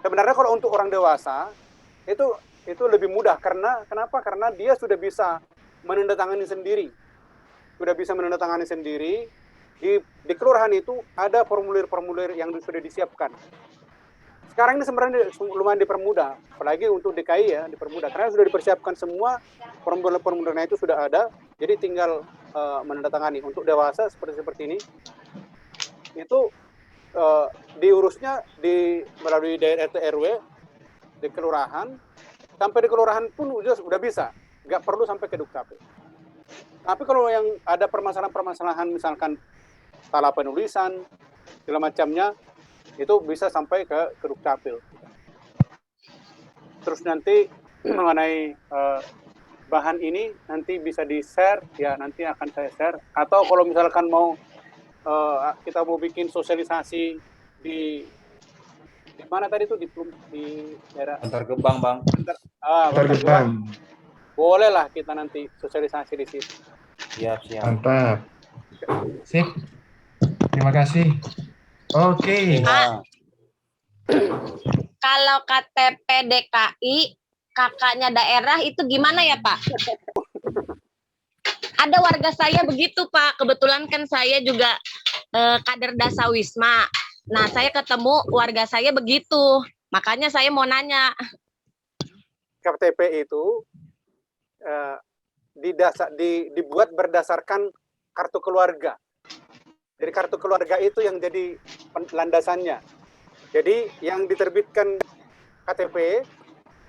Sebenarnya kalau untuk orang dewasa itu lebih mudah kenapa? Karena dia sudah bisa menandatangani sendiri. Di kelurahan itu ada formulir-formulir yang sudah disiapkan. Sekarang ini sebenarnya lumayan dipermudah, apalagi untuk DKI ya dipermudah karena sudah dipersiapkan semua formulir-formulirnya itu sudah ada, jadi tinggal menandatangani. Untuk dewasa seperti ini itu diurusnya melalui RT RW di kelurahan, sampai di kelurahan pun sudah bisa, nggak perlu sampai ke Dukcapil. Tapi kalau yang ada permasalahan misalkan salah penulisan segala macamnya itu bisa sampai ke Dukcapil. Terus nanti mengenai bahan ini nanti bisa di-share, ya nanti akan saya share. Atau kalau misalkan mau kita mau bikin sosialisasi di mana tadi tuh di daerah Bantar Gebang, Bang. Bantar Gebang. Boleh lah kita nanti sosialisasi di situ. Siap. Mantap. Sip. Terima kasih. Oke. Kalau KTP DKI kakaknya daerah itu gimana ya Pak? Ada warga saya begitu Pak. Kebetulan kan saya juga kader Dasawisma. Nah saya ketemu warga saya begitu. Makanya saya mau nanya. KTP itu dibuat berdasarkan kartu keluarga. Jadi kartu keluarga itu yang jadi landasannya. Jadi yang diterbitkan KTP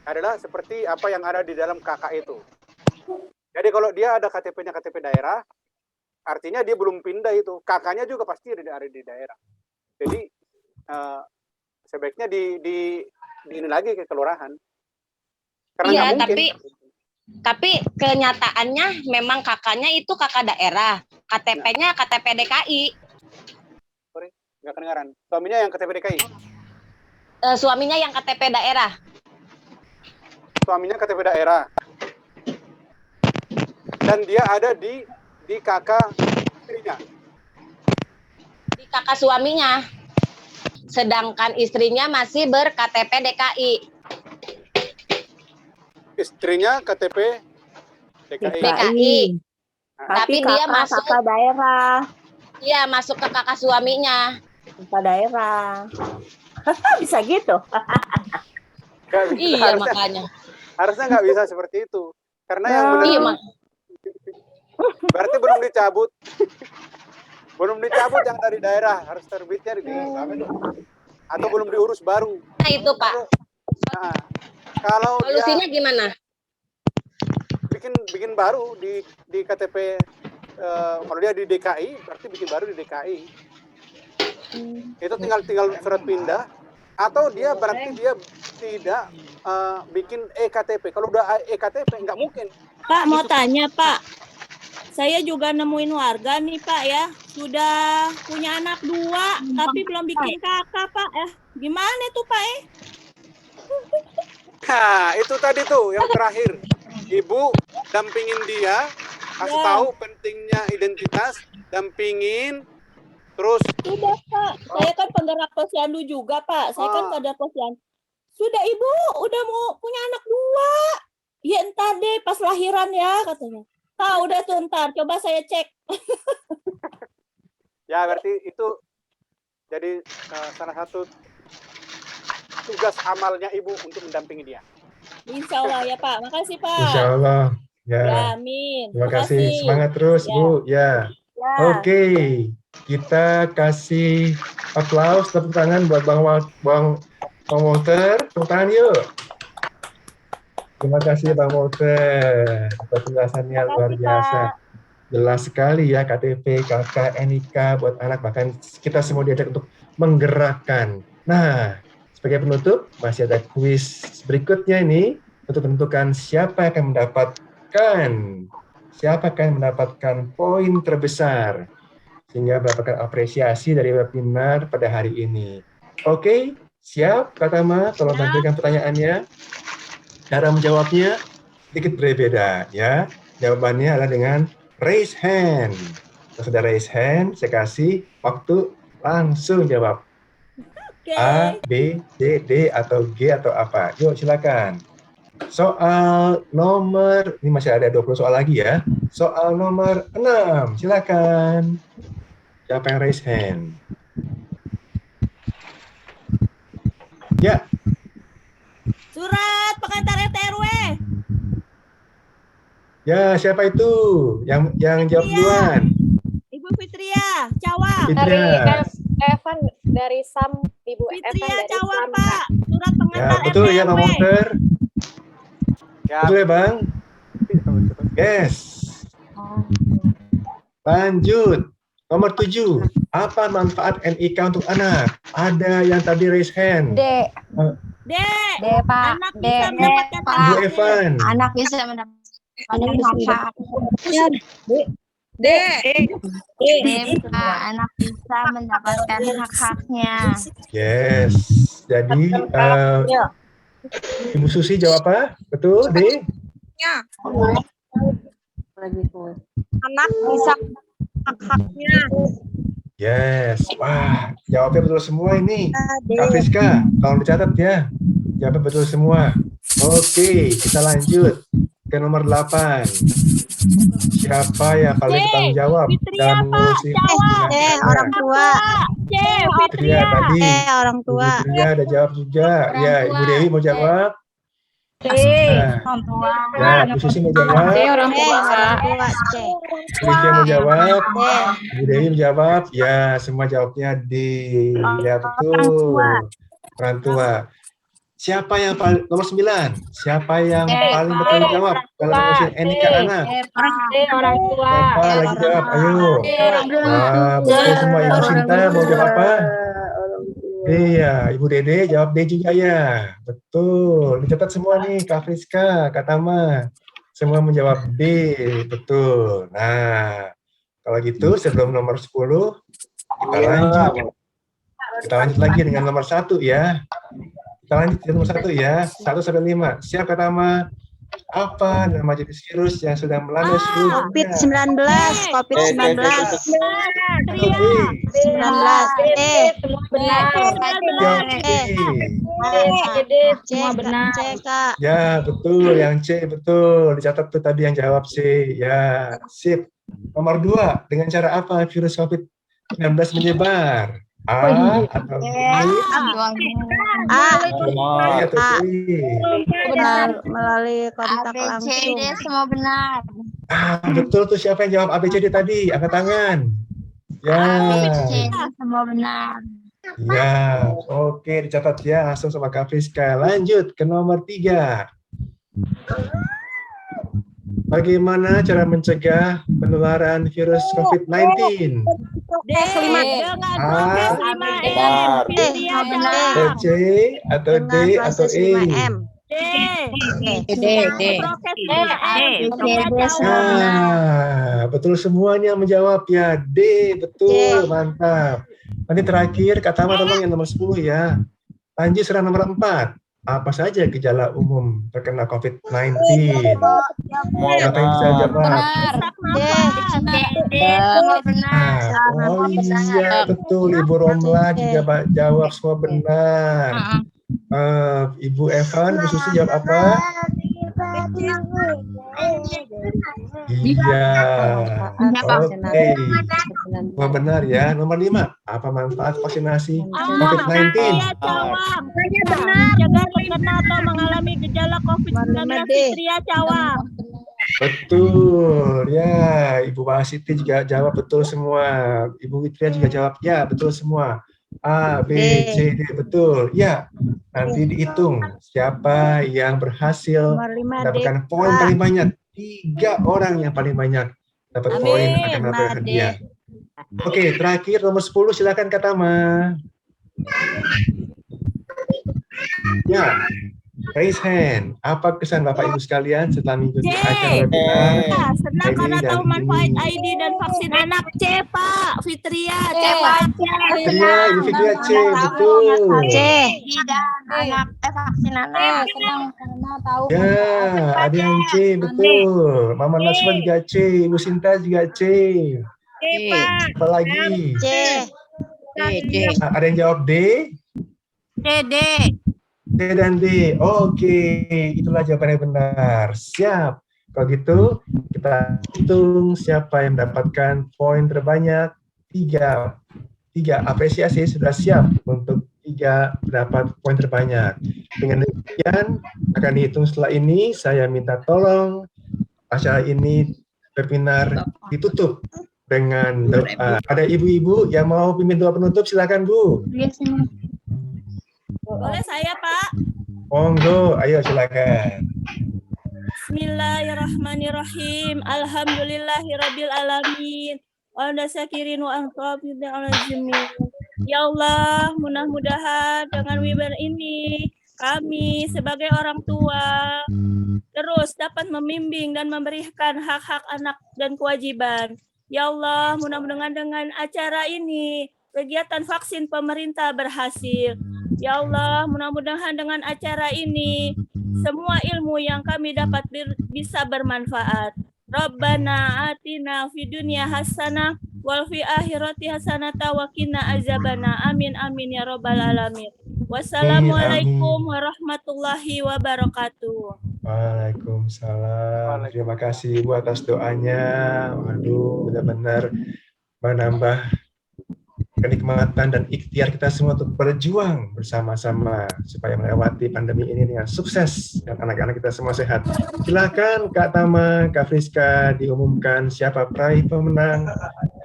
adalah seperti apa yang ada di dalam KK itu. Jadi kalau dia ada KTP-nya KTP daerah, artinya dia belum pindah itu. KK-nya juga pasti ada di daerah. Jadi sebaiknya di ini lagi ke kelurahan. Karena iya, nggak mungkin. tapi kenyataannya memang kakaknya itu kakak daerah, KTP-nya KTP DKI. Sorry, nggak kedengaran. Suaminya yang KTP DKI? Suaminya yang KTP daerah. Suaminya KTP daerah. Dan dia ada di kakak istrinya. Di kakak suaminya. Sedangkan istrinya masih ber-KTP DKI. Istrinya KTP DKI. Tapi dia masuk kakak daerah. Iya, masuk ke kakak suaminya. Kakak daerah. Bisa gitu. Iya, makanya. Harusnya nggak bisa seperti itu. Karena yang benar berarti belum dicabut. Belum dicabut yang dari daerah, harus terbitnya di atau belum diurus baru. Nah, itu Pak. Nah, kalau solusinya dia gimana? bikin baru di KTP, kalau dia di DKI berarti bikin baru di DKI. Itu tinggal surat pindah, atau dia berarti dia tidak bikin EKTP. Kalau udah EKTP nggak mungkin. Pak mau tanya Pak, saya juga nemuin warga nih Pak ya, sudah punya anak 2 tapi belum bikin kakak Pak ya. Gimana tuh Pak Nah, itu tadi tuh yang terakhir. Ibu dampingin dia, kasih tahu pentingnya identitas, dampingin, terus. Sudah Pak, saya kan penggerak posyandu juga Pak, saya kan kader posyandu. Sudah Ibu, udah mau punya anak 2. Ya entar deh pas lahiran ya katanya. Pak udah tuh ntar, coba saya cek. Ya berarti itu jadi salah satu tugas amalnya ibu untuk mendampingi dia. Insya Allah ya Pak, makasih Pak. Insya Allah. Ya. Ya, amin. Terima kasih. Semangat terus Bu. Ya. Oke, kita kasih aplaus, tepuk tangan buat Bang Walter. Tepuk tangan yuk. Terima kasih Bang Walter atas penjelasannya luar biasa. Jelas sekali ya KTP, KK, NIK buat anak, bahkan kita semua diajak untuk menggerakkan. Nah, sebagai penutup masih ada kuis berikutnya ini untuk menentukan siapa yang mendapatkan poin terbesar sehingga mendapatkan apresiasi dari webinar pada hari ini. Oke, siap Kak Tama, tolong tampilkan pertanyaannya. Cara menjawabnya sedikit berbeda ya. Jawabannya adalah dengan raise hand. Kalau sudah raise hand, saya kasih waktu langsung jawab. A, B, C, D, atau G, atau apa. Yuk silakan. Soal nomor, ini masih ada 20 soal lagi ya. Soal nomor 6, silakan. Siapa yang raise hand? Ya. Surat pengantar RT RW. Ya, siapa itu? Yang jawab duluan. Ibu Fitria, Cawang. Fitria. Evan dari SAM, Ibu Evan dari Cawang, SAM. Pak. Surat Ya, pengantar betul RT ya Bang RW. Walter. Ya. Betul ya Bang? Yes. Lanjut. Nomor 7. Apa manfaat NIK untuk anak? Ada yang tadi raise hand. D. D. D, Pak. Anak D. bisa mendapatkan Bu Evan. Anak bisa mendapatkan Anak bisa mendapatkan hak-haknya. Yes. Jadi Ibu Susi jawab apa? Betul, D? Ya. Anak bisa hak-haknya. Yes. Wah, jawabnya betul semua ini. Kak Friska, tolong dicatat ya. Jawabnya betul semua. Oke, kita lanjut ke nomor 8. Siapa yang paling bertanggung jawab dalam mengurusi orang tua. Fitria tadi. Orang tua. Ibu Fitria ada jawab juga. Ya, Ibu Dewi mau jawab? Orang tua. Ya, Bu Susi mau jawab? Orang tua. Bu Ika mau jawab? Bu Dewi mau jawab? Ya, semua jawabnya D. Ya, betul. Orang tua. Siapa yang paling nomor 9? Siapa yang paling bertanggung jawab dalam mengurusi NIK anak? Orang tua. Siapa lagi jawab? Ayo. Wah, betul semua. Ibu Sinta mau jawab apa? Iya, Ibu Dede jawab D juga ya. Betul. Dicatat semua nih, Kak Friska, Kak Tama. Semua menjawab D. Betul. Nah, kalau gitu sebelum nomor 10, kita lanjut. Kita lanjut lagi dengan nomor 1 ya. Kita lanjut ke nomor 1 ya. 1 sampai 5. Siap Kak Tama? Apa nama jenis virus yang sedang melanda seluruh dunia? COVID-19. Semua benar. Ya, betul. Yang C, betul. Dicatat tuh tadi yang jawab C. Ya, sip. Nomor 2, dengan cara apa virus COVID-19 menyebar? A atau B? Benar, melalui kontak langsung. Semua benar. Betul tuh, siapa yang jawab ABCD tadi? Angkat tangan. Ya. Semua benar. Ya, oke, dicatat ya langsung sama Kak Friska. Lanjut ke nomor 3. Bagaimana cara mencegah penularan virus COVID-19? C atau D atau E? Betul semuanya menjawab ya. D, betul, mantap. Nanti terakhir Kak Tama tolong yang nomor 10 ya. Lanjut serang nomor 4. Apa saja gejala umum terkena COVID-19? Siapa yang bisa jawab? Oh iya, betul. Ibu Romla juga jawab semua benar. Ibu Evan, Ibu Susi jawab apa? Iya. Oke. Semua benar ya. Nomor 5. Apa manfaat vaksinasi COVID-19? Jaga terkena atau mengalami gejala COVID-19. Fitria jawab. Betul. Ya, Ibu Wasiti juga jawab betul semua. Ibu Fitria juga jawab ya, betul semua. A, B, C, D, betul. Ya, nanti dihitung siapa yang berhasil mendapatkan poin paling banyak. 3 orang yang paling banyak dapat poin akan mendapatkan hadiah. Oke, terakhir nomor 10, silakan Kak Tama. Ya, raise hand. Apa kesan Bapak Ibu sekalian setelah mengikuti acara webinar? Senang karena tahu manfaat ID dan vaksin anak. C, Pak. Fitria, C, Pak. Fitria, Ibu Fitria C, betul. C. Anak vaksin anak. Senang karena tahu. Ya, ada yang C, betul. Mama Naswa juga C, Ibu Sinta juga C. Apa lagi? C. Ada yang jawab D? D. D dan D. Oke, itulah jawaban yang benar. Siap. Kalau gitu, kita hitung siapa yang mendapatkan poin terbanyak. 3 apresiasi sudah siap untuk 3 mendapat poin terbanyak. Dengan demikian, akan dihitung setelah ini. Saya minta tolong acara ini webinar ditutup dengan doa. Ada ibu-ibu yang mau pimpin doa penutup, silakan Bu. Boleh saya, Pak? Monggo, ayo silakan. Bismillahirrahmanirrahim. Alhamdulillahirabbil alamin. Wa nasakirin wa anqabid alazimin. Ya Allah, mudah-mudahan dengan webinar ini kami sebagai orang tua terus dapat membimbing dan memberikan hak-hak anak dan kewajiban. Ya Allah, mudah-mudahan dengan acara ini kegiatan vaksin pemerintah berhasil. Ya Allah, mudah-mudahan dengan acara ini semua ilmu yang kami dapat bisa bermanfaat. Rabbana atina fid dunya hasanah wal fi akhirati hasanah wa qina azabana. Amin amin ya rabbal alamin. Wassalamualaikum warahmatullahi wabarakatuh. Waalaikumsalam. Terima kasih Ibu atas doanya. Waduh, benar-benar menambah kenikmatan dan ikhtiar kita semua untuk berjuang bersama-sama supaya melewati pandemi ini dengan sukses dan anak-anak kita semua sehat. Silakan Kak Tama, Kak Friska diumumkan siapa peraih pemenang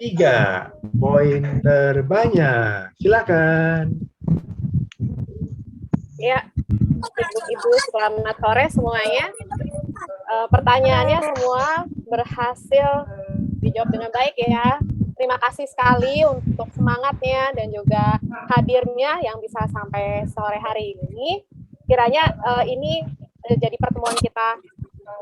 3 poin terbanyak. Silakan. Ya, Ibu, selamat sore semuanya. Pertanyaannya semua berhasil dijawab dengan baik ya. Terima kasih sekali untuk semangatnya dan juga hadirnya yang bisa sampai sore hari ini. Kiranya ini jadi pertemuan kita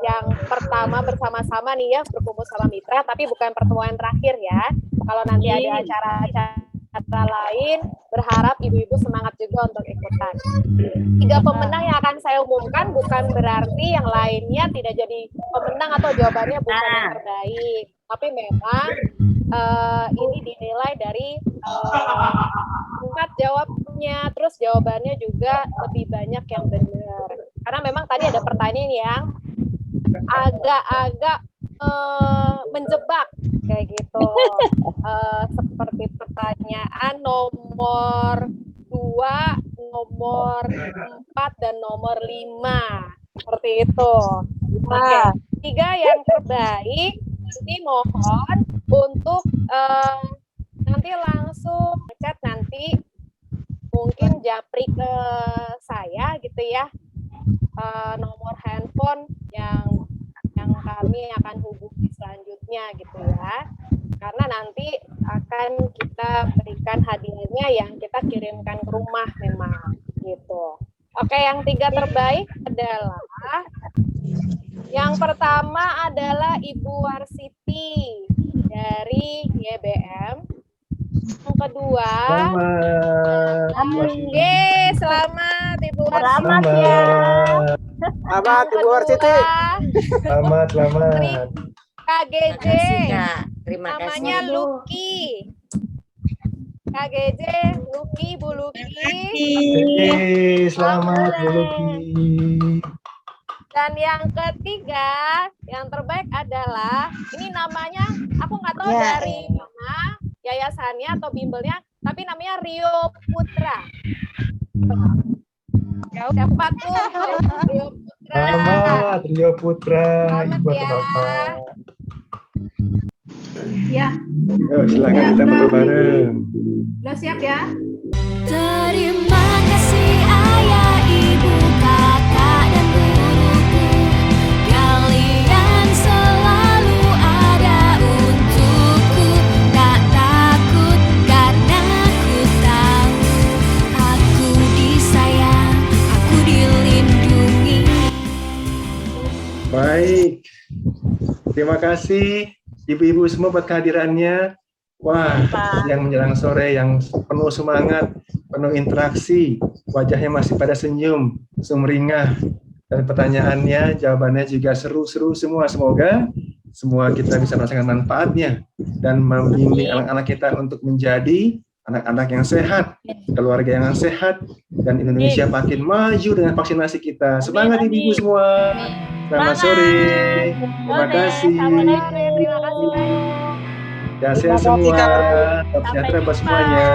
yang pertama bersama-sama nih ya, berkumpul sama mitra, tapi bukan pertemuan terakhir ya. Kalau nanti ada acara-acara lain, berharap ibu-ibu semangat juga untuk ikutan. 3 pemenang yang akan saya umumkan bukan berarti yang lainnya tidak jadi pemenang atau jawabannya bukan yang terbaik. Tapi memang ini dinilai dari tempat jawabnya, terus jawabannya juga lebih banyak yang benar. Karena memang tadi ada pertanyaan yang agak-agak menjebak kayak gitu. Seperti pertanyaan nomor 2, nomor 4, dan nomor 5. Seperti itu. Oke. 3 yang terbaik ini mohon untuk nanti langsung chat, nanti mungkin japri ke saya gitu ya, nomor handphone yang kami akan hubungi selanjutnya gitu ya, karena nanti akan kita berikan hadiahnya yang kita kirimkan ke rumah memang gitu. Oke, yang 3 terbaik adalah yang pertama adalah Ibu Warsiti dari YBM. Yang kedua, selamat Ibu Warsiti. Selamat ya. Selamat Ibu Warsiti. Selamat. KGJ. Terima kasih. Namanya Lucky. KGJ, Lucky, Bu Lucky. Selamat Bu Lucky. Dan yang ketiga, yang terbaik adalah, ini namanya, aku nggak tahu dari mana, yayasannya atau bimbelnya, tapi namanya Rio Putra. Ya udah 4 tuh, Rio Putra. Selamat Rio Putra, Ibu atau Bapak. Ya. Silakan kita foto bareng. Udah siap ya? Terima kasih ayah, ibu, kakak, dan guruku. Kalian selalu ada untukku. Tak takut karena ku tahu aku disayang, aku dilindungi. Baik. Terima kasih ibu-ibu semua buat kehadirannya. Wah, yang menjelang sore yang penuh semangat, penuh interaksi, wajahnya masih pada senyum, sumringah, dan pertanyaannya, jawabannya juga seru-seru semua. Semoga semua kita bisa merasakan manfaatnya dan membimbing anak-anak kita untuk menjadi anak-anak yang sehat, keluarga yang sehat, dan Indonesia makin maju dengan vaksinasi kita. Semangat ibu-ibu semua. Selamat sore. Terima kasih. Terima kasih banyak. Ya, sehat semua. Tetap sejahtera buat semuanya.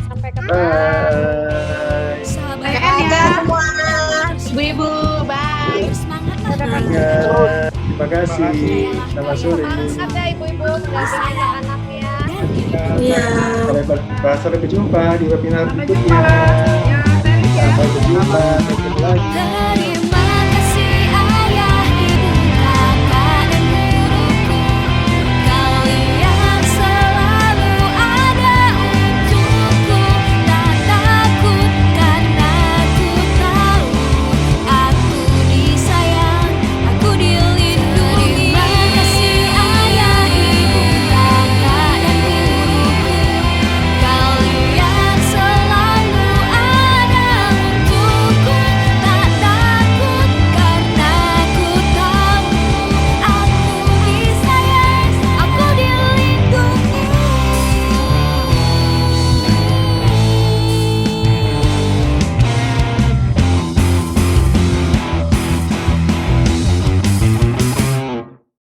Sampai ketemu. Bye. Semua ibu-ibu, bye. Terima kasih. Selamat sore. Ada ibu-ibu mendampingi anak-anaknya. Sampai berjumpa di webinar berikutnya. Sampai berjumpa. Ketemu lagi.